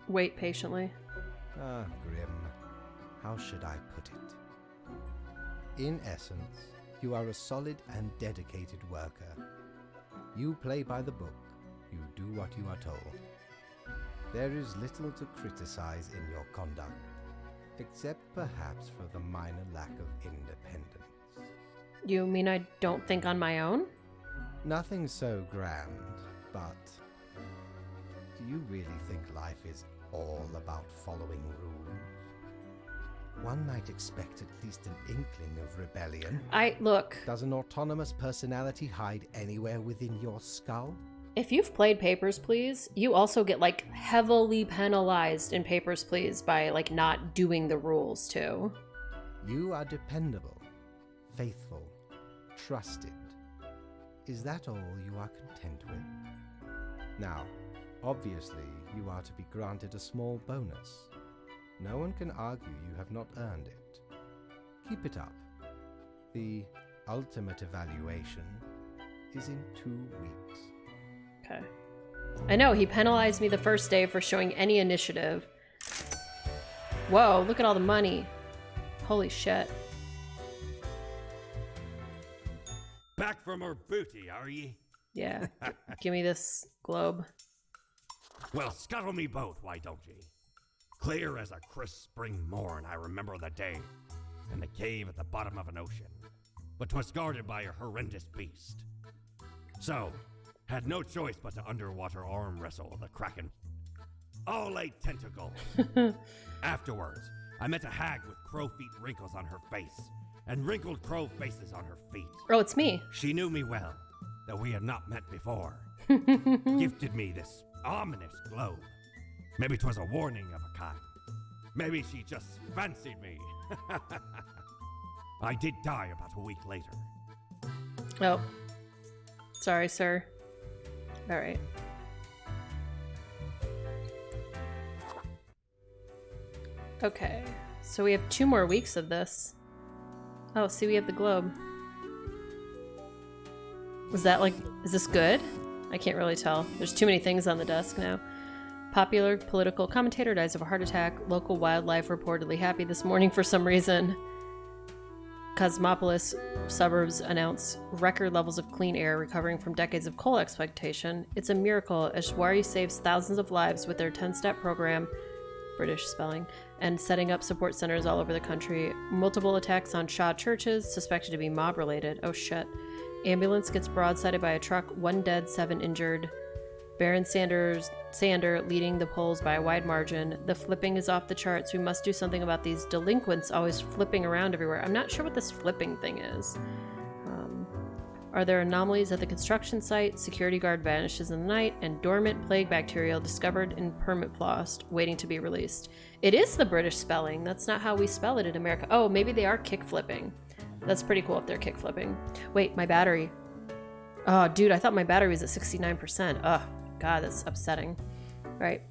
Wait patiently. Grim. How should I put it? In essence, you are a solid and dedicated worker. You play by the book. You do what you are told. There is little to criticize in your conduct, except perhaps for the minor lack of independence. You mean I don't think on my own? Nothing so grand, but do you really think life is all about following rules? One might expect at least an inkling of rebellion. Look. Does an autonomous personality hide anywhere within your skull? If you've played Papers, Please, you also get like heavily penalized in Papers, Please by like not doing the rules too. You are dependable, faithful, trusted. Is that all you are content with? Now, obviously, you are to be granted a small bonus. No one can argue you have not earned it. Keep it up. The ultimate evaluation is in 2 weeks. Okay. I know, he penalized me the first day for showing any initiative. Whoa, look at all the money. Holy shit. Back from her booty, are ye? Yeah. Give me this globe. Well, scuttle me both, why don't ye? Clear as a crisp spring morn, I remember the day, in the cave at the bottom of an ocean, but 'twas guarded by a horrendous beast. So, had no choice but to underwater arm wrestle the kraken. All 8 tentacles. Afterwards, I met a hag with crow feet wrinkles on her face, and wrinkled crow faces on her feet. Oh, it's me. She knew me well, though we had not met before. Gifted me this ominous globe. Maybe 'twas a warning of a kind. Maybe she just fancied me. I did die about a week later. Oh. Sorry, sir. All right. Okay. So we have 2 more weeks of this. Oh, see, we have the globe. Was that like, is this good? I can't really tell. There's too many things on the desk now. Popular political commentator dies of a heart attack. Local wildlife reportedly happy this morning for some reason. Cosmopolis suburbs announce record levels of clean air recovering from decades of coal exploitation. It's a miracle as Shwari saves thousands of lives with their 10-step program, British spelling, and setting up support centers all over the country. Multiple attacks on Shah churches, suspected to be mob-related. Oh shit. Ambulance gets broadsided by a truck. 1 dead, 7 injured. Baron Sander leading the polls by a wide margin. The flipping is off the charts. We must do something about these delinquents always flipping around everywhere. I'm not sure what this flipping thing is. Are there anomalies at the construction site? Security guard vanishes in the night, and dormant plague bacterial discovered in permafrost, waiting to be released. It is the British spelling. That's not how we spell it in America. Oh, maybe they are kick flipping. That's pretty cool if they're kick flipping. Wait, my battery. Oh, dude, I thought my battery was at 69%. Ugh, God, that's upsetting. All right.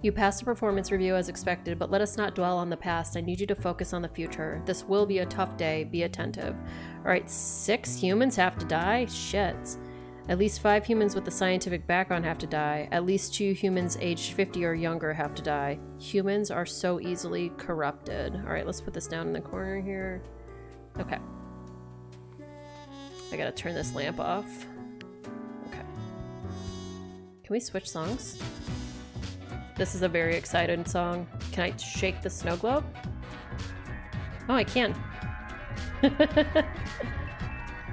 You passed the performance review as expected, but let us not dwell on the past. I need you to focus on the future. This will be a tough day. Be attentive. All right, 6 humans have to die? Shit. At least 5 humans with a scientific background have to die. At least 2 humans aged 50 or younger have to die. Humans are so easily corrupted. All right, let's put this down in the corner here. Okay. I gotta turn this lamp off. Okay. Can we switch songs? This is a very exciting song. Can I shake the snow globe? Oh, I can.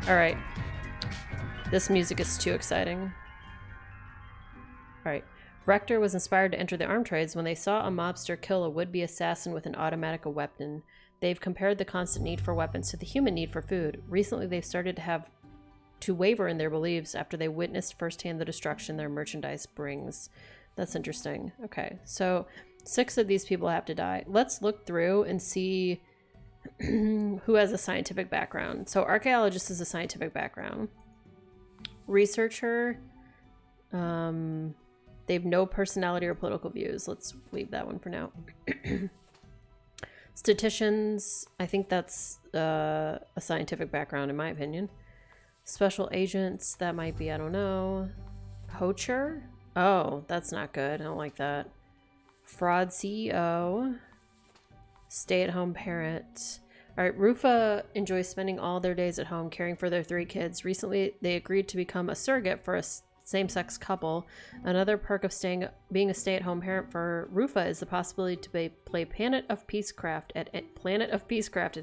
Alright. This music is too exciting. Alright. Rector was inspired to enter the arm trades when they saw a mobster kill a would-be assassin with an automatic weapon. They've compared the constant need for weapons to the human need for food. Recently, they've started to waver in their beliefs after they witnessed firsthand the destruction their merchandise brings. That's interesting. Okay, so 6 of these people have to die. Let's look through and see who has a scientific background. So archaeologist is a scientific background. Researcher, they have no personality or political views. Let's leave that one for now. Statisticians, I think that's a scientific background in my opinion. Special agents, that might be, I don't know. Poacher? Oh, that's not good. I don't like that. Fraud CEO. Stay-at-home parent. All right, Rufa enjoys spending all their days at home caring for their 3 kids. Recently, they agreed to become a surrogate for a same-sex couple. Another perk of being a stay-at-home parent for Rufa is the possibility to play Planet of Peacecraft at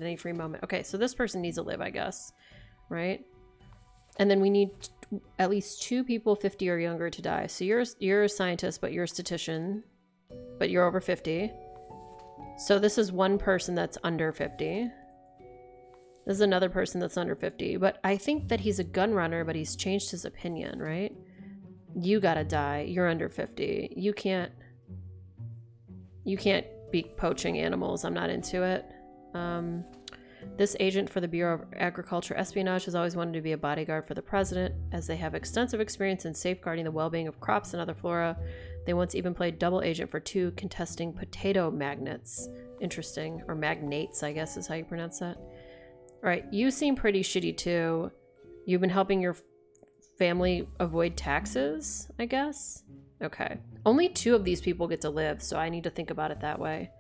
any free moment. Okay, so this person needs to live, I guess. Right? And then we need at least 2 people 50 or younger to die. So you're a scientist, but you're a statistician, but you're over 50. So this is one person that's under 50. This is another person that's under 50, but I think that he's a gun runner, but he's changed his opinion, right? You gotta die. You're under 50. You can't be poaching animals. I'm not into it. This agent for the Bureau of Agriculture Espionage has always wanted to be a bodyguard for the president, as they have extensive experience in safeguarding the well-being of crops and other flora. They once even played double agent for 2 contesting potato magnates. Interesting. Or magnates, I guess is how you pronounce that. Alright, you seem pretty shitty too. You've been helping your family avoid taxes, I guess? Okay. Only 2 of these people get to live, so I need to think about it that way.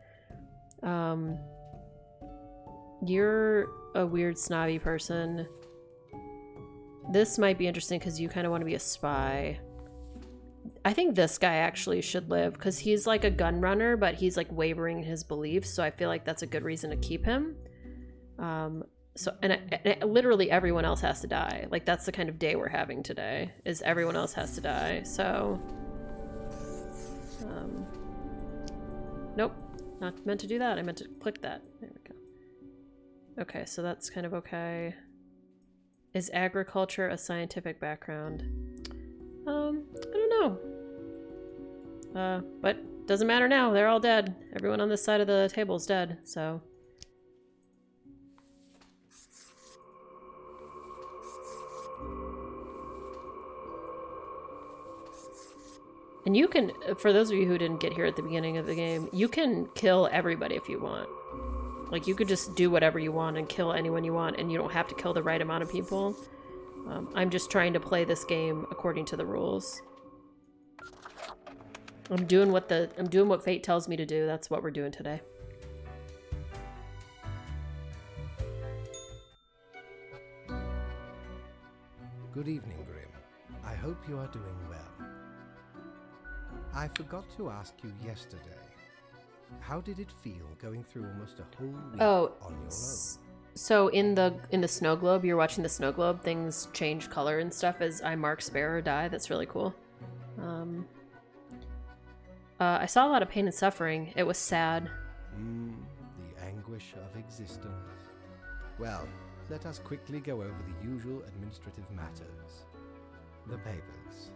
You're a weird snobby person. This might be interesting because you kind of want to be a spy. I think this guy actually should live because he's like a gun runner, but he's like wavering in his beliefs, so I feel like that's a good reason to keep him. Literally everyone else has to die. Like, that's the kind of day we're having today, is everyone else has to die. So nope, not meant to do that. I meant to click that. There we go. Okay, so that's kind of okay. Is agriculture a scientific background? I don't know. But doesn't matter now. They're all dead. Everyone on this side of the table is dead, so. And you can, for those of you who didn't get here at the beginning of the game, you can kill everybody if you want. Like, you could just do whatever you want and kill anyone you want, and you don't have to kill the right amount of people. I'm just trying to play this game according to the rules. I'm doing what fate tells me to do. That's what we're doing today. Good evening, Grim. I hope you are doing well. I forgot to ask you yesterday. How did it feel going through almost a whole week on your own? So in the snow globe, you're watching the snow globe, things change color and stuff as I mark spare or die. That's really cool. I saw a lot of pain and suffering. It was sad. The anguish of existence. Well, let us quickly go over the usual administrative matters. The papers.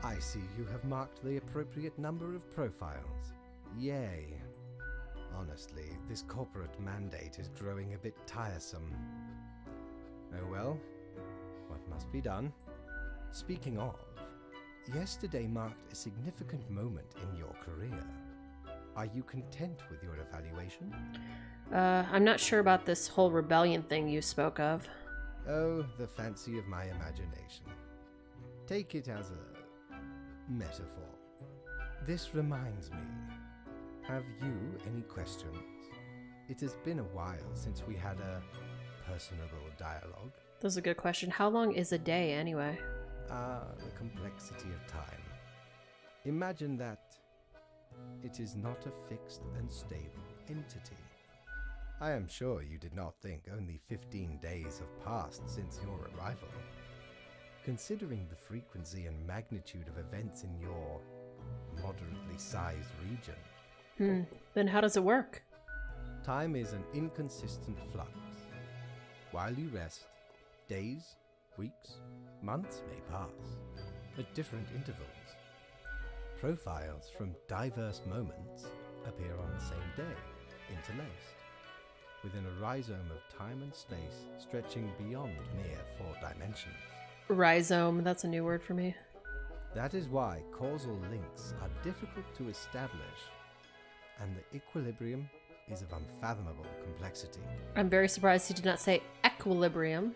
I see you have marked the appropriate number of profiles. Yay. Honestly, this corporate mandate is growing a bit tiresome. Oh well, what must be done? Speaking of, yesterday marked a significant moment in your career. Are you content with your evaluation? I'm not sure about this whole rebellion thing you spoke of. Oh, the fancy of my imagination. Take it as a metaphor. This reminds me. Have you any questions? It has been a while since we had a personable dialogue. That's a good question. How long is a day, anyway? The complexity of time. Imagine that it is not a fixed and stable entity. I am sure you did not think only 15 days have passed since your arrival. Considering the frequency and magnitude of events in your moderately sized region. Then how does it work? Time is an inconsistent flux. While you rest, days, weeks, months may pass, at different intervals. Profiles from diverse moments appear on the same day, interlaced, within a rhizome of time and space stretching beyond mere 4 dimensions. Rhizome, that's a new word for me. That is why causal links are difficult to establish, and the equilibrium is of unfathomable complexity. I'm very surprised he did not say equilibrium.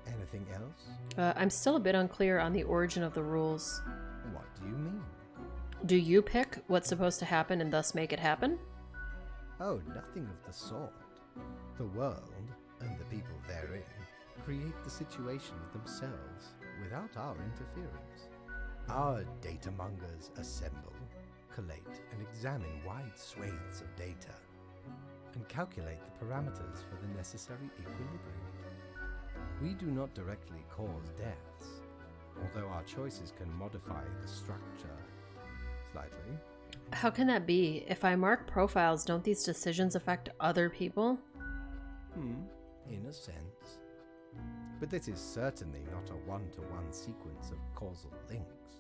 Anything else? I'm still a bit unclear on the origin of the rules. What do you mean? Do you pick what's supposed to happen and thus make it happen? Oh, nothing of the sort. The world, and the people therein, create the situations themselves without our interference. Our datamongers assemble, collate, and examine wide swathes of data, and calculate the parameters for the necessary equilibrium. We do not directly cause deaths, although our choices can modify the structure slightly. How can that be? If I mark profiles, don't these decisions affect other people? In a sense. But this is certainly not a one-to-one sequence of causal links.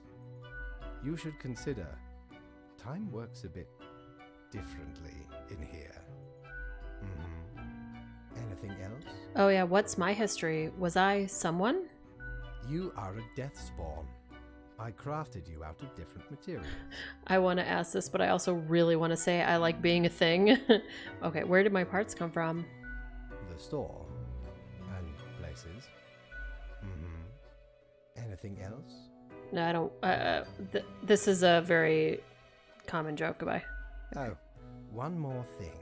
You should consider time works a bit differently in here. Anything else? Oh yeah, what's my history? Was I someone? You are a death spawn. I crafted you out of different materials. I want to ask this, but I also really want to say I like being a thing. Okay, where did my parts come from? The store. And places. Anything else? No, I don't. This is a very common joke. Goodbye. Oh, one more thing.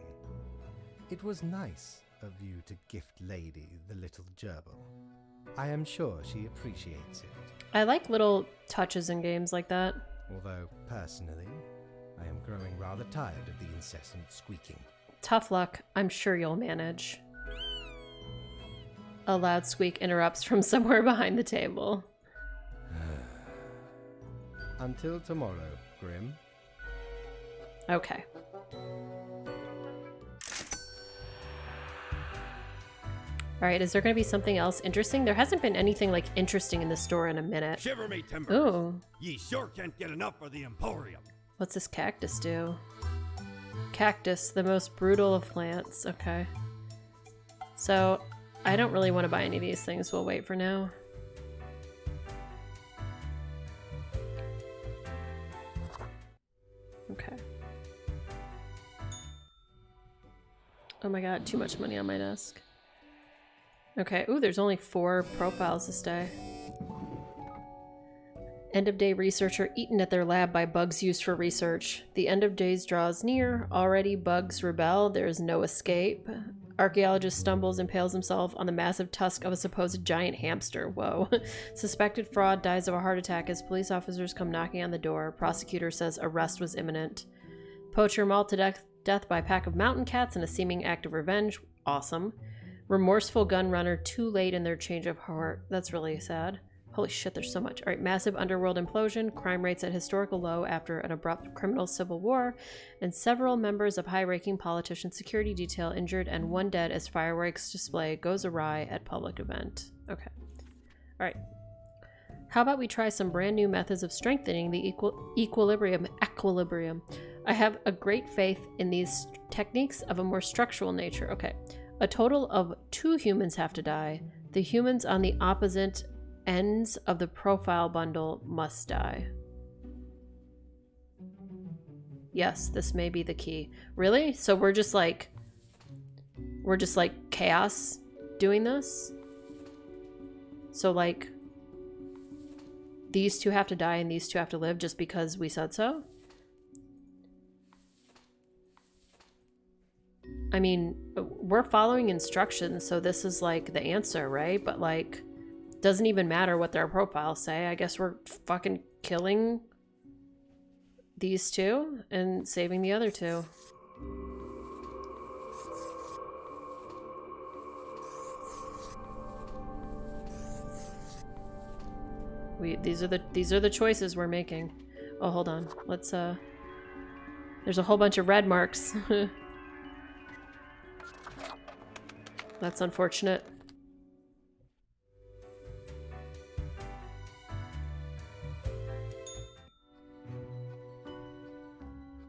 It was nice of you to gift Lady the little gerbil. I am sure she appreciates it. I like little touches in games like that. Although, personally, I am growing rather tired of the incessant squeaking. Tough luck. I'm sure you'll manage. A loud squeak interrupts from somewhere behind the table. Until tomorrow, Grim. Okay. Alright, is there going to be something else interesting? There hasn't been anything, like, interesting in the store in a minute. Shiver me timbers. Ooh. Ye sure can't get enough of the Emporium. What's this cactus do? Cactus, the most brutal of plants. Okay. So, I don't really want to buy any of these things. We'll wait for now. Okay. Oh my god, too much money on my desk. Okay, ooh, there's only 4 profiles this day. End of day researcher eaten at their lab by bugs used for research. The end of days draws near. Already bugs rebel. There is no escape. Archaeologist stumbles, impales himself on the massive tusk of a supposed giant hamster. Whoa. Suspected fraud dies of a heart attack as police officers come knocking on the door. Prosecutor says arrest was imminent. Poacher mauled to death by a pack of mountain cats in a seeming act of revenge. Awesome. Remorseful gun runner too late in their change of heart. That's really sad. Holy shit, there's so much. All right, massive underworld implosion, crime rates at historical low after an abrupt criminal civil war, and several members of high-ranking politician security detail injured and one dead as fireworks display goes awry at public event. Okay. All right. How about we try some brand new methods of strengthening the equilibrium. I have a great faith in these techniques of a more structural nature. Okay. A total of 2 humans have to die. The humans on the opposite ends of the profile bundle must die. Yes, this may be the key. Really? So we're just like chaos doing this? So like these 2 have to die and these 2 have to live just because we said so? I mean, we're following instructions, so this is like the answer, right? But like, doesn't even matter what their profiles say. I guess we're fucking killing these 2 and saving the other 2. These are the choices we're making. Oh, hold on. Let's there's a whole bunch of red marks. That's unfortunate.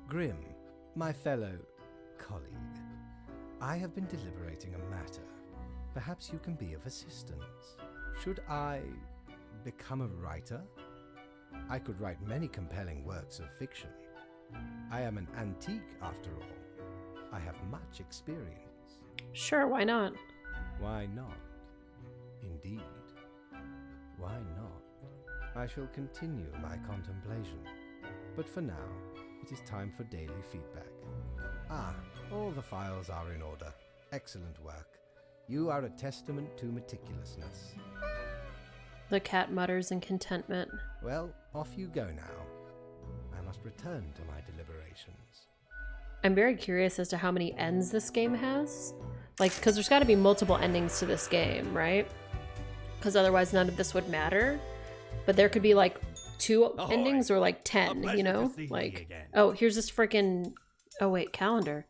Grim, my fellow colleague, I have been deliberating a matter. Perhaps you can be of assistance. Should I become a writer? I could write many compelling works of fiction. I am an antique after all. I have much experience. Sure, why not? Why not? Indeed. Why not? I shall continue my contemplation. But for now, it is time for daily feedback. Ah, all the files are in order. Excellent work. You are a testament to meticulousness. The cat mutters in contentment. Well, off you go now. I must return to my deliberations. I'm very curious as to how many ends this game has. Like, because there's got to be multiple endings to this game, right? Because otherwise none of this would matter. But there could be like 2 endings or like 10, you know? Like, oh, here's this freaking... Oh, wait, calendar.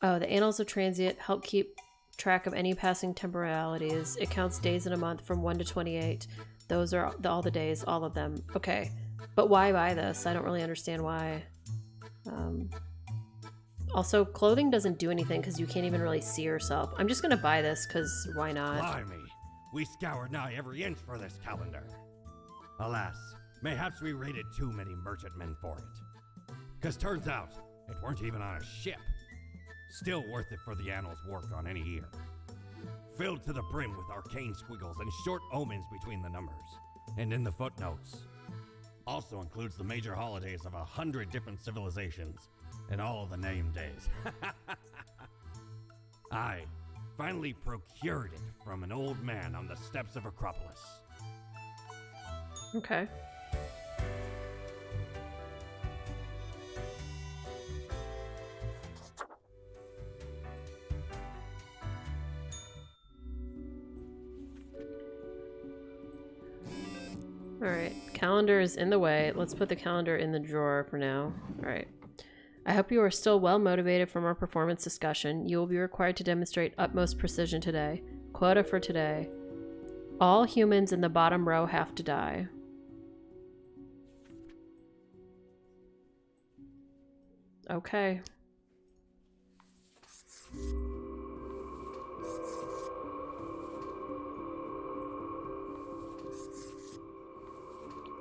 Oh, the Annals of Transient help keep track of any passing temporalities. It counts days in a month from 1 to 28. Those are all the days, all of them. Okay, but why buy this? I don't really understand why. Also, clothing doesn't do anything because you can't even really see yourself. I'm just gonna buy this because why not? Blimey, we scoured nigh every inch for this calendar. Alas, mayhaps we raided too many merchantmen for it. Because turns out, it weren't even on a ship. Still worth it for the Annals' work on any year. Filled to the brim with arcane squiggles and short omens between the numbers, and in the footnotes. Also includes the major holidays of 100 different civilizations, and all the name days. I finally procured it from an old man on the steps of Acropolis. Okay. Alright, calendar is in the way. Let's put the calendar in the drawer for now. Alright. I hope you are still well motivated from our performance discussion. You will be required to demonstrate utmost precision today. Quota for today. All humans in the bottom row have to die. Okay.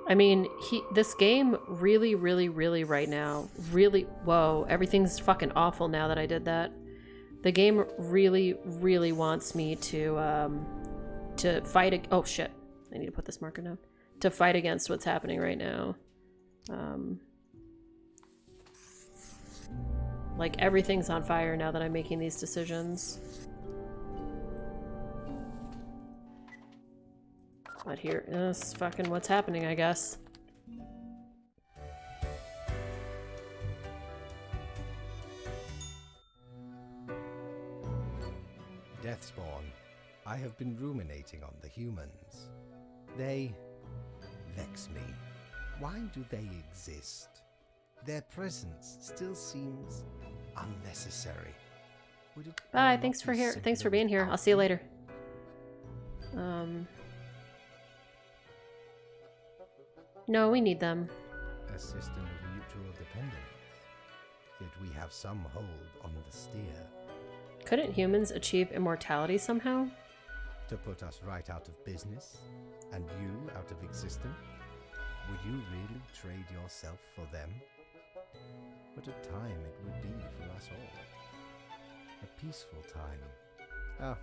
I mean, this game really right now, whoa, everything's fucking awful now that I did that. The game really wants me to fight, oh shit, I need to put this marker down. To fight against what's happening right now. Like, everything's on fire now that I'm making these decisions. But here is fucking what's happening, I guess. Deathspawn, I have been ruminating on the humans. They vex me. Why do they exist? Their presence still seems unnecessary. Would it Bye. not Thanks for be here. Thanks for simpler being here. without I'll see you them? later. No, we need them. A system of mutual dependence. Yet we have some hold on the steer. Couldn't humans achieve immortality somehow? To put us right out of business, and you out of existence? Would you really trade yourself for them? What a time it would be for us all. A peaceful time. Ah,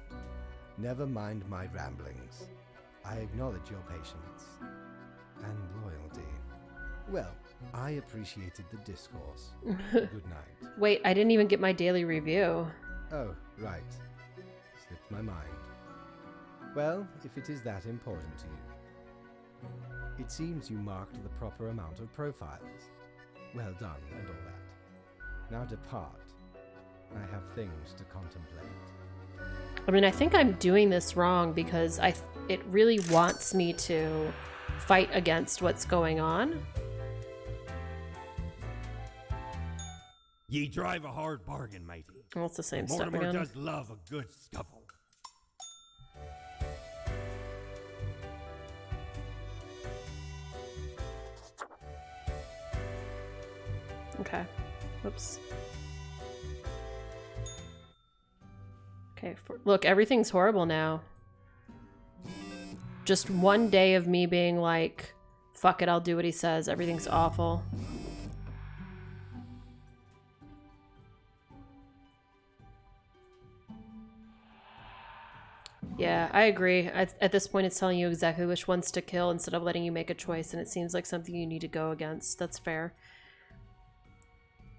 never mind my ramblings. I acknowledge your patience and loyalty. Well, I appreciated the discourse. Good night. Wait, I didn't even get my daily review. Oh, right. Slipped my mind. Well, if it is that important to you. It seems you marked the proper amount of profiles. Well done and all that. Now depart. I have things to contemplate. I mean, I think I'm doing this wrong because it really wants me to fight against what's going on. Ye drive a hard bargain, matey. Well, it's the same stuff Mortimer again. does love a good scuffle. Okay. Whoops. Okay, look, everything's horrible now. Just one day of me being like, fuck it, I'll do what he says. Everything's awful. Yeah, I agree. At this point, it's telling you exactly which ones to kill instead of letting you make a choice, and it seems like something you need to go against. That's fair.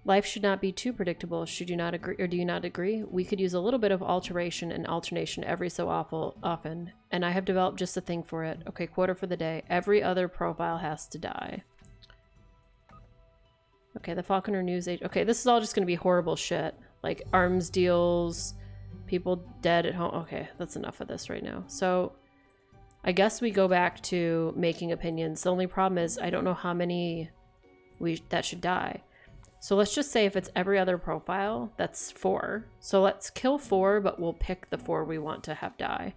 Life should not be too predictable. Should you not agree, or do you not agree? We could use a little bit of alteration and alternation every so often, and I have developed just a thing for it. Okay, quota for the day. Every other profile has to die. Okay, the Falconer News Age. Okay, this is all just going to be horrible shit. Like arms deals, people dead at home. Okay, that's enough of this right now. So I guess we go back to making opinions. The only problem is I don't know how many that should die. So let's just say if it's every other profile, that's 4. So let's kill 4, but we'll pick the 4 we want to have die.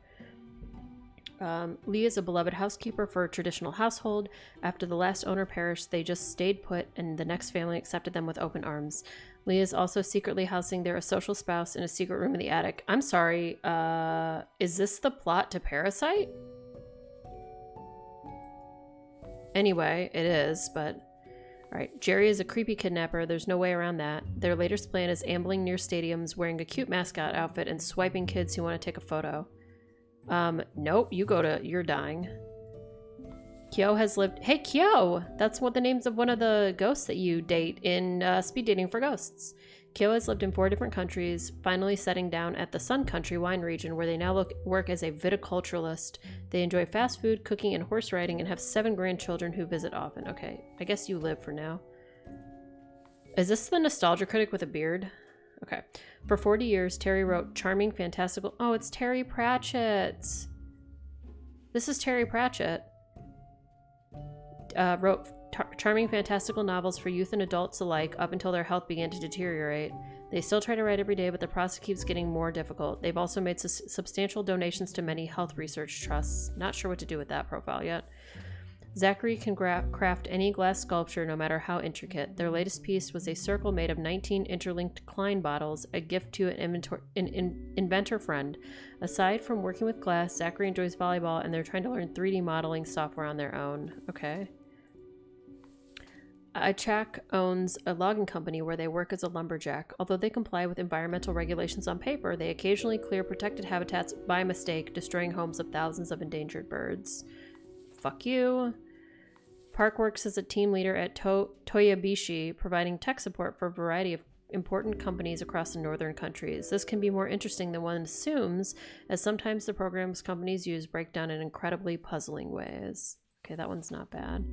Lee is a beloved housekeeper for a traditional household. After the last owner perished, they just stayed put and the next family accepted them with open arms. Lee is also secretly housing their social spouse in a secret room in the attic. I'm sorry, is this the plot to Parasite? Anyway, it is, but... Alright, Jerry is a creepy kidnapper. There's no way around that. Their latest plan is ambling near stadiums, wearing a cute mascot outfit, and swiping kids who want to take a photo. Nope, you're dying. Kyo has lived... Hey, Kyo! That's what the names of one of the ghosts that you date in Speed Dating for Ghosts. Kyo has lived in 4 different countries, finally setting down at the Sun Country wine region, where they now work as a viticulturalist. They enjoy fast food, cooking, and horse riding, and have 7 grandchildren who visit often. Okay, I guess you live for now. Is this the nostalgia critic with a beard? Okay. For 40 years, Terry wrote charming, fantastical... Oh, it's Terry Pratchett! This is Terry Pratchett. Wrote charming, fantastical novels for youth and adults alike up until their health began to deteriorate. They still try to write every day, but the process keeps getting more difficult. They've also made substantial donations to many health research trusts. Not sure what to do with that profile yet. Zachary can craft any glass sculpture, no matter how intricate. Their latest piece was a circle made of 19 interlinked Klein bottles, a gift to an inventor friend. Aside from working with glass, Zachary enjoys volleyball, and they're trying to learn 3D modeling software on their own. Okay. Achak owns a logging company where they work as a lumberjack. Although they comply with environmental regulations on paper, they occasionally clear protected habitats by mistake, destroying homes of thousands of endangered birds. Fuck you. Park works as a team leader at Toyabishi, providing tech support for a variety of important companies across the northern countries. This can be more interesting than one assumes, as sometimes the programs companies use break down in incredibly puzzling ways. Okay, that one's not bad.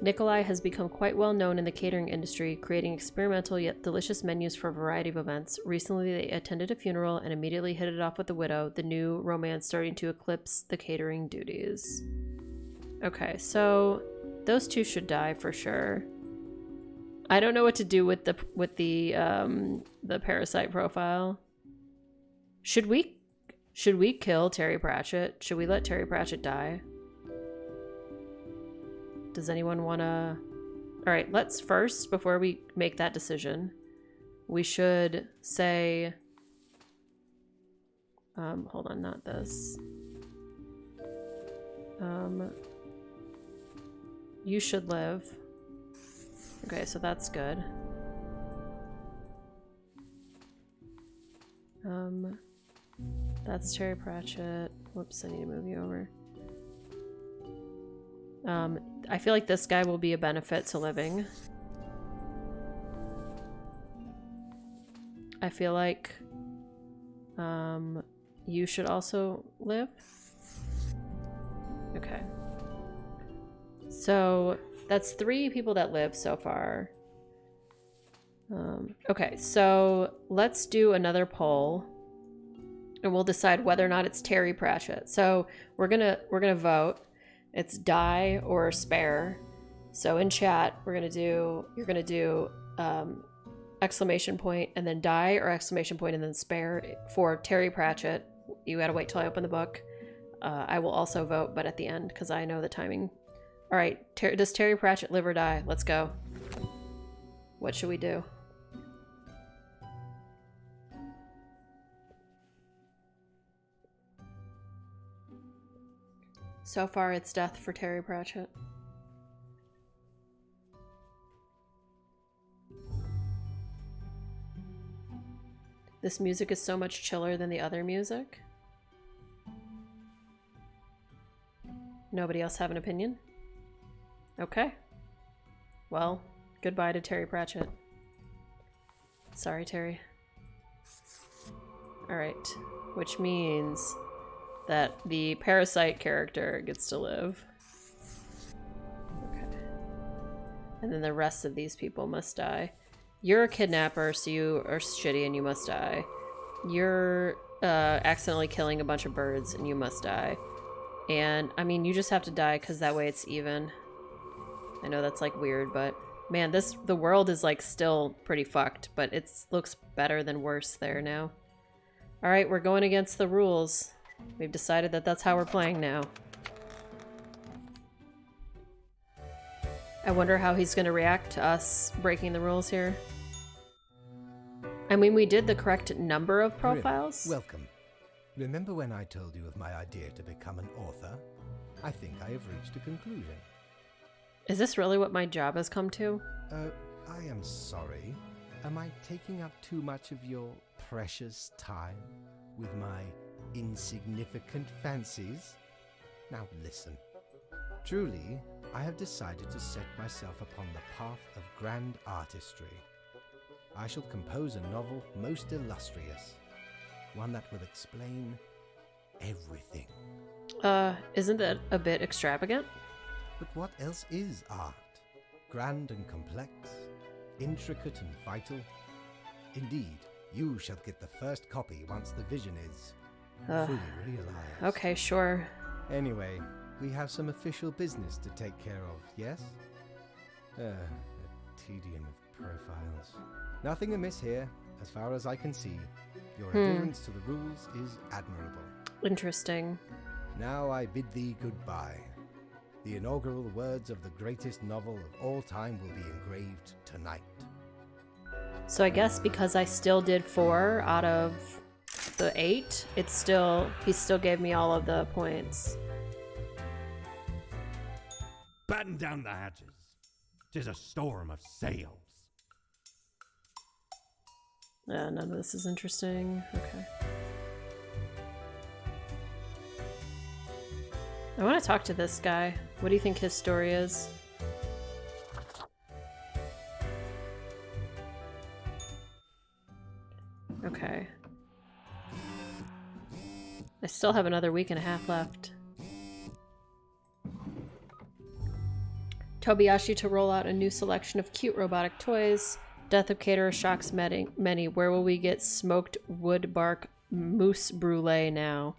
Nikolai has become quite well known in the catering industry, creating experimental yet delicious menus for a variety of events. Recently, they attended a funeral and immediately hit it off with the widow, the new romance starting to eclipse the catering duties. Okay, so those two should die for sure. I don't know what to do with the parasite profile. Should we kill Terry Pratchett? Should we let Terry Pratchett die? Does anyone want to... All right, let's first, before we make that decision, we should say... hold on, not this. You should live. Okay, so that's good. That's Terry Pratchett. Whoops, I need to move you over. I feel like this guy will be a benefit to living. I feel like you should also live. Okay. So that's 3 people that live so far. Okay, so let's do another poll and we'll decide whether or not it's Terry Pratchett. So we're gonna vote. It's die or spare. So in chat, you're gonna do exclamation point and then die or exclamation point and then spare for Terry Pratchett. You gotta wait till I open the book. I will also vote, but at the end because I know the timing. All right, does Terry Pratchett live or die? Let's go. What should we do? So far, it's death for Terry Pratchett. This music is so much chiller than the other music. Nobody else have an opinion? Okay. Well, goodbye to Terry Pratchett. Sorry, Terry. Alright. Which means that the parasite character gets to live. Okay. And then the rest of these people must die. You're a kidnapper, so you are shitty and you must die. You're accidentally killing a bunch of birds and you must die. And, I mean, you just have to die because that way it's even. I know that's, like, weird, but... Man, the world is, like, still pretty fucked, but it looks better than worse there now. Alright, we're going against the rules. We've decided that that's how we're playing now. I wonder how he's going to react to us breaking the rules here. I mean, we did the correct number of profiles. Welcome. Remember when I told you of my idea to become an author? I think I have reached a conclusion. Is this really what my job has come to? I am sorry. Am I taking up too much of your precious time with my insignificant fancies? Now listen. Truly, I have decided to set myself upon the path of grand artistry. I shall compose a novel most illustrious. One that will explain everything. Isn't that a bit extravagant? But what else is art? Grand and complex, intricate and vital. Indeed, you shall get the first copy once the vision is fully realized. Okay, sure. Anyway, we have some official business to take care of, yes? A tedium of profiles. Nothing amiss here, as far as I can see. Your adherence to the rules is admirable. Interesting. Now I bid thee goodbye. The inaugural words of the greatest novel of all time will be engraved tonight. So I guess because I still did 4 out of the 8, he still gave me all of the points. Batten down the hatches. 'Tis a storm of sails. None of this is interesting. Okay. I want to talk to this guy. What do you think his story is? Okay. I still have another week and a half left. Tobiyashi to roll out a new selection of cute robotic toys. Death of Caterer shocks many. Where will we get smoked wood bark mousse brulee now?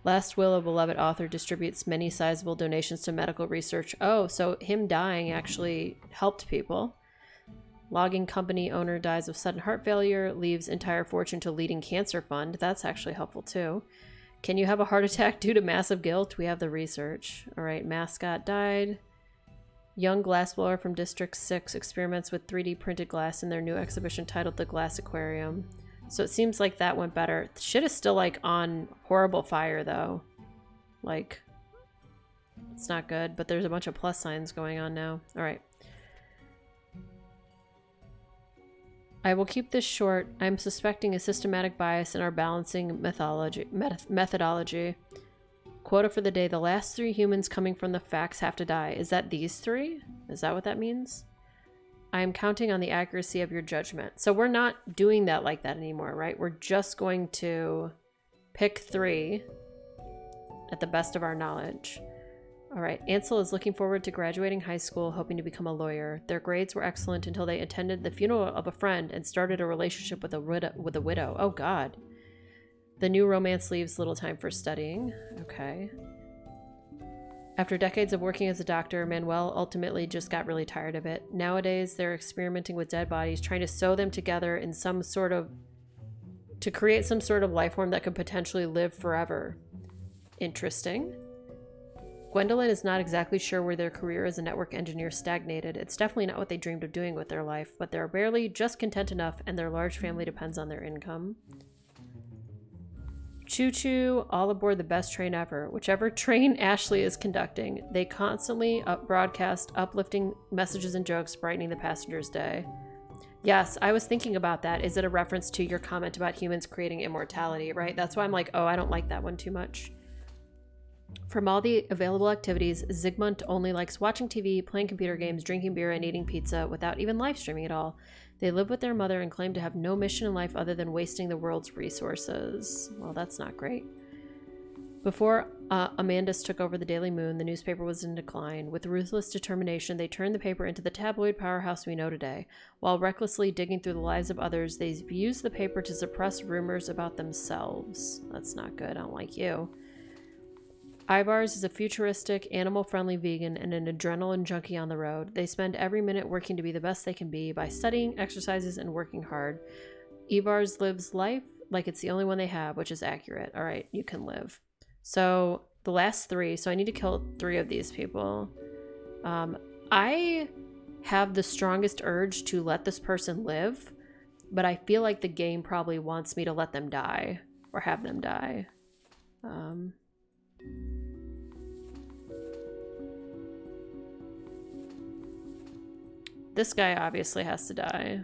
Last will of beloved author distributes many sizable donations to medical research. Oh, so him dying actually helped people. Logging company owner dies of sudden heart failure, leaves entire fortune to leading cancer fund. That's actually helpful too. Can you have a heart attack due to massive guilt? We have the research. All right, mascot died. Young glassblower from District 6 experiments with 3D printed glass in their new exhibition titled The Glass Aquarium. So it seems like that went better. Shit is still like on horrible fire though. Like, it's not good, but there's a bunch of plus signs going on now. All right. I will keep this short. I'm suspecting a systematic bias in our balancing methodology. Quota for the day. The last 3 humans coming from the facts have to die. Is that these 3? Is that what that means? I am counting on the accuracy of your judgment. So we're not doing that like that anymore, right? We're just going to pick 3 at the best of our knowledge. All right, Ansel is looking forward to graduating high school, hoping to become a lawyer. Their grades were excellent until they attended the funeral of a friend and started a relationship with a widow. Oh, God. The new romance leaves little time for studying. Okay. After decades of working as a doctor, Manuel ultimately just got really tired of it. Nowadays, they're experimenting with dead bodies, trying to sew them together in to create some sort of life form that could potentially live forever. Interesting. Gwendolyn is not exactly sure where their career as a network engineer stagnated. It's definitely not what they dreamed of doing with their life, but they're barely just content enough, and their large family depends on their income. Choo-choo, all aboard the best train ever. Whichever train Ashley is conducting, they constantly broadcast uplifting messages and jokes, brightening the passengers' day. Yes, I was thinking about that. Is it a reference to your comment about humans creating immortality, right? That's why I'm like, oh, I don't like that one too much. From all the available activities, Zygmunt only likes watching TV, playing computer games, drinking beer, and eating pizza without even live streaming at all. They live with their mother and claim to have no mission in life other than wasting the world's resources. Well, that's not great. Before Amandus took over the Daily Moon, the newspaper was in decline. With ruthless determination, they turned the paper into the tabloid powerhouse we know today. While recklessly digging through the lives of others, they've used the paper to suppress rumors about themselves. That's not good. I don't like you. Ibars is a futuristic, animal-friendly vegan and an adrenaline junkie on the road. They spend every minute working to be the best they can be by studying, exercises, and working hard. Ibars lives life like it's the only one they have, which is accurate. All right, you can live. So the last 3, so I need to kill 3 of these people. I have the strongest urge to let this person live, but I feel like the game probably wants me to let them die or have them die. This guy obviously has to die.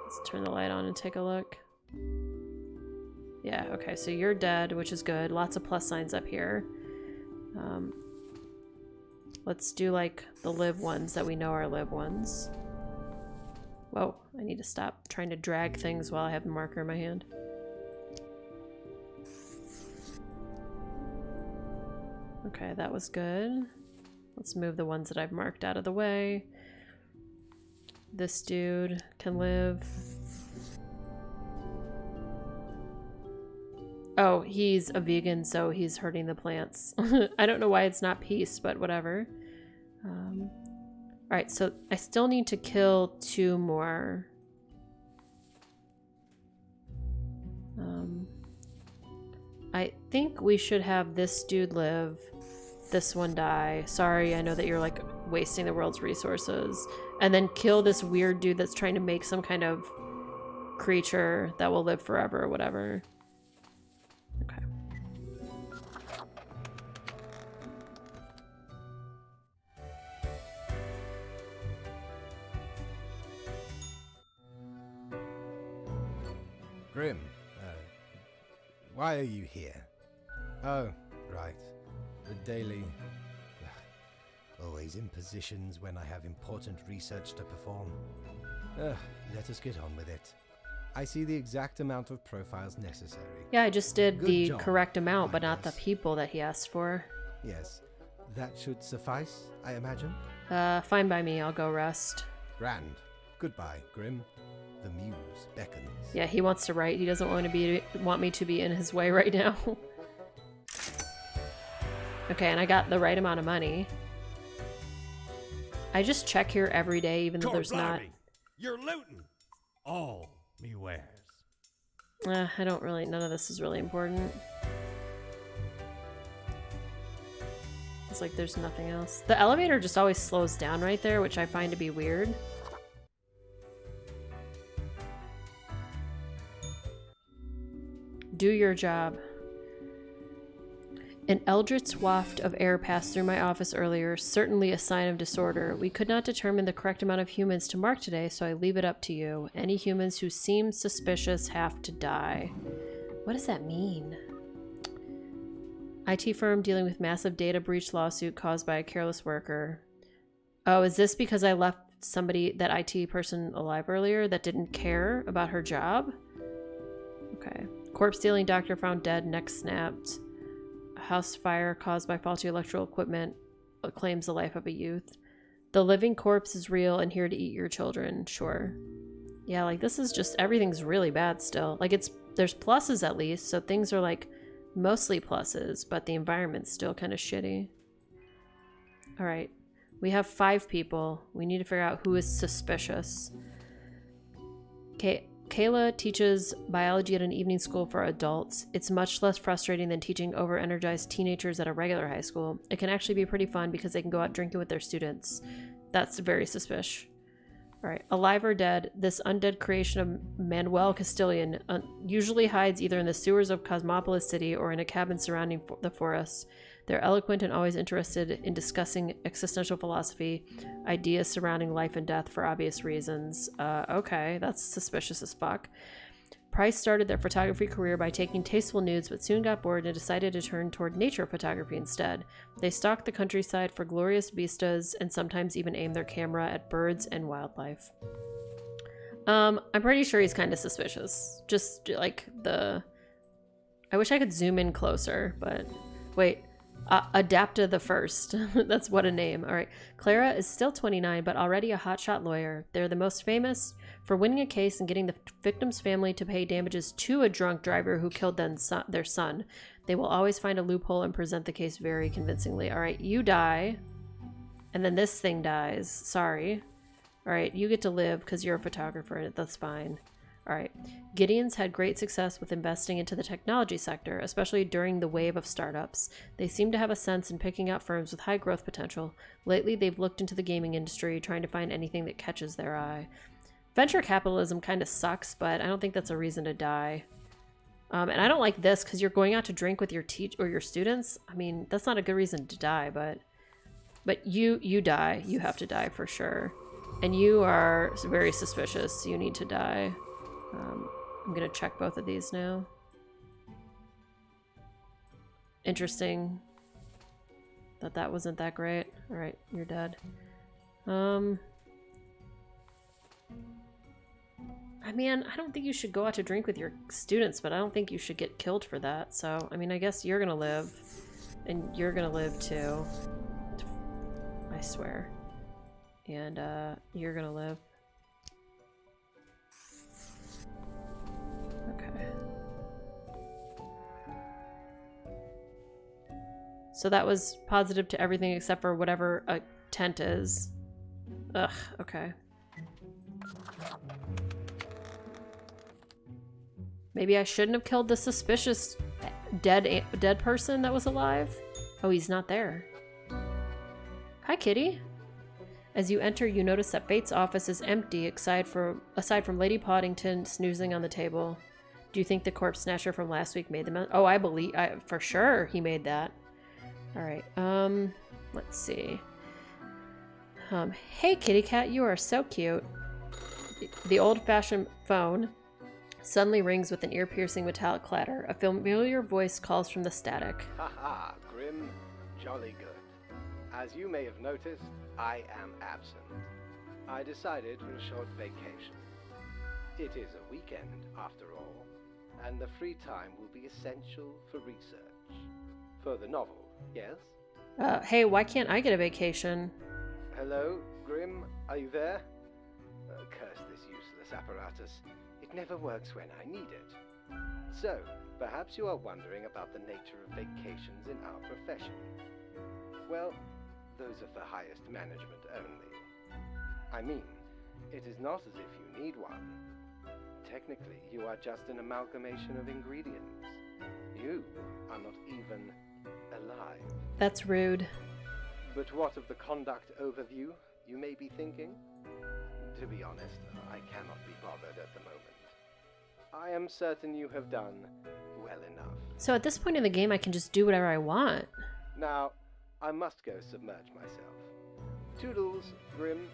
Let's turn the light on and take a look. Yeah, okay, so you're dead, which is good. Lots of plus signs up here. Let's do like the live ones that we know are live ones. Whoa, I need to stop trying to drag things while I have the marker in my hand. Okay, that was good. Let's move the ones that I've marked out of the way. This dude can live. Oh, he's a vegan, so he's hurting the plants. I don't know why it's not peace, but whatever. Alright, so I still need to kill 2 more. I think we should have this dude live, this one die. Sorry, I know that you're like wasting the world's resources. And then kill this weird dude that's trying to make some kind of creature that will live forever or whatever. Okay. Grim, why are you here? Oh, right. The Daily... Always in positions when I have important research to perform. Let us get on with it. I see the exact amount of profiles necessary. Yeah, I just did Good the job, correct amount, but not the Magnus. people that he asked for. Yes, that should suffice, I imagine. Fine by me. I'll go rest. Grand. Goodbye, Grim. The muse beckons. Yeah, he wants to write. He doesn't want me to be in his way right now. Okay, and I got the right amount of money. I just check here every day, even though there's not... You're looting all me wares. I don't really... None of this is really important. It's like there's nothing else. The elevator just always slows down right there, which I find to be weird. Do your job. An eldritch waft of air passed through my office earlier, certainly a sign of disorder. We could not determine the correct amount of humans to mark today, so I leave it up to you. Any humans who seem suspicious have to die. What does that mean? IT firm dealing with massive data breach lawsuit caused by a careless worker. Oh, is this because I left somebody, that IT person, alive earlier that didn't care about her job? Okay. Corpse stealing doctor found dead, neck snapped. House fire caused by faulty electrical equipment claims the life of a youth. The living corpse is real and here to eat your children. Sure. Yeah, like this is just, everything's really bad still. Like there's pluses at least, so things are like mostly pluses, but the environment's still kind of shitty. All right. We have 5 people. We need to figure out who is suspicious. Okay. Kayla teaches biology at an evening school for adults. It's much less frustrating than teaching over-energized teenagers at a regular high school. It can actually be pretty fun because they can go out drinking with their students. That's very suspicious. All right, alive or dead, this undead creation of Manuel Castilian usually hides either in the sewers of Cosmopolis City or in a cabin surrounding the forest. They're eloquent and always interested in discussing existential philosophy, ideas surrounding life and death for obvious reasons. Okay, that's suspicious as fuck. Price started their photography career by taking tasteful nudes, but soon got bored and decided to turn toward nature photography instead. They stalk the countryside for glorious vistas and sometimes even aim their camera at birds and wildlife. I'm pretty sure he's kind of suspicious. Just like the... I wish I could zoom in closer, but... Wait. Adapta the First. That's what a name. All right. Clara is still 29, but already a hotshot lawyer. They're the most famous for winning a case and getting the victim's family to pay damages to a drunk driver who killed their son. They will always find a loophole and present the case very convincingly. All right, you die, and then this thing dies. Sorry. All right, you get to live because you're a photographer. That's fine. All right. Gideon's had great success with investing into the technology sector, especially during the wave of startups. They seem to have a sense in picking out firms with high growth potential. Lately, they've looked into the gaming industry, trying to find anything that catches their eye. Venture capitalism kind of sucks, but I don't think that's a reason to die. And I don't like this because you're going out to drink with your your students. I mean, that's not a good reason to die, but you die. You have to die for sure. And you are very suspicious. You need to die. I'm gonna check both of these now. Interesting that wasn't that great. All right, you're dead. I mean, I don't think you should go out to drink with your students, but I don't think you should get killed for that. So, I mean, I guess you're gonna live, and you're gonna live too. I swear. And you're gonna live. Okay. So that was positive to everything except for whatever a tent is. Ugh, okay. Maybe I shouldn't have killed the suspicious dead person that was alive. Oh, he's not there. Hi, kitty. As you enter, you notice that Fate's office is empty aside from Lady Poddington snoozing on the table. Do you think the corpse snatcher from last week made them? Oh, for sure he made that. All right. Let's see. Hey, kitty cat, you are so cute. The old-fashioned phone suddenly rings with an ear-piercing metallic clatter. A familiar voice calls from the static. Haha, Grim, jolly good. As you may have noticed, I am absent. I decided for a short vacation. It is a weekend, after all, and the free time will be essential for research. For the novel, yes? Hey, why can't I get a vacation? Hello, Grim? Are you there? Curse this useless apparatus. It never works when I need it. So, perhaps you are wondering about the nature of vacations in our profession. Well, those are for highest management only. I mean, it is not as if you need one. Technically, you are just an amalgamation of ingredients. You are not even alive. That's rude. But what of the conduct overview, you may be thinking? To be honest, I cannot be bothered at the moment. I am certain you have done well enough. So at this point in the game, I can just do whatever I want. Now, I must go submerge myself. Toodles, Grim.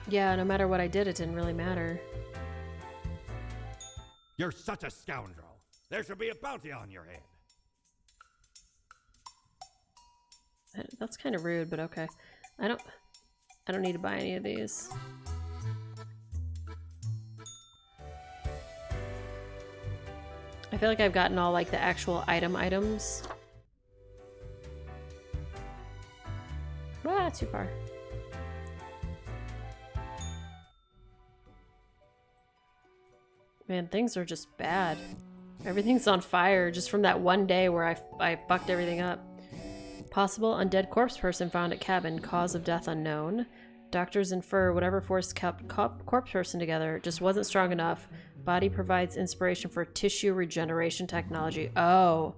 Yeah, no matter what I did, it didn't really matter. You're such a scoundrel. There should be a bounty on your head. That's kind of rude, but okay. I don't need to buy any of these. I feel like I've gotten all like the actual items. Ah, too far. Man, things are just bad. Everything's on fire just from that one day where I fucked everything up. Possible undead corpse person found at cabin. Cause of death unknown. Doctors infer whatever force kept corpse person together just wasn't strong enough. Body provides inspiration for tissue regeneration technology. Oh,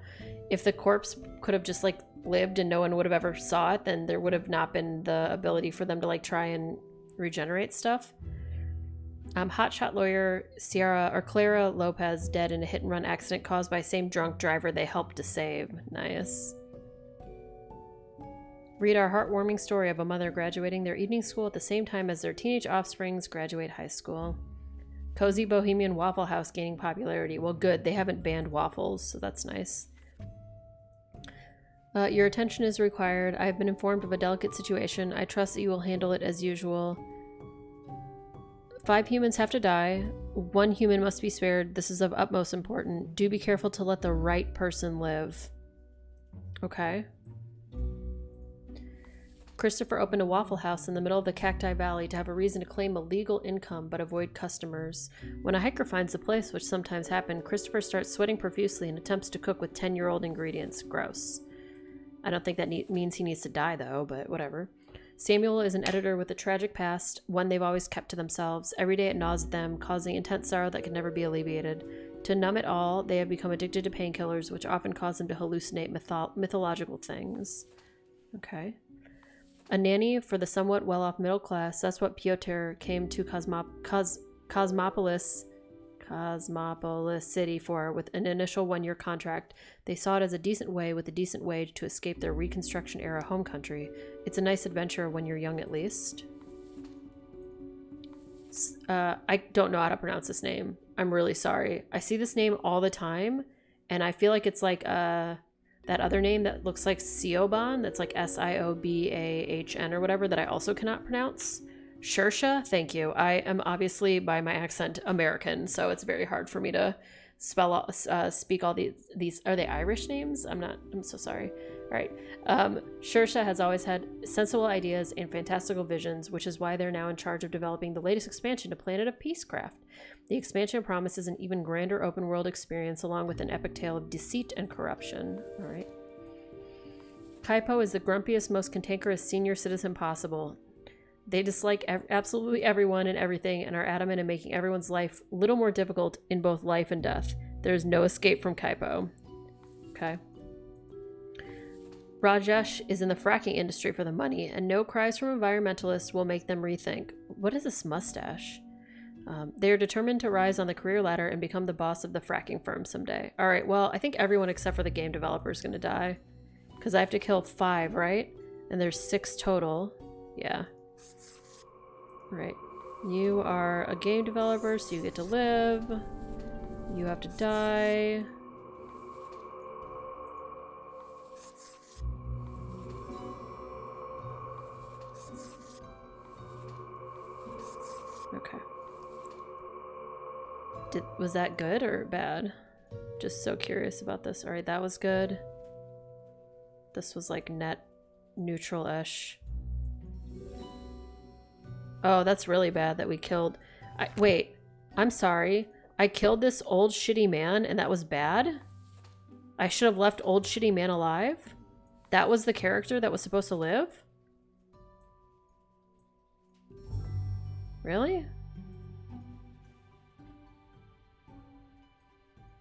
if the corpse could have just like lived and no one would have ever saw it, then there would have not been the ability for them to like try and regenerate stuff. Hotshot lawyer Clara Lopez dead in a hit-and-run accident caused by same drunk driver they helped to save. Nice. Read our heartwarming story of a mother graduating their evening school at the same time as their teenage offsprings graduate high school. Cozy Bohemian Waffle House gaining popularity. Well, good. They haven't banned waffles, so that's nice. Your attention is required. I have been informed of a delicate situation. I trust that you will handle it as usual. 5 humans have to die. 1 human must be spared. This is of utmost importance. Do be careful to let the right person live. Okay. Christopher opened a Waffle House in the middle of the Cacti Valley to have a reason to claim a legal income but avoid customers. When a hiker finds the place, which sometimes happens, Christopher starts sweating profusely and attempts to cook with 10-year-old ingredients. Gross. I don't think that means he needs to die, though, but whatever. Samuel is an editor with a tragic past, one they've always kept to themselves. Every day it gnaws at them, causing intense sorrow that can never be alleviated. To numb it all, they have become addicted to painkillers, which often cause them to hallucinate mythological things. Okay. A nanny for the somewhat well-off middle class. That's what Piotr came to Cosmopolis City for, with an initial 1-year contract. They saw it as a decent way with a decent wage to escape their Reconstruction-era home country. It's a nice adventure when you're young, at least. I don't know how to pronounce this name. I'm really sorry. I see this name all the time, and I feel like it's like that other name that looks like Siobhan, that's like Siobahn or whatever, that I also cannot pronounce. Shersha, thank you. I am obviously, by my accent, American, so it's very hard for me to speak all these. Are they Irish names? I'm so sorry. All right. Shersha has always had sensible ideas and fantastical visions, which is why they're now in charge of developing the latest expansion to Planet of Peacecraft. The expansion promises an even grander open world experience along with an epic tale of deceit and corruption. All right. Kaipo is the grumpiest, most cantankerous senior citizen possible. They dislike absolutely everyone and everything and are adamant in making everyone's life a little more difficult in both life and death. There is no escape from Kaipo. Okay. Rajesh is in the fracking industry for the money, and no cries from environmentalists will make them rethink. What is this mustache? They are determined to rise on the career ladder and become the boss of the fracking firm someday. All right, well, I think everyone except for the game developer is going to die. Because I have to kill 5, right? And there's 6 total. Yeah. All right. You are a game developer, so you get to live. You have to die. Okay. Was that good or bad? Just so curious about this. All right, that was good. This was like net neutral-ish. Oh, that's really bad that we killed... wait, I'm sorry. I killed this old shitty man and that was bad? I should have left old shitty man alive? That was the character that was supposed to live? Really?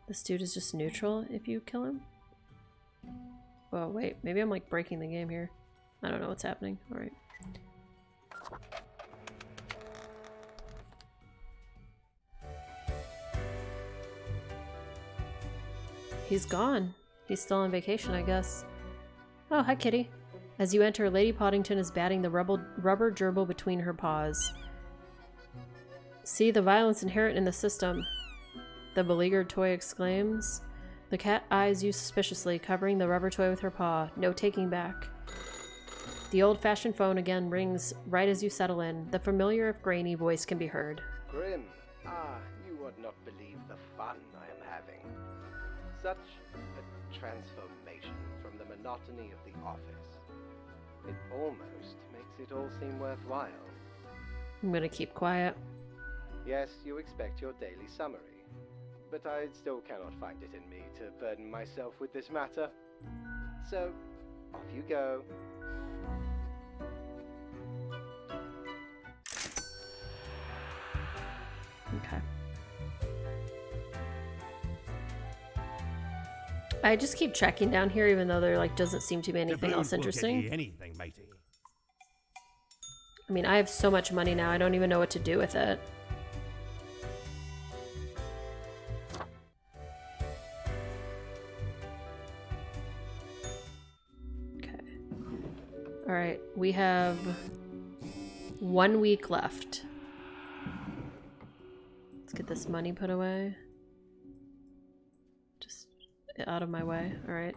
This dude is just neutral if you kill him? Oh, wait. Maybe I'm like breaking the game here. I don't know what's happening. Alright. He's gone. He's still on vacation, I guess. Oh, hi, kitty. As you enter, Lady Poddington is batting the rubber gerbil between her paws. See the violence inherent in the system, the beleaguered toy exclaims. The cat eyes you suspiciously, covering the rubber toy with her paw. No taking back. The old-fashioned phone again rings right as you settle in. The familiar, if grainy, voice can be heard. Grim, you would not believe the fun I am having. Such a transformation from the monotony of the office. It almost makes it all seem worthwhile. I'm gonna keep quiet. Yes, you expect your daily summary, but I still cannot find it in me to burden myself with this matter. So, off you go. Okay. I just keep checking down here even though there like doesn't seem to be anything else interesting. Anything, matey. I mean, I have so much money now, I don't even know what to do with it. Okay. Alright, we have 1 week left. Let's get this money put away. Just out of my way. Alright.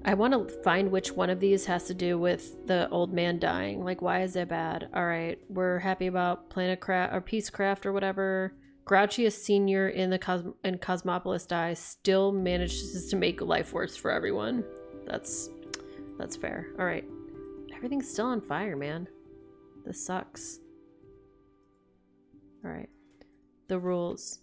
I want to find which one of these has to do with the old man dying. Like, why is that bad? Alright, we're happy about Planet Craft or Peacecraft or whatever. Grouchiest Senior in the Cosmopolis dies, still manages to make life worse for everyone. That's fair. Alright. Everything's still on fire, man. This sucks. Alright. The rules.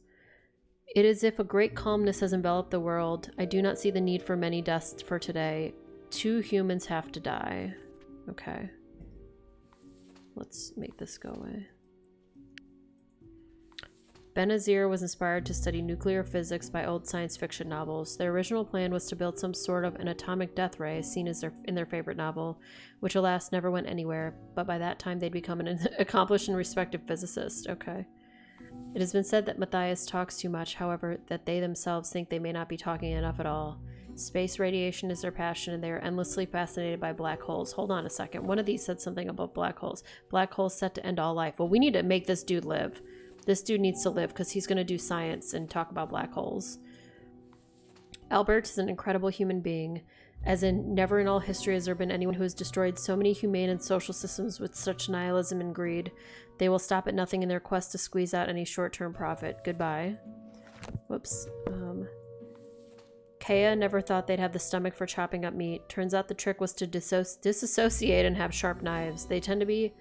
It is as if a great calmness has enveloped the world. I do not see the need for many deaths for today. 2 humans have to die. Okay. Let's make this go away. Benazir was inspired to study nuclear physics by old science fiction novels. Their original plan was to build some sort of an atomic death ray, seen as in their favorite novel, which alas never went anywhere, but by that time they'd become an accomplished and respected physicist. Okay. It has been said that Matthias talks too much, however, that they themselves think they may not be talking enough at all. Space radiation is their passion, and they are endlessly fascinated by black holes. Hold on a second. One of these said something about black holes. Black holes set to end all life. Well, we need to make this dude live. This dude needs to live because he's going to do science and talk about black holes. Albert is an incredible human being. As in, never in all history has there been anyone who has destroyed so many humane and social systems with such nihilism and greed. They will stop at nothing in their quest to squeeze out any short-term profit. Goodbye. Whoops. Kea never thought they'd have the stomach for chopping up meat. Turns out the trick was to disassociate and have sharp knives. They tend to be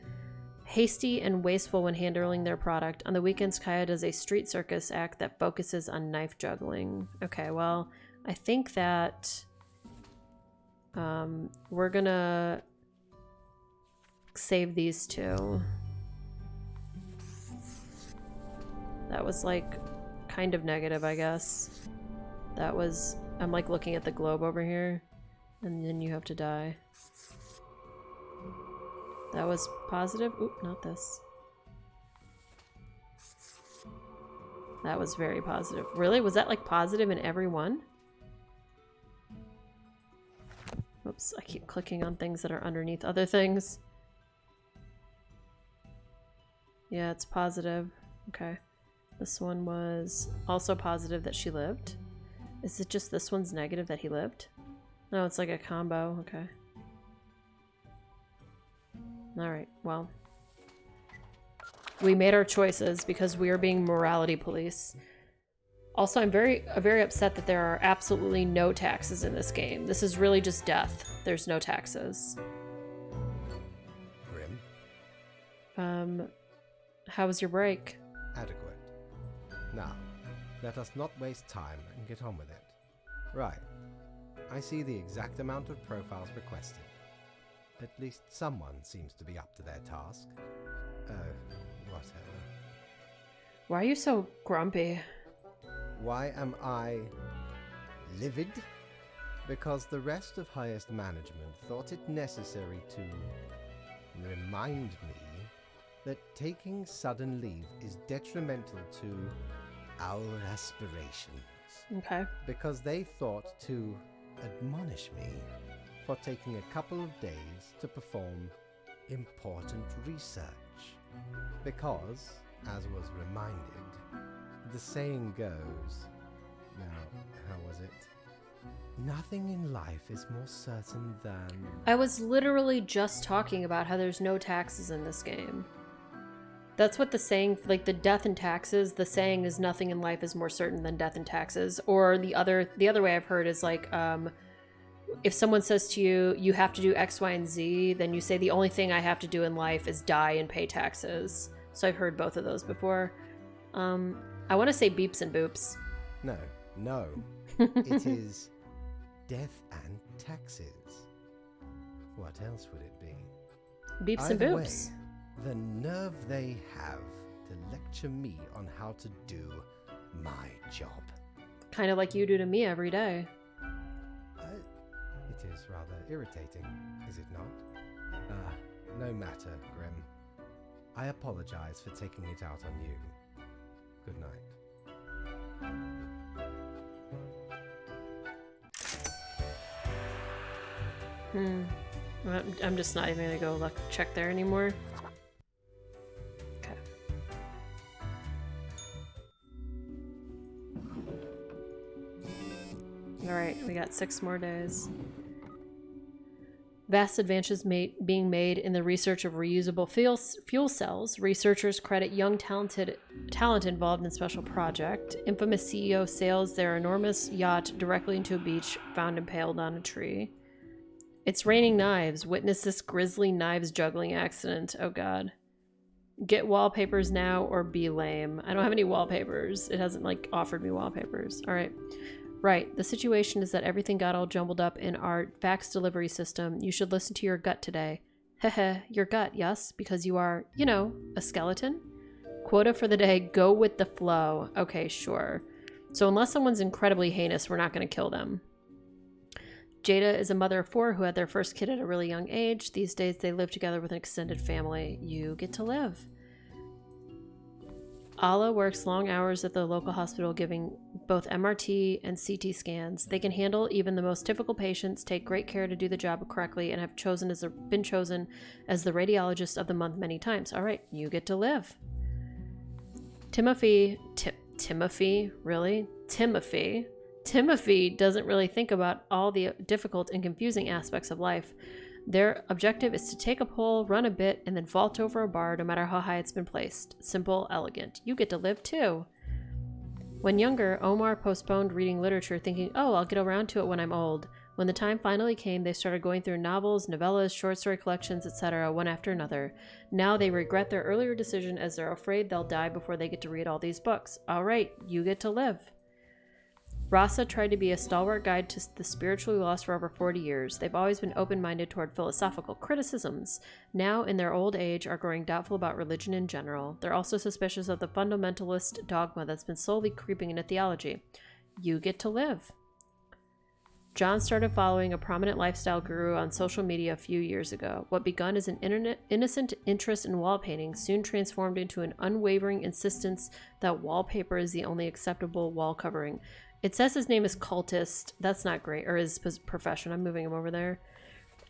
hasty and wasteful when handling their product. On the weekends, Kaya does a street circus act that focuses on knife juggling. Okay, well, I think that we're gonna save these 2. That was like kind of negative, I guess. That was, I'm like looking at the globe over here, and then you have to die. That was positive. Oop, not this. That was very positive. Really? Was that like positive in every one? Oops, I keep clicking on things that are underneath other things. Yeah, it's positive. Okay. This one was also positive that she lived. Is it just this one's negative that he lived? No, it's like a combo. Okay. Alright, well. We made our choices because we are being morality police. Also, I'm very upset that there are absolutely no taxes in this game. This is really just death. There's no taxes. Grim? How was your break? Adequate. Now, let us not waste time and get on with it. Right. I see the exact amount of profiles requested. At least someone seems to be up to their task. Whatever. Why are you so grumpy? Why am I livid? Because the rest of highest management thought it necessary to remind me that taking sudden leave is detrimental to our aspirations. Okay. Because they thought to admonish me for taking a couple of days to perform important research. Because, as was reminded, the saying goes, now, how was it? Nothing in life is more certain than... I was literally just talking about how there's no taxes in this game. That's what the saying, like the death and taxes, the saying is nothing in life is more certain than death and taxes. Or the other way I've heard is like, if someone says to you, you have to do X, Y, and Z, then you say the only thing I have to do in life is die and pay taxes. So I've heard both of those before. I want to say beeps and boops. No. It is death and taxes. What else would it be? Beeps and Either boops. way, the nerve they have to lecture me on how to do my job. Kind of like you do to me every day. It is rather irritating, is it not? No matter, Grim. I apologize for taking it out on you. Good night. I'm just not even gonna go check there anymore. Okay. Alright, we got 6 more days. Vast advances being made in the research of reusable fuel cells. Researchers credit young talent involved in special project. Infamous CEO sails their enormous yacht directly into a beach found impaled on a tree. It's raining knives. Witness this grisly knives juggling accident. Oh god. Get wallpapers now or be lame. I don't have any wallpapers. It hasn't offered me wallpapers. Alright. Right. The situation is that everything got all jumbled up in our fax delivery system. You should listen to your gut today. Heh, your gut, yes? Because you are, a skeleton? Quota for the day, go with the flow. Okay, sure. So unless someone's incredibly heinous, we're not going to kill them. Jada is a mother of 4 who had their first kid at a really young age. These days they live together with an extended family. You get to live. Ala works long hours at the local hospital giving both MRT and CT scans. They can handle even the most difficult patients, take great care to do the job correctly, and have been chosen as the radiologist of the month many times. All right, you get to live. Timothy, really? Timothy doesn't really think about all the difficult and confusing aspects of life. Their objective is to take a pole, run a bit, and then vault over a bar no matter how high it's been placed. Simple, elegant. You get to live too. When younger, Omar postponed reading literature thinking, oh, I'll get around to it when I'm old. When the time finally came, they started going through novels, novellas, short story collections, etc., one after another. Now they regret their earlier decision as they're afraid they'll die before they get to read all these books. All right, you get to live. Rasa tried to be a stalwart guide to the spiritually lost for over 40 years. They've always been open-minded toward philosophical criticisms. Now, in their old age, are growing doubtful about religion in general. They're also suspicious of the fundamentalist dogma that's been slowly creeping into theology. You get to live. John started following a prominent lifestyle guru on social media a few years ago. What begun as an innocent interest in wall painting soon transformed into an unwavering insistence that wallpaper is the only acceptable wall covering. It says his name is Cultist. That's not great. Or his profession. I'm moving him over there.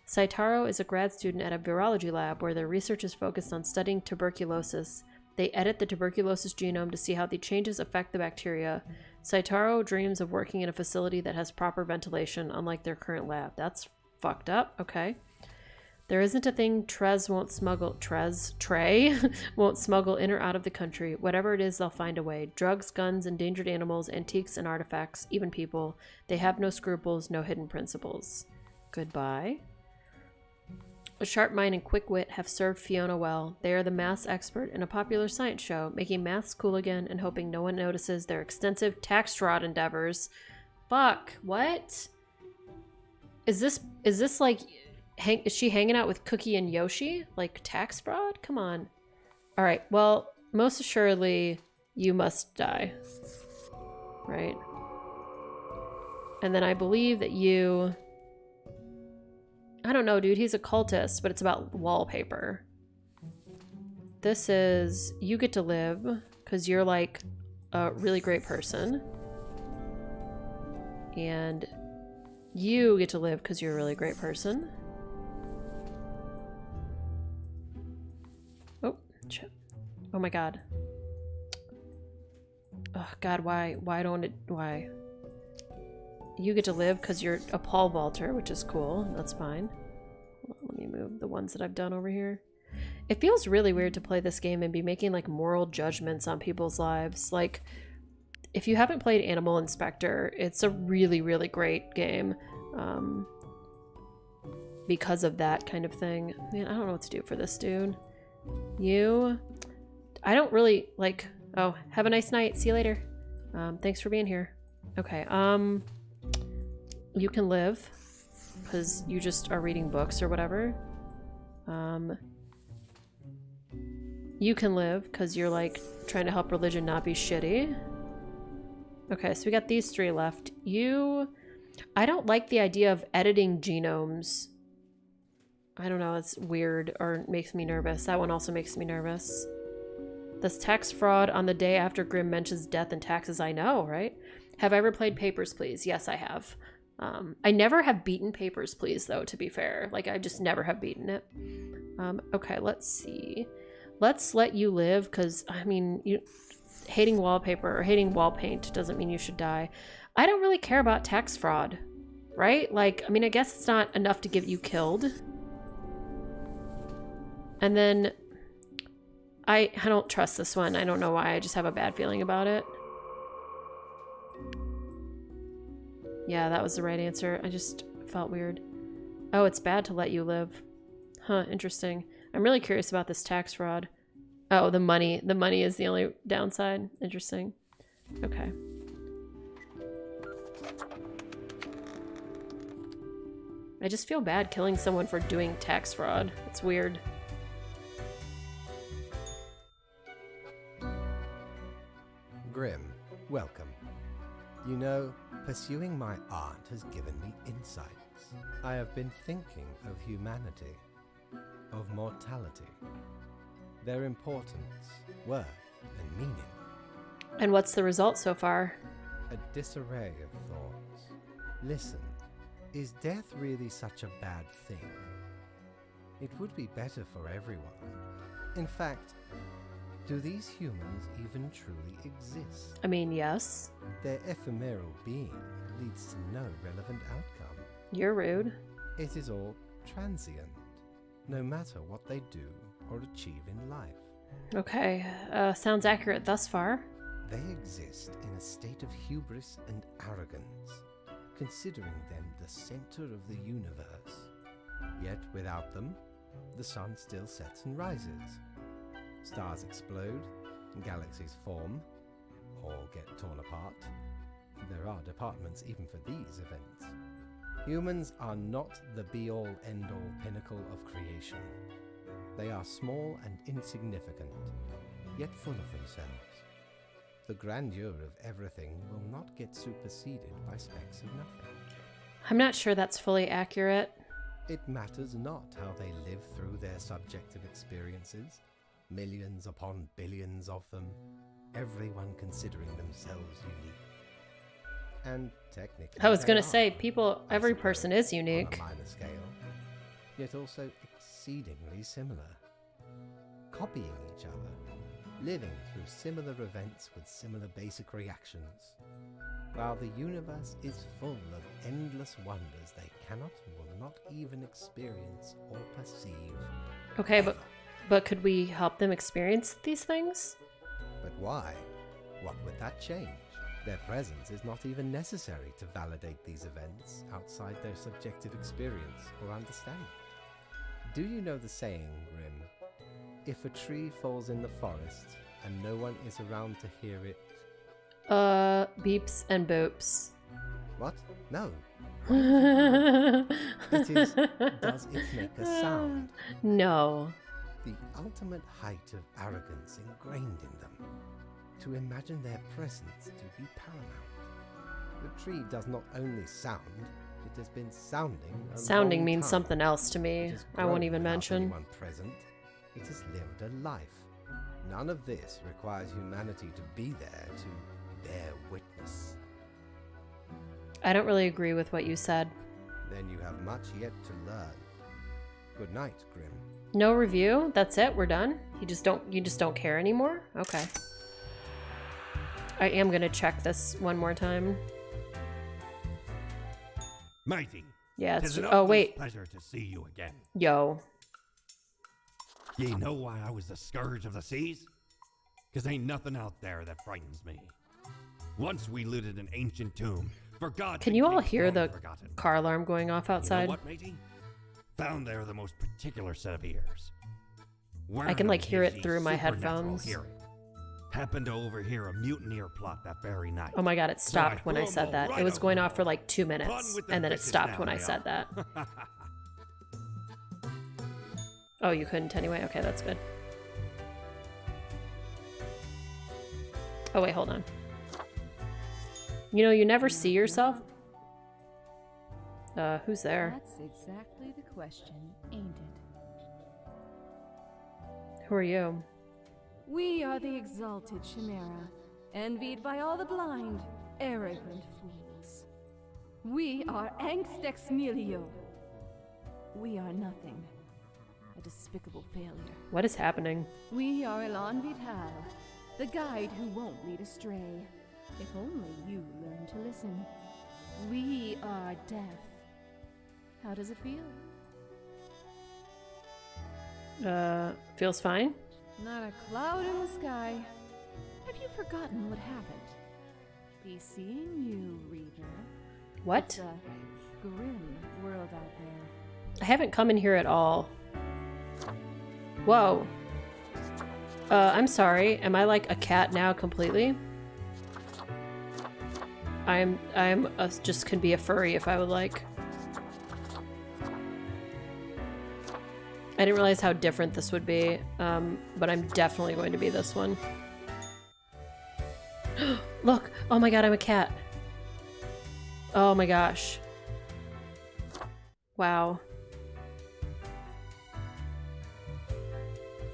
Saitaro is a grad student at a virology lab where their research is focused on studying tuberculosis. They edit the tuberculosis genome to see how the changes affect the bacteria. Saitaro dreams of working in a facility that has proper ventilation, unlike their current lab. That's fucked up. Okay. There isn't a thing Trey won't smuggle in or out of the country. Whatever it is, they'll find a way. Drugs, guns, endangered animals, antiques and artifacts, even people. They have no scruples, no hidden principles. Goodbye. A sharp mind and quick wit have served Fiona well. They are the maths expert in a popular science show, making maths cool again and hoping no one notices their extensive tax fraud endeavors. Fuck, what? Is this like... is she hanging out with Cookie and Yoshi? Like tax fraud? Come on. Alright, well, most assuredly, you must die. Right? And then I believe that you... I don't know, dude. He's a cultist, but it's about wallpaper. This is... You get to live, because you're like a really great person. And you get to live because you're a really great person. Shit. Oh my god. Oh god, why don't it, why? You get to live because you're a Paul Vaulter, which is cool. That's fine. Let me move the ones that I've done over here. It feels really weird to play this game and be making like moral judgments on people's lives. Like, if you haven't played Animal Inspector, it's a really, really great game. Because of that kind of thing. Man, I don't know what to do for this dude. You... I don't really, like... Oh, have a nice night. See you later. Thanks for being here. Okay, you can live. Because you just are reading books or whatever. You can live because you're, like, trying to help religion not be shitty. Okay, so we got these three left. You... I don't like the idea of editing genomes. I don't know, it's weird or makes me nervous. That one also makes me nervous. This tax fraud on the day after Grimm mentions death and taxes. I know, right? Have I ever played Papers, Please? Yes, I have. I never have beaten Papers, Please, though, to be fair. Like, I just never have beaten it. Okay, let's see. Let's let you live, because, I mean, hating wallpaper or hating wall paint doesn't mean you should die. I don't really care about tax fraud, right? Like, I mean, I guess it's not enough to get you killed. And then I don't trust this one. I don't know why. I just have a bad feeling about it. Yeah, that was the right answer. I just felt weird. Oh, it's bad to let you live. Huh, interesting. I'm really curious about this tax fraud. Oh, the money. The money is the only downside. Interesting. Okay. I just feel bad killing someone for doing tax fraud. It's weird. Grimm, welcome. You know, pursuing my art has given me insights. I have been thinking of humanity, of mortality, their importance, worth, and meaning. And what's the result so far? A disarray of thoughts. Listen, is death really such a bad thing? It would be better for everyone. In fact, do these humans even truly exist? I mean, yes. Their ephemeral being leads to no relevant outcome. You're rude. It is all transient, no matter what they do or achieve in life. Okay, sounds accurate thus far. They exist in a state of hubris and arrogance, considering them the center of the universe. Yet without them, the sun still sets and rises. Stars explode, galaxies form, or get torn apart. There are departments even for these events. Humans are not the be-all, end-all pinnacle of creation. They are small and insignificant, yet full of themselves. The grandeur of everything will not get superseded by specks of nothing. I'm not sure that's fully accurate. It matters not how they live through their subjective experiences. Millions upon billions of them, everyone considering themselves unique. And technically, I was they gonna are, say, people, I every suppose, person is unique. on a minor scale, yet also exceedingly similar, copying each other, living through similar events with similar basic reactions. While the universe is full of endless wonders they cannot and will not even experience or perceive. Okay, ever. but could we help them experience these things? But why? What would that change? Their presence is not even necessary to validate these events outside their subjective experience or understanding. Do you know the saying, Grim? If a tree falls in the forest and no one is around to hear it... Beeps and boops. What? No. It is, does it make a sound? No. The ultimate height of arrogance ingrained in them. To imagine their presence to be paramount. The tree does not only sound, it has been sounding a Sounding long means time. something else to me. It has I won't grown even without mention. anyone present. It has lived a life. None of this requires humanity to be there to bear witness. I don't really agree with what you said. Then you have much yet to learn. Good night, Grim. No review? That's it? We're done? You just don't care anymore? Okay. I am gonna check this one more time. Matey, Yeah, tis it's... an Oh, utmost wait. pleasure to see you again. Yo. Ye know why I was the scourge of the seas? 'Cause ain't nothing out there that frightens me. Once we looted an ancient tomb, forgotten. Can you all kings hear long the forgotten. car alarm going off You know outside? what, matey? Found there the most particular set of ears. I can, like, hear it Wearing through my ye supernatural headphones. hearing. Happened to overhear a mutineer plot that very night. Oh my god, it So I stopped when I threw 'em said all that. right It was over going the off for wall. like 2 Fun minutes, with the and then it fishes stopped now, when I they said are. that. Oh, you couldn't anyway? Okay, that's good. Oh wait, hold on. You know, you never see yourself. Who's there? That's exactly the question, ain't it? Who are you? We are the exalted Chimera, envied by all the blind, arrogant fools. We are Angst Ex Nihilo. We are nothing. A despicable failure. What is happening? We are Elan Vital, the guide who won't lead astray. If only you learn to listen. We are death. How does it feel? Feels fine? Not a cloud in the sky. Have you forgotten what happened? Be seeing you, Reader. What? It's a grim world out there. I haven't come in here at all. Whoa. I'm sorry. Am I like a cat now completely? Just could be a furry if I would like. I didn't realize how different this would be, but I'm definitely going to be this one. Look! Oh my god, I'm a cat. Oh my gosh. Wow.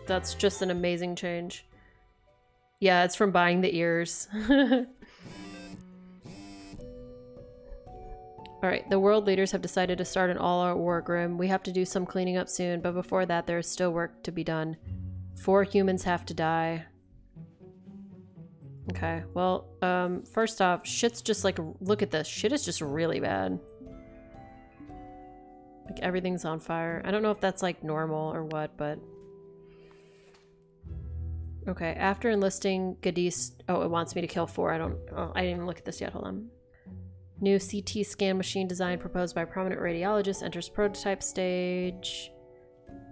That's just an amazing change. Yeah, it's from buying the ears. Alright, the world leaders have decided to start an all-out war, Grim. We have to do some cleaning up soon, but before that there is still work to be done. 4 humans have to die. Okay, well, first off, shit's just like, look at this. Shit is just really bad. Like, everything's on fire. I don't know if that's like normal or what, but... Okay, after enlisting Gadis... Oh, it wants me to kill 4. I didn't even look at this yet. Hold on. New CT scan machine design proposed by prominent radiologist enters prototype stage.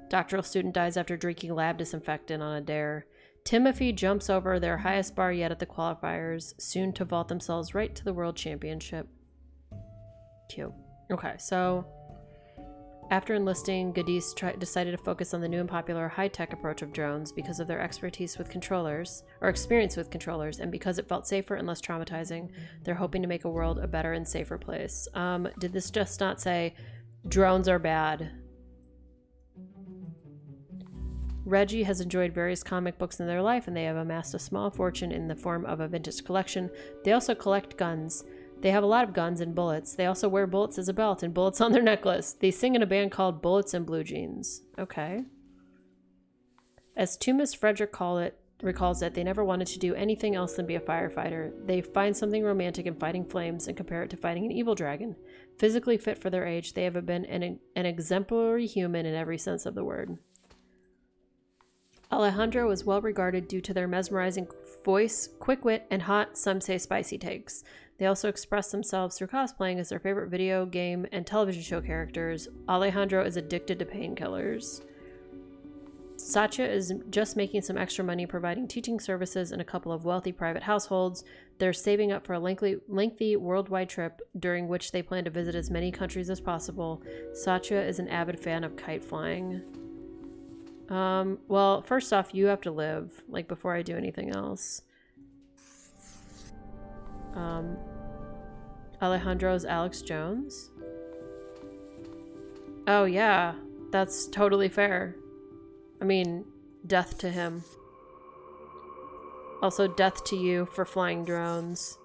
Doctoral student dies after drinking lab disinfectant on a dare. Timothy jumps over their highest bar yet at the qualifiers, soon to vault themselves right to the world championship. Cute. Okay, so... After enlisting, Gadis decided to focus on the new and popular high-tech approach of drones because of their expertise with controllers, or experience with controllers, and because it felt safer and less traumatizing. They're hoping to make a world a better and safer place. Did this just not say, drones are bad? Reggie has enjoyed various comic books in their life, and they have amassed a small fortune in the form of a vintage collection. They also collect guns. They have a lot of guns and bullets. They also wear bullets as a belt and bullets on their necklace. They sing in a band called Bullets and Blue Jeans. Okay. As Tumas Frederick called it, recalls that they never wanted to do anything else than be a firefighter. They find something romantic in fighting flames and compare it to fighting an evil dragon. Physically fit for their age, they have been an exemplary human in every sense of the word. Alejandro is well regarded due to their mesmerizing voice, quick wit, and hot, some say spicy takes. They also express themselves through cosplaying as their favorite video game and television show characters. Alejandro is addicted to painkillers. Satya is just making some extra money providing teaching services in a couple of wealthy private households. They're saving up for a lengthy worldwide trip during which they plan to visit as many countries as possible. Satya is an avid fan of kite flying. Well, first off, you have to live, like, before I do anything else. Alejandro's Alex Jones? Oh, yeah. That's totally fair. I mean, death to him. Also, death to you for flying drones.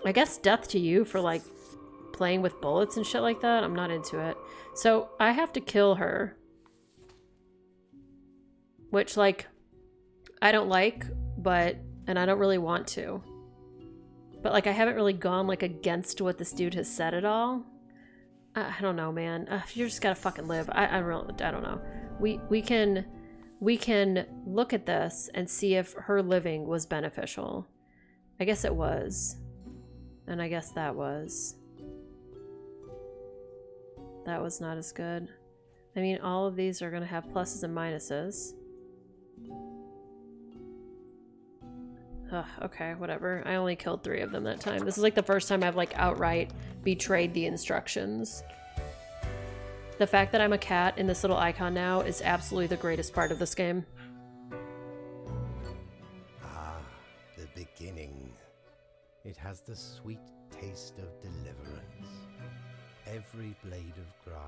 I guess death to you for, like, playing with bullets and shit like that. I'm not into it. So, I have to kill her. Which, like, I don't like, but... and I don't really want to. But, like, I haven't really gone, like, against what this dude has said at all. I don't know, man. You just gotta fucking live. I don't know. We can look at this and see if her living was beneficial. I guess it was. And I guess that was. That was not as good. I mean, all of these are gonna have pluses and minuses. Ugh, okay, whatever. I only killed 3 of them that time. This is like the first time I've like outright betrayed the instructions. The fact that I'm a cat in this little icon now is absolutely the greatest part of this game. Ah, the beginning. It has the sweet taste of deliverance. Every blade of grass,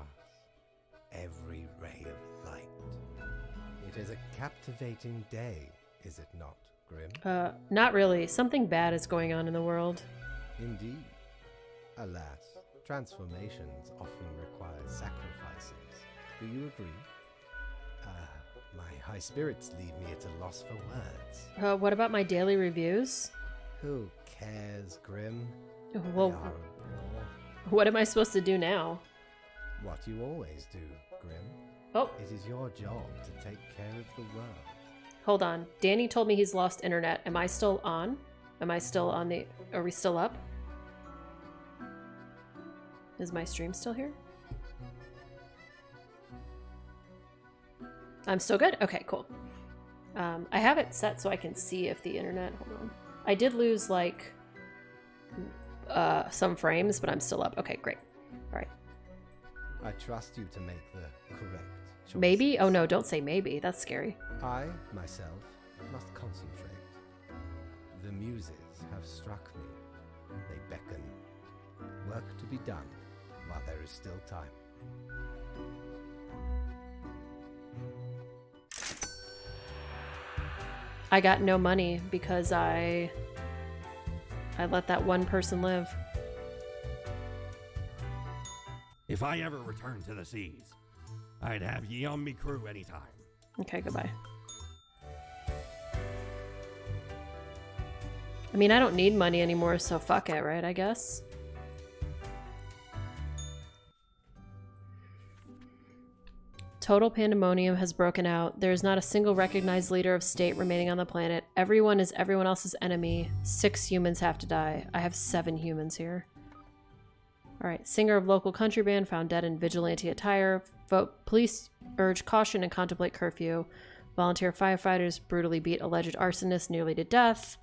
every ray of light. It is a captivating day, is it not, Grim? Not really. Something bad is going on in the world. Indeed. Alas, transformations often require sacrifices. Do you agree? My high spirits leave me at a loss for words. What about my daily reviews? Who cares, Grim? Well, They are a bore. what am I supposed to do now? What you always do, Grim. Oh, It is your job to take care of the world. hold on. Danny told me he's lost internet. Am I still on? Am I still on the... Are we still up? Is my stream still here? I'm still good? Okay, cool. I have it set so I can see if the internet... Hold on. I did lose, like, some frames, but I'm still up. Okay, great. All right. I trust you to make the correct choice. Maybe? Oh no, don't say maybe. That's scary. I, myself, must concentrate. The muses have struck me. They beckon. Work to be done while there is still time. I got no money because I let that one person live. If I ever return to the seas, I'd have ye on me crew anytime. Okay, goodbye. I mean, I don't need money anymore, so fuck it, right? I guess. Total pandemonium has broken out. There is not a single recognized leader of state remaining on the planet. Everyone is everyone else's enemy. 6 humans have to die. I have 7 humans here. Alright, singer of local country band found dead in vigilante attire. Police urge caution and contemplate curfew. Volunteer firefighters brutally beat alleged arsonist nearly to death.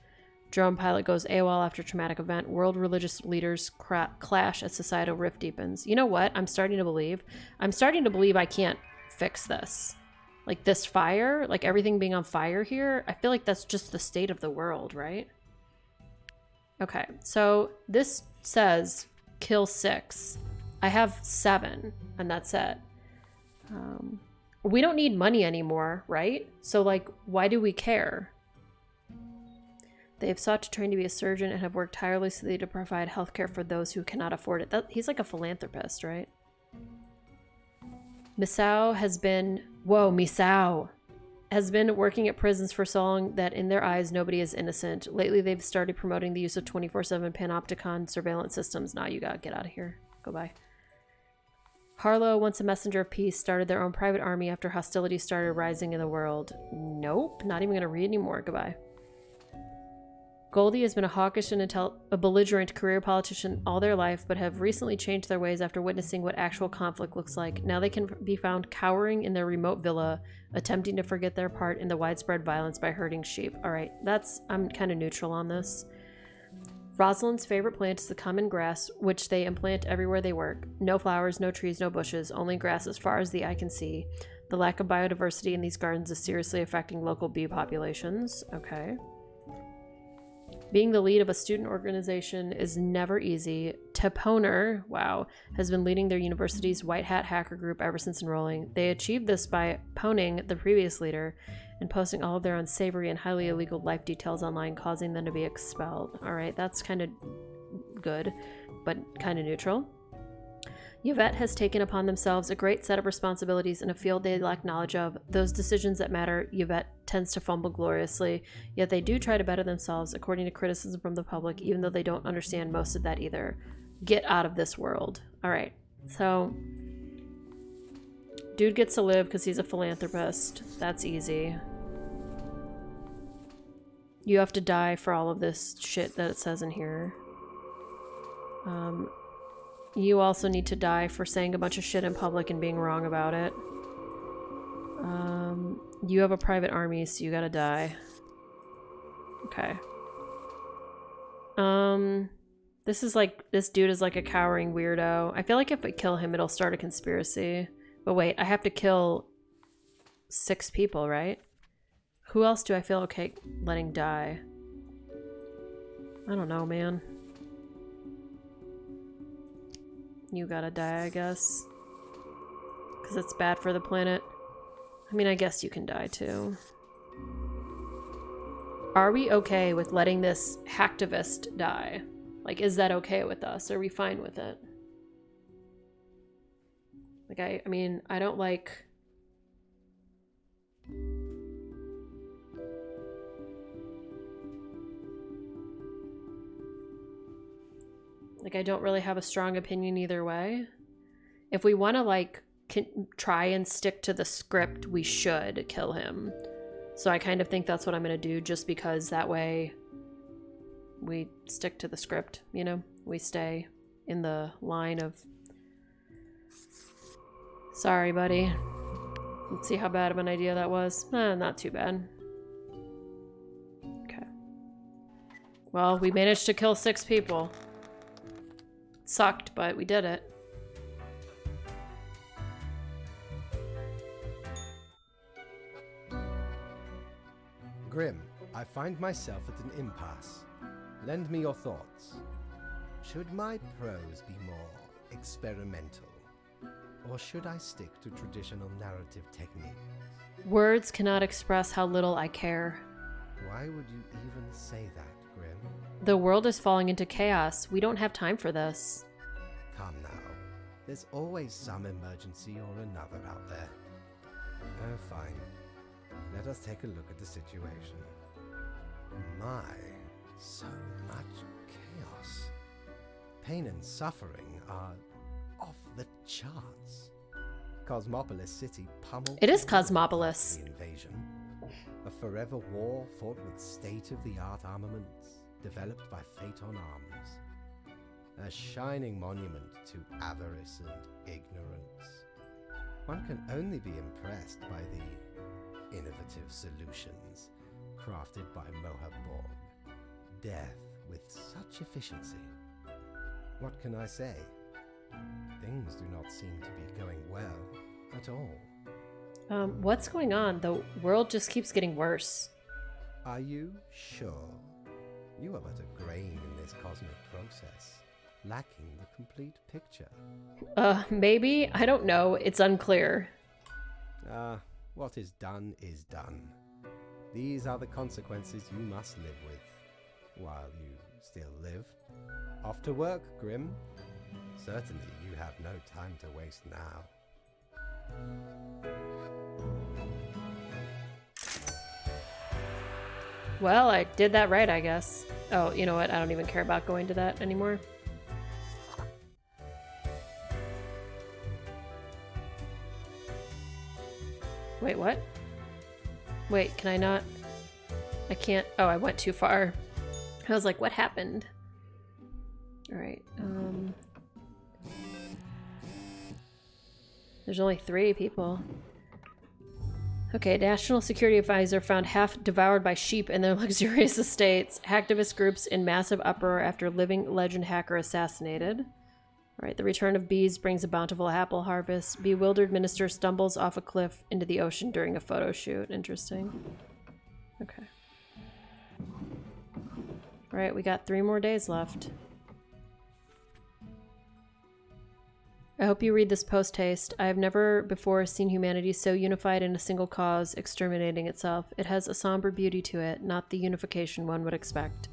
Drone pilot goes AWOL after traumatic event. World religious leaders clash as societal rift deepens. You know what? I'm starting to believe I can't fix this. Like this fire, like everything being on fire here, I feel like that's just the state of the world, right? Okay, so this says kill 6. I have 7, and that's it. We don't need money anymore, right? So, like, why do we care? They have sought to train to be a surgeon and have worked tirelessly to provide healthcare for those who cannot afford it. He's like a philanthropist, right? Misao has been Whoa, Misao has been working at prisons for so long that in their eyes, nobody is innocent. Lately, they've started promoting the use of 24/7 panopticon surveillance systems. Nah, you gotta get out of here. Go bye. Harlow, once a messenger of peace, started their own private army after hostilities started rising in the world. Nope, not even gonna read anymore. Goodbye. Goldie has been a hawkish and a belligerent career politician all their life, but have recently changed their ways after witnessing what actual conflict looks like. Now they can be found cowering in their remote villa, attempting to forget their part in the widespread violence by herding sheep. Alright, I'm kind of neutral on this. Rosalind's favorite plant is the common grass, which they implant everywhere they work. No flowers, no trees, no bushes, only grass as far as the eye can see. The lack of biodiversity in these gardens is seriously affecting local bee populations. Okay. Being the lead of a student organization is never easy. Teponer, wow, has been leading their university's white hat hacker group ever since enrolling. They achieved this by poning the previous leader and posting all of their unsavory and highly illegal life details online, causing them to be expelled. Alright, that's kind of good, but kind of neutral. Yvette has taken upon themselves a great set of responsibilities in a field they lack knowledge of. Those decisions that matter, Yvette tends to fumble gloriously, yet they do try to better themselves according to criticism from the public, even though they don't understand most of that either. Get out of this world. Alright, so dude gets to live because he's a philanthropist. That's easy. You have to die for all of this shit that it says in here. You also need to die for saying a bunch of shit in public and being wrong about it. You have a private army, so you gotta die. Okay. This dude is like a cowering weirdo. I feel like if I kill him, it'll start a conspiracy. But wait, I have to kill 6 people, right? Who else do I feel okay letting die? I don't know, man. You gotta die, I guess. Because it's bad for the planet. I mean, I guess you can die too. Are we okay with letting this hacktivist die? Like, is that okay with us? Are we fine with it? Like, I mean, I don't like... Like, I don't really have a strong opinion either way. If we want to, like, try and stick to the script, we should kill him. So I kind of think that's what I'm going to do, just because that way we stick to the script, you know? We stay in the line of... Sorry, buddy. Let's see how bad of an idea that was. Not too bad. Okay. Well, we managed to kill 6 people. Sucked, but we did it. Grim, I find myself at an impasse. Lend me your thoughts. Should my prose be more experimental? Or should I stick to traditional narrative techniques? Words cannot express how little I care. Why would you even say that, Grim? The world is falling into chaos. We don't have time for this. Come now. There's always some emergency or another out there. Oh, fine. Let us take a look at the situation. My, so much chaos. Pain and suffering are off the charts. Cosmopolis City pummeled... It is Cosmopolis. ...the invasion. A forever war fought with state-of-the-art armaments developed by Phaeton Arms. A shining monument to avarice and ignorance. One can only be impressed by the innovative solutions crafted by Mohaborg. Death with such efficiency. What can I say? Things do not seem to be going well at all. What's going on? The world just keeps getting worse. Are you sure? You are but a grain in this cosmic process, lacking the complete picture. Maybe? I don't know. It's unclear. What is done is done. These are the consequences you must live with, while you still live. Off to work, Grim. Certainly you have no time to waste now. Well, I did that right, I guess. Oh, you know what? I don't even care about going to that anymore. Wait, what? Wait, can I not? I can't. Oh, I went too far. I was like, what happened? Alright, there's only 3 people. Okay, National Security Advisor found half devoured by sheep in their luxurious estates. Hacktivist groups in massive uproar after living legend hacker assassinated. Alright, the return of bees brings a bountiful apple harvest. Bewildered minister stumbles off a cliff into the ocean during a photo shoot. Interesting. Okay. Alright, we got 3 more days left. I hope you read this post-haste. I have never before seen humanity so unified in a single cause, exterminating itself. It has a somber beauty to it, not the unification one would expect.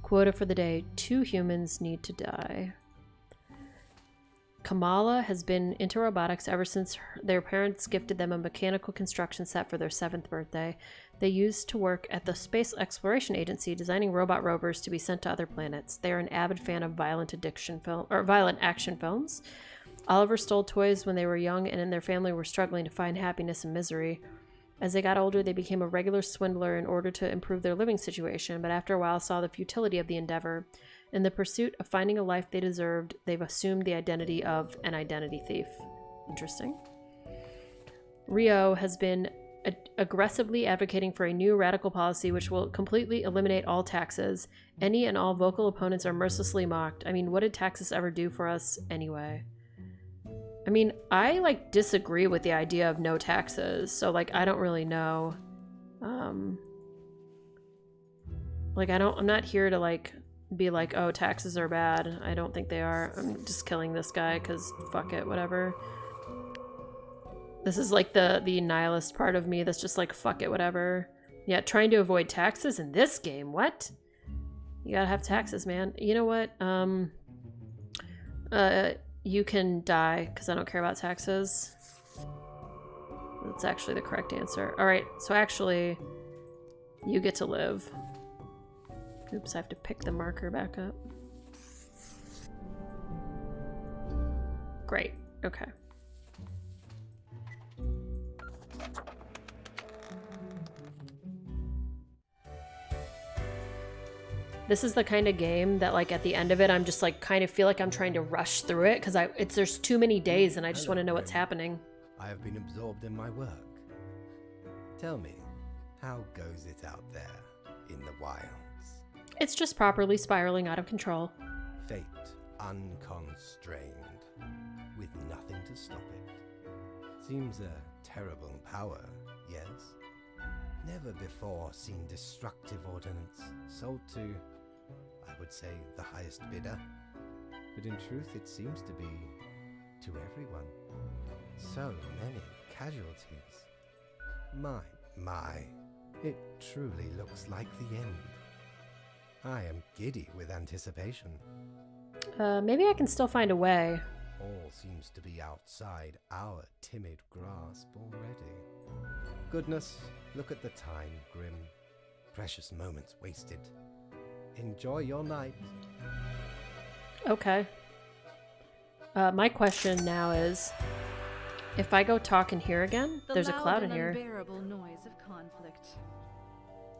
Quota for the day: 2 humans need to die. Kamala has been into robotics ever since their parents gifted them a mechanical construction set for their 7th birthday. They used to work at the Space Exploration Agency, designing robot rovers to be sent to other planets. They are an avid fan of violent action films. Oliver stole toys when they were young and in their family were struggling to find happiness and misery. As they got older, they became a regular swindler in order to improve their living situation, but after a while saw the futility of the endeavor. In the pursuit of finding a life they deserved, they've assumed the identity of an identity thief. Interesting. Rio has been aggressively advocating for a new radical policy which will completely eliminate all taxes. Any and all vocal opponents are mercilessly mocked. I mean, what did taxes ever do for us anyway? I mean, I, like, disagree with the idea of no taxes, so, like, I don't really know. Like, I'm not here to, like, be like, oh, taxes are bad. I don't think they are. I'm just killing this guy, because fuck it, whatever. This is, like, the nihilist part of me that's just like, fuck it, whatever. Yeah, trying to avoid taxes in this game, what? You gotta have taxes, man. You know what? You can die, because I don't care about taxes. That's actually the correct answer. Alright, so actually, you get to live. Oops, I have to pick the marker back up. Great, okay. This is the kind of game that, like, at the end of it, I'm just, like, kind of feel like I'm trying to rush through it, because there's too many days, and I just want to know what's happening. I have been absorbed in my work. Tell me, how goes it out there in the wilds? It's just properly spiraling out of control. Fate unconstrained, with nothing to stop it. Seems a terrible power, yes? Never before seen destructive ordnance sold to, I would say, the highest bidder. But in truth, it seems to be to everyone. So many casualties. My, it truly looks like the end. I am giddy with anticipation. Maybe I can still find a way. All seems to be outside our timid grasp already. Goodness, look at the time, Grim. Precious moments wasted. Enjoy your night. Okay. My question now is, if I go talk in here again, there's a cloud in here. The unbearable noise of conflict.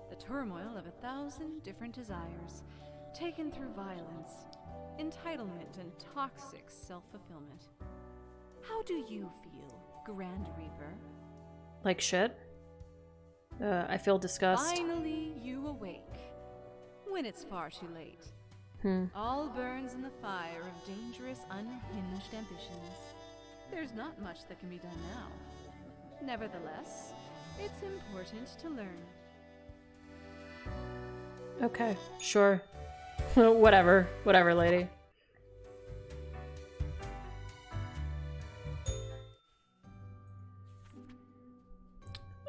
The turmoil of 1,000 different desires, taken through violence, entitlement, and toxic self-fulfillment. How do you feel, Grand Reaper? Like shit? I feel disgust. Finally, you awake. When it's far too late. All burns in the fire of dangerous, unhinged ambitions. There's not much that can be done now. Nevertheless, it's important to learn. Okay, sure. Whatever, lady.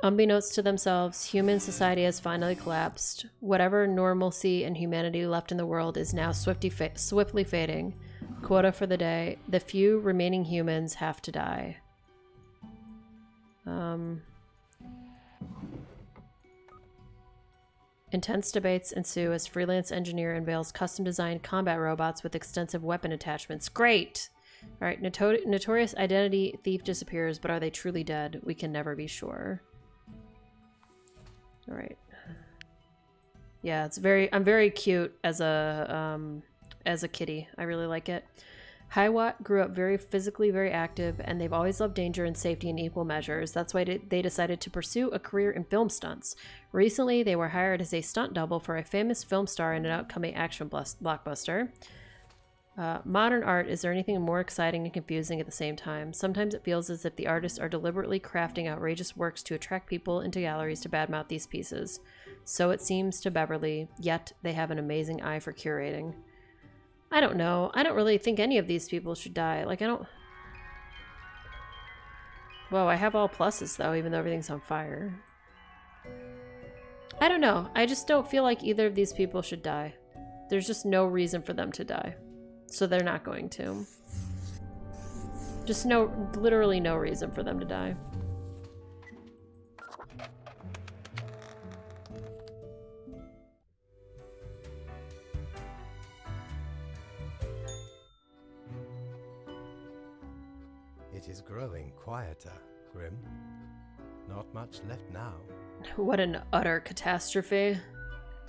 Unbeknownst to themselves, human society has finally collapsed. Whatever normalcy and humanity left in the world is now swiftly fading. Quota for the day: the few remaining humans have to die. Intense debates ensue as freelance engineer unveils custom-designed combat robots with extensive weapon attachments. Great! All right, notorious identity thief disappears, but are they truly dead? We can never be sure. All right. Yeah, I'm very cute as a kitty. I really like it. Hiwatt grew up very physically very active, and they've always loved danger and safety in equal measures. That's why they decided to pursue a career in film stunts. Recently, they were hired as a stunt double for a famous film star in an upcoming action blockbuster. Modern art, is there anything more exciting and confusing at the same time? Sometimes it feels as if the artists are deliberately crafting outrageous works to attract people into galleries to badmouth these pieces. So it seems to Beverly, yet they have an amazing eye for curating. I don't know. I don't really think any of these people should die. Like, I don't... Whoa, I have all pluses, though, even though everything's on fire. I don't know. I just don't feel like either of these people should die. There's just no reason for them to die. So they're not going to. Just literally no reason for them to die. It is growing quieter, Grim. Not much left now. What an utter catastrophe.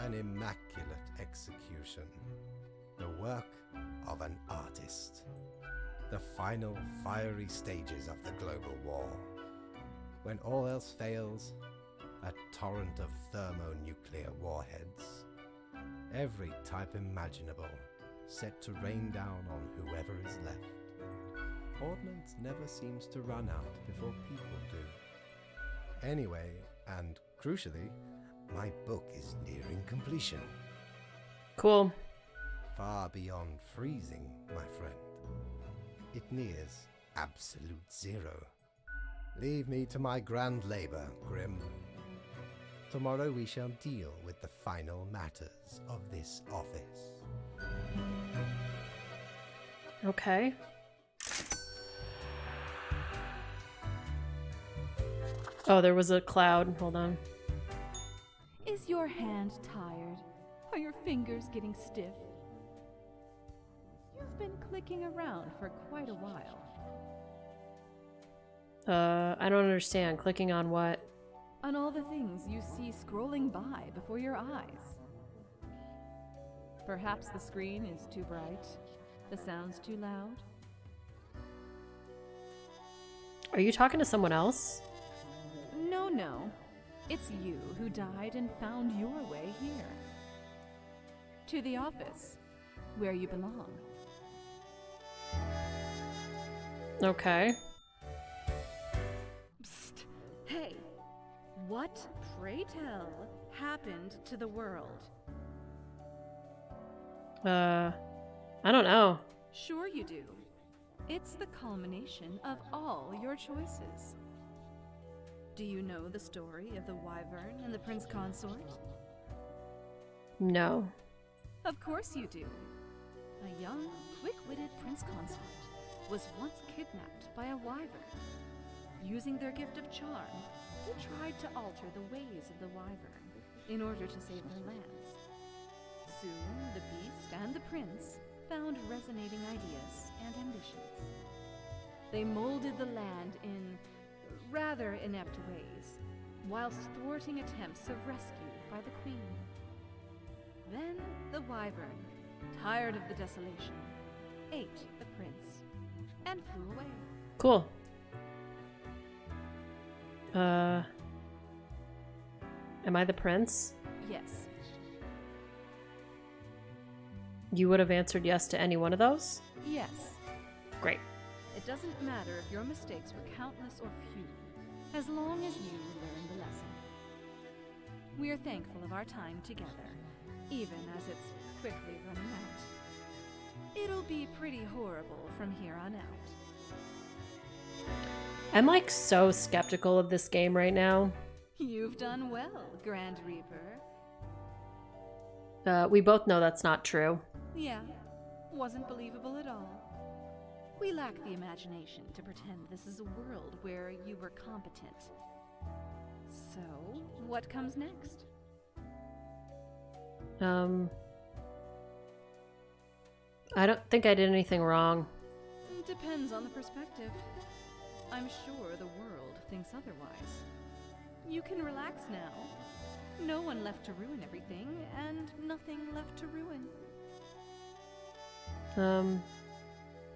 An immaculate execution. The work of an artist. The final fiery stages of the global war. When all else fails, a torrent of thermonuclear warheads. Every type imaginable, set to rain down on whoever is left. Ordnance never seems to run out before people do. Anyway, and crucially, my book is nearing completion. Cool. Far beyond freezing, my friend. It nears absolute zero. Leave me to my grand labor, Grim. Tomorrow we shall deal with the final matters of this office. Okay. Oh, there was a cloud. Hold on. Is your hand tired? Are your fingers getting stiff? You've been clicking around for quite a while. I don't understand. Clicking on what? On all the things you see scrolling by before your eyes. Perhaps the screen is too bright, the sound's too loud. Are you talking to someone else? No. It's you who died and found your way here. To the office, where you belong. Okay. Psst. Hey, what, pray tell, happened to the world? I don't know. Sure you do. It's the culmination of all your choices. Do you know the story of the Wyvern and the Prince Consort? No. Of course you do. A young, quick-witted Prince Consort was once kidnapped by a Wyvern. Using their gift of charm, they tried to alter the ways of the Wyvern in order to save their lands. Soon, the beast and the prince found resonating ideas and ambitions. They molded the land in rather inept ways, whilst thwarting attempts of rescue by the queen. Then the Wyvern, tired of the desolation, ate the prince and flew away. Cool. Am I the prince? Yes. You would have answered yes to any one of those? Yes. Great. It doesn't matter if your mistakes were countless or few, as long as you learn the lesson. We are thankful of our time together, even as it's quickly running out. It'll be pretty horrible from here on out. I'm like so skeptical of this game right now. You've done well, Grand Reaper. We both know that's not true. Yeah, wasn't believable at all. We lack the imagination to pretend this is a world where you were competent. So, what comes next? I don't think I did anything wrong. Depends on the perspective. I'm sure the world thinks otherwise. You can relax now. No one left to ruin everything, and nothing left to ruin.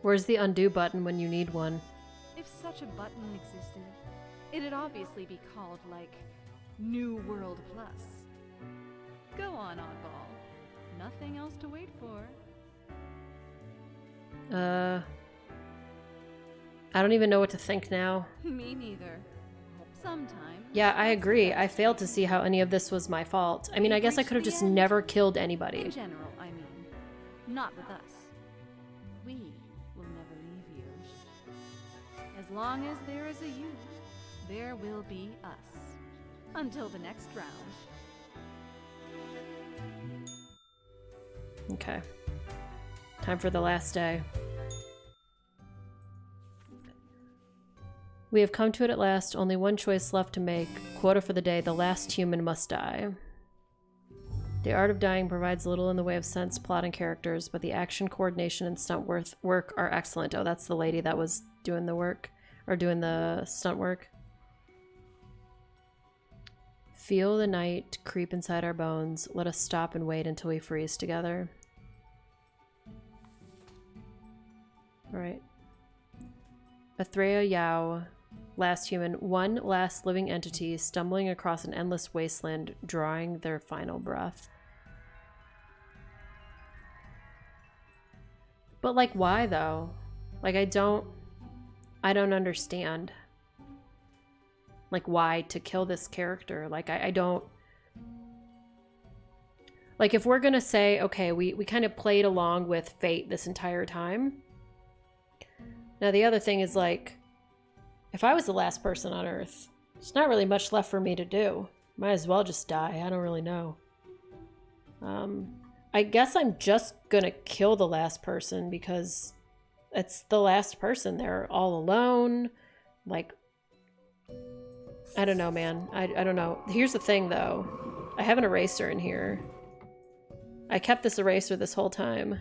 Where's the undo button when you need one? If such a button existed, it'd obviously be called, like, New World Plus. Go on, oddball. Nothing else to wait for. I don't even know what to think now. Me neither. Sometimes. Yeah, I agree. I failed to see how any of this was my fault. I mean, I guess I could have just never killed anybody. In general, I mean. Not with us. We will never leave you. As long as there is a you, there will be us. Until the next round. Okay. Time for the last day. We have come to it at last. Only one choice left to make. Quota for the day. The last human must die. The art of dying provides little in the way of sense, plot, and characters, but the action, coordination, and stunt work are excellent. Oh, that's the lady that was doing the work. Or doing the stunt work. Feel the night creep inside our bones. Let us stop and wait until we freeze together. Alright. Athrea Yao. Last human. One last living entity stumbling across an endless wasteland, drawing their final breath. But, like, why, though? Like, I don't understand. Like, why to kill this character? Like, I don't... Like, if we're gonna say, okay, we kind of played along with fate this entire time. Now, the other thing is, like, if I was the last person on Earth, there's not really much left for me to do. Might as well just die. I don't really know. I guess I'm just gonna kill the last person because it's the last person. They're all alone. Like, I don't know, man. I don't know. Here's the thing, though. I have an eraser in here. I kept this eraser this whole time.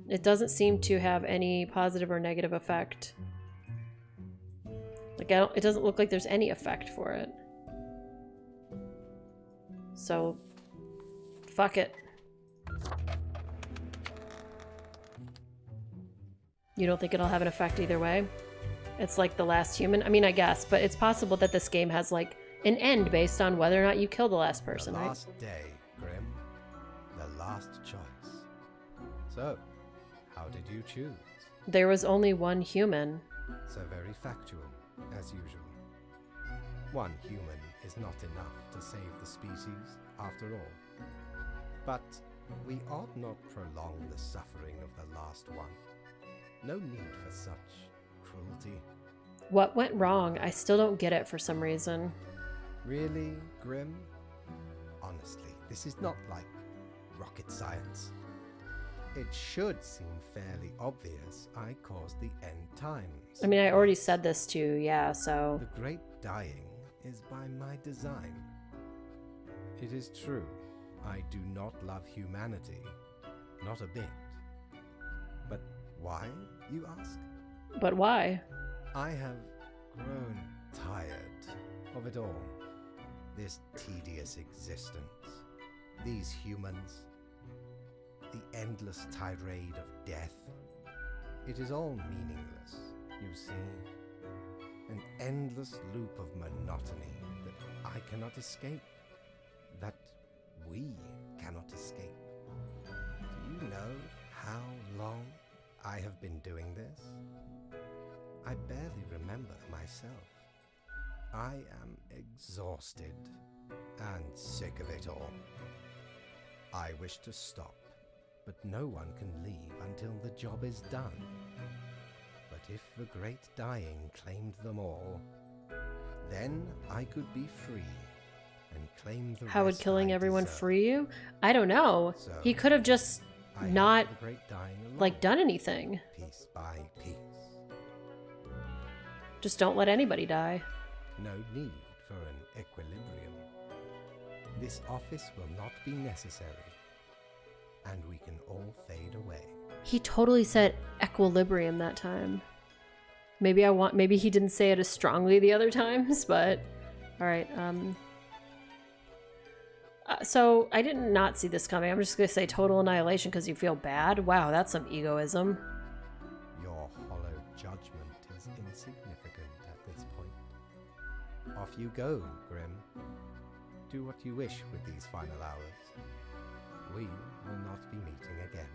It doesn't seem to have any positive or negative effect. Like, it doesn't look like there's any effect for it. So, fuck it. You don't think it'll have an effect either way? It's like the last human? I mean, I guess, but it's possible that this game has, like, an end based on whether or not you kill the last person, right? The last day, Grim. The last choice. So, how did you choose? There was only one human. So very factual, as usual. One human is not enough to save the species, after all. But we ought not prolong the suffering of the last one. No need for such cruelty. What went wrong? I still don't get it for some reason. Really, Grim? Honestly, this is not like rocket science. It should seem fairly obvious I caused the end times. I mean, I already said this to you, yeah, so... The great dying is by my design. It is true, I do not love humanity. Not a bit. But why, you ask? But why? I have grown tired of it all. This tedious existence. These humans. The endless tirade of death. It is all meaningless, you see. An endless loop of monotony that I cannot escape. That we cannot escape. Do you know how long I have been doing this? I barely remember myself. I am exhausted and sick of it all. I wish to stop, but no one can leave until the job is done. But if the great dying claimed them all, then I could be free and claim the How would rest killing I everyone deserve. free you? I don't know. So, He could have just I have not, the great dying alone, like, done anything. piece by piece. Just don't let anybody die. No need for an equilibrium. this office will not be necessary, and we can all fade away. He totally said equilibrium that time. Maybe he didn't say it as strongly the other times, but all right. So I did not see this coming. I'm just gonna say total annihilation because you feel bad. Wow, that's some egoism. Your hollow judgment is insignificant at this point. Off you go, Grim. Do what you wish with these final hours. We will not be meeting again.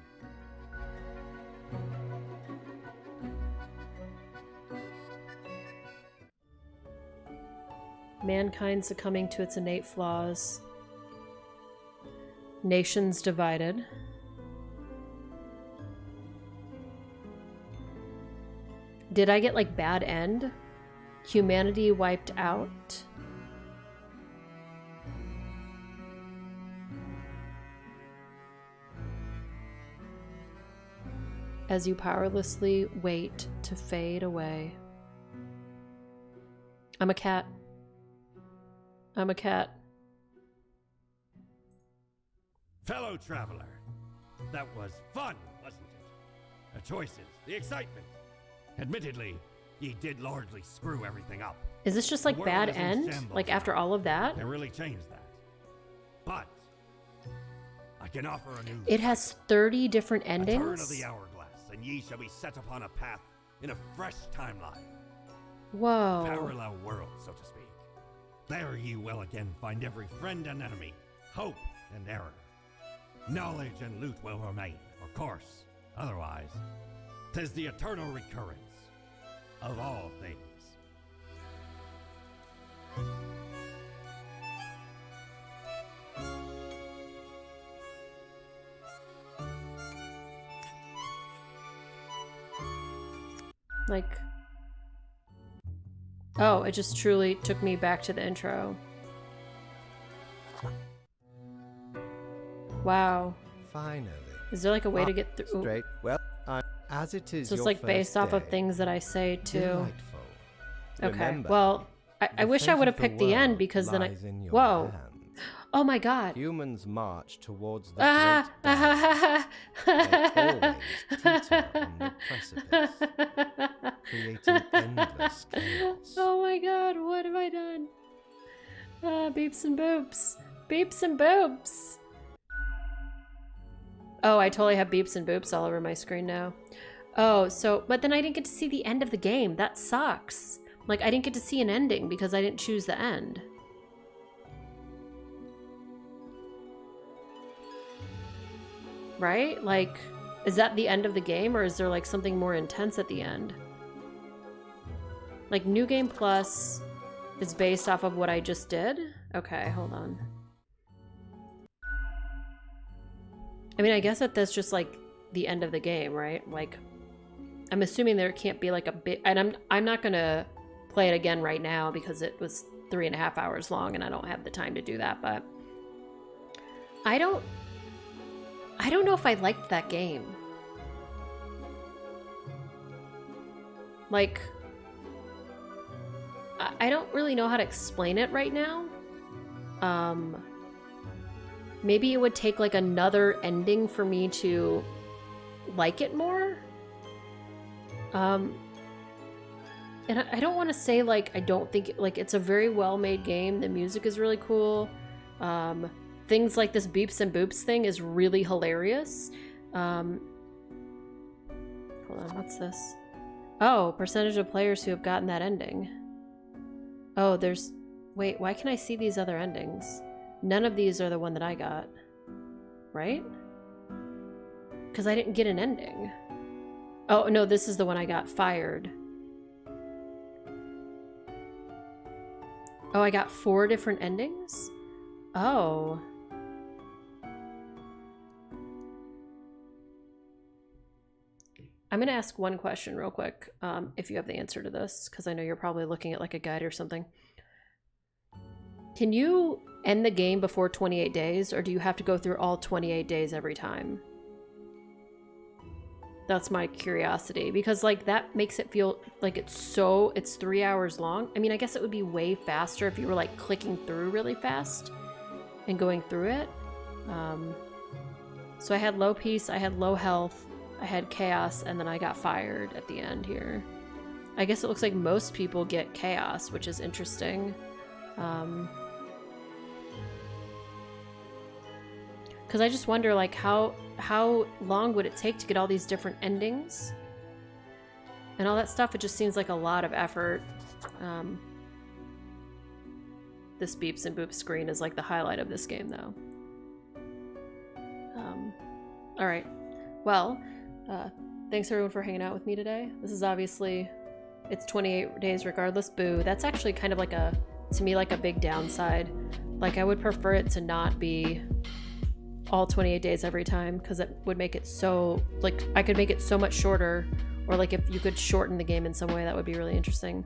Mankind succumbing to its innate flaws. Nations divided. Did I get like bad end? Humanity wiped out. As you powerlessly wait to fade away. I'm a cat. I'm a cat. Fellow traveler, that was fun, wasn't it? The choices, the excitement. Admittedly, ye did largely screw everything up. Is this just The like world bad is in end? shambles Like now. after all of that? Can really change that. But I can offer a new It has 30 different a turn of endings? the hourglass, and ye shall be set upon a path in a fresh timeline. Whoa. Parallel world, so to speak. There ye will again find every friend and enemy, hope and error. Knowledge and loot will remain, of course. Otherwise, 'tis the eternal recurrence of all things. Like... Oh, it just truly took me back to the intro. Wow. Finally. Is there like a way to get through? Straight. Well, as it is So it's your like first based off of day, thing that I say too. delightful. Okay. Remember, Well, I the wish I fate would of have the picked the end world because then I... lies in your Whoa. hands. Oh my god. Humans march towards the Ah, great dying. They always teeter on the precipice, creating endless chaos. Oh my god, what have I done? Beeps and boops. Beeps and boops. Oh, I totally have beeps and boops all over my screen now. Oh, so, but then I didn't get to see the end of the game. That sucks. Like, I didn't get to see an ending because I didn't choose the end. Right? Like, is that the end of the game or is there like something more intense at the end? Like, New Game Plus is based off of what I just did? Okay, hold on. I mean, I guess that that's just like the end of the game, right? Like, I'm assuming there can't be like a bit, and I'm not gonna play it again right now because it was 3.5 hours long and I don't have the time to do that, but I don't know if I liked that game. Like, I don't really know how to explain it right now. Maybe it would take like another ending for me to like it more. And I don't want to say like I don't think like it's a very well-made game. The music is really cool. Things like this beeps and boops thing is really hilarious. Hold on, what's this? Oh, percentage of players who have gotten that ending. Oh, there's... Wait, why can I see these other endings? None of these are the one that I got. Right? Because I didn't get an ending. Oh, no, this is the one I got. Fired. Oh, I got 4 different endings? Oh. I'm going to ask one question real quick, if you have the answer to this, because I know you're probably looking at like a guide or something. Can you end the game before 28 days, or do you have to go through all 28 days every time? That's my curiosity, because like that makes it feel like it's 3 hours long. I mean, I guess it would be way faster if you were like clicking through really fast. in going through it. So I had low peace, I had low health, I had chaos, and then I got fired at the end here. I guess it looks like most people get chaos, which is interesting. Because I just wonder, like, how long would it take to get all these different endings? And all that stuff, it just seems like a lot of effort. This beeps and boops screen is like the highlight of this game, though. Alright. Well, thanks everyone for hanging out with me today. This is obviously, it's 28 days regardless. Boo. That's actually kind of like to me, like a big downside. Like, I would prefer it to not be all 28 days every time, because it would make it so, like, I could make it so much shorter, or like if you could shorten the game in some way, that would be really interesting.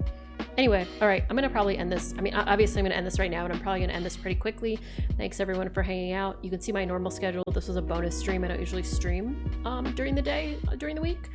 Anyway, all right, I'm gonna probably end this. I mean, obviously I'm gonna end this right now, and I'm probably gonna end this pretty quickly. Thanks everyone for hanging out. You can see my normal schedule. This was a bonus stream. I don't usually stream during the day, during the week.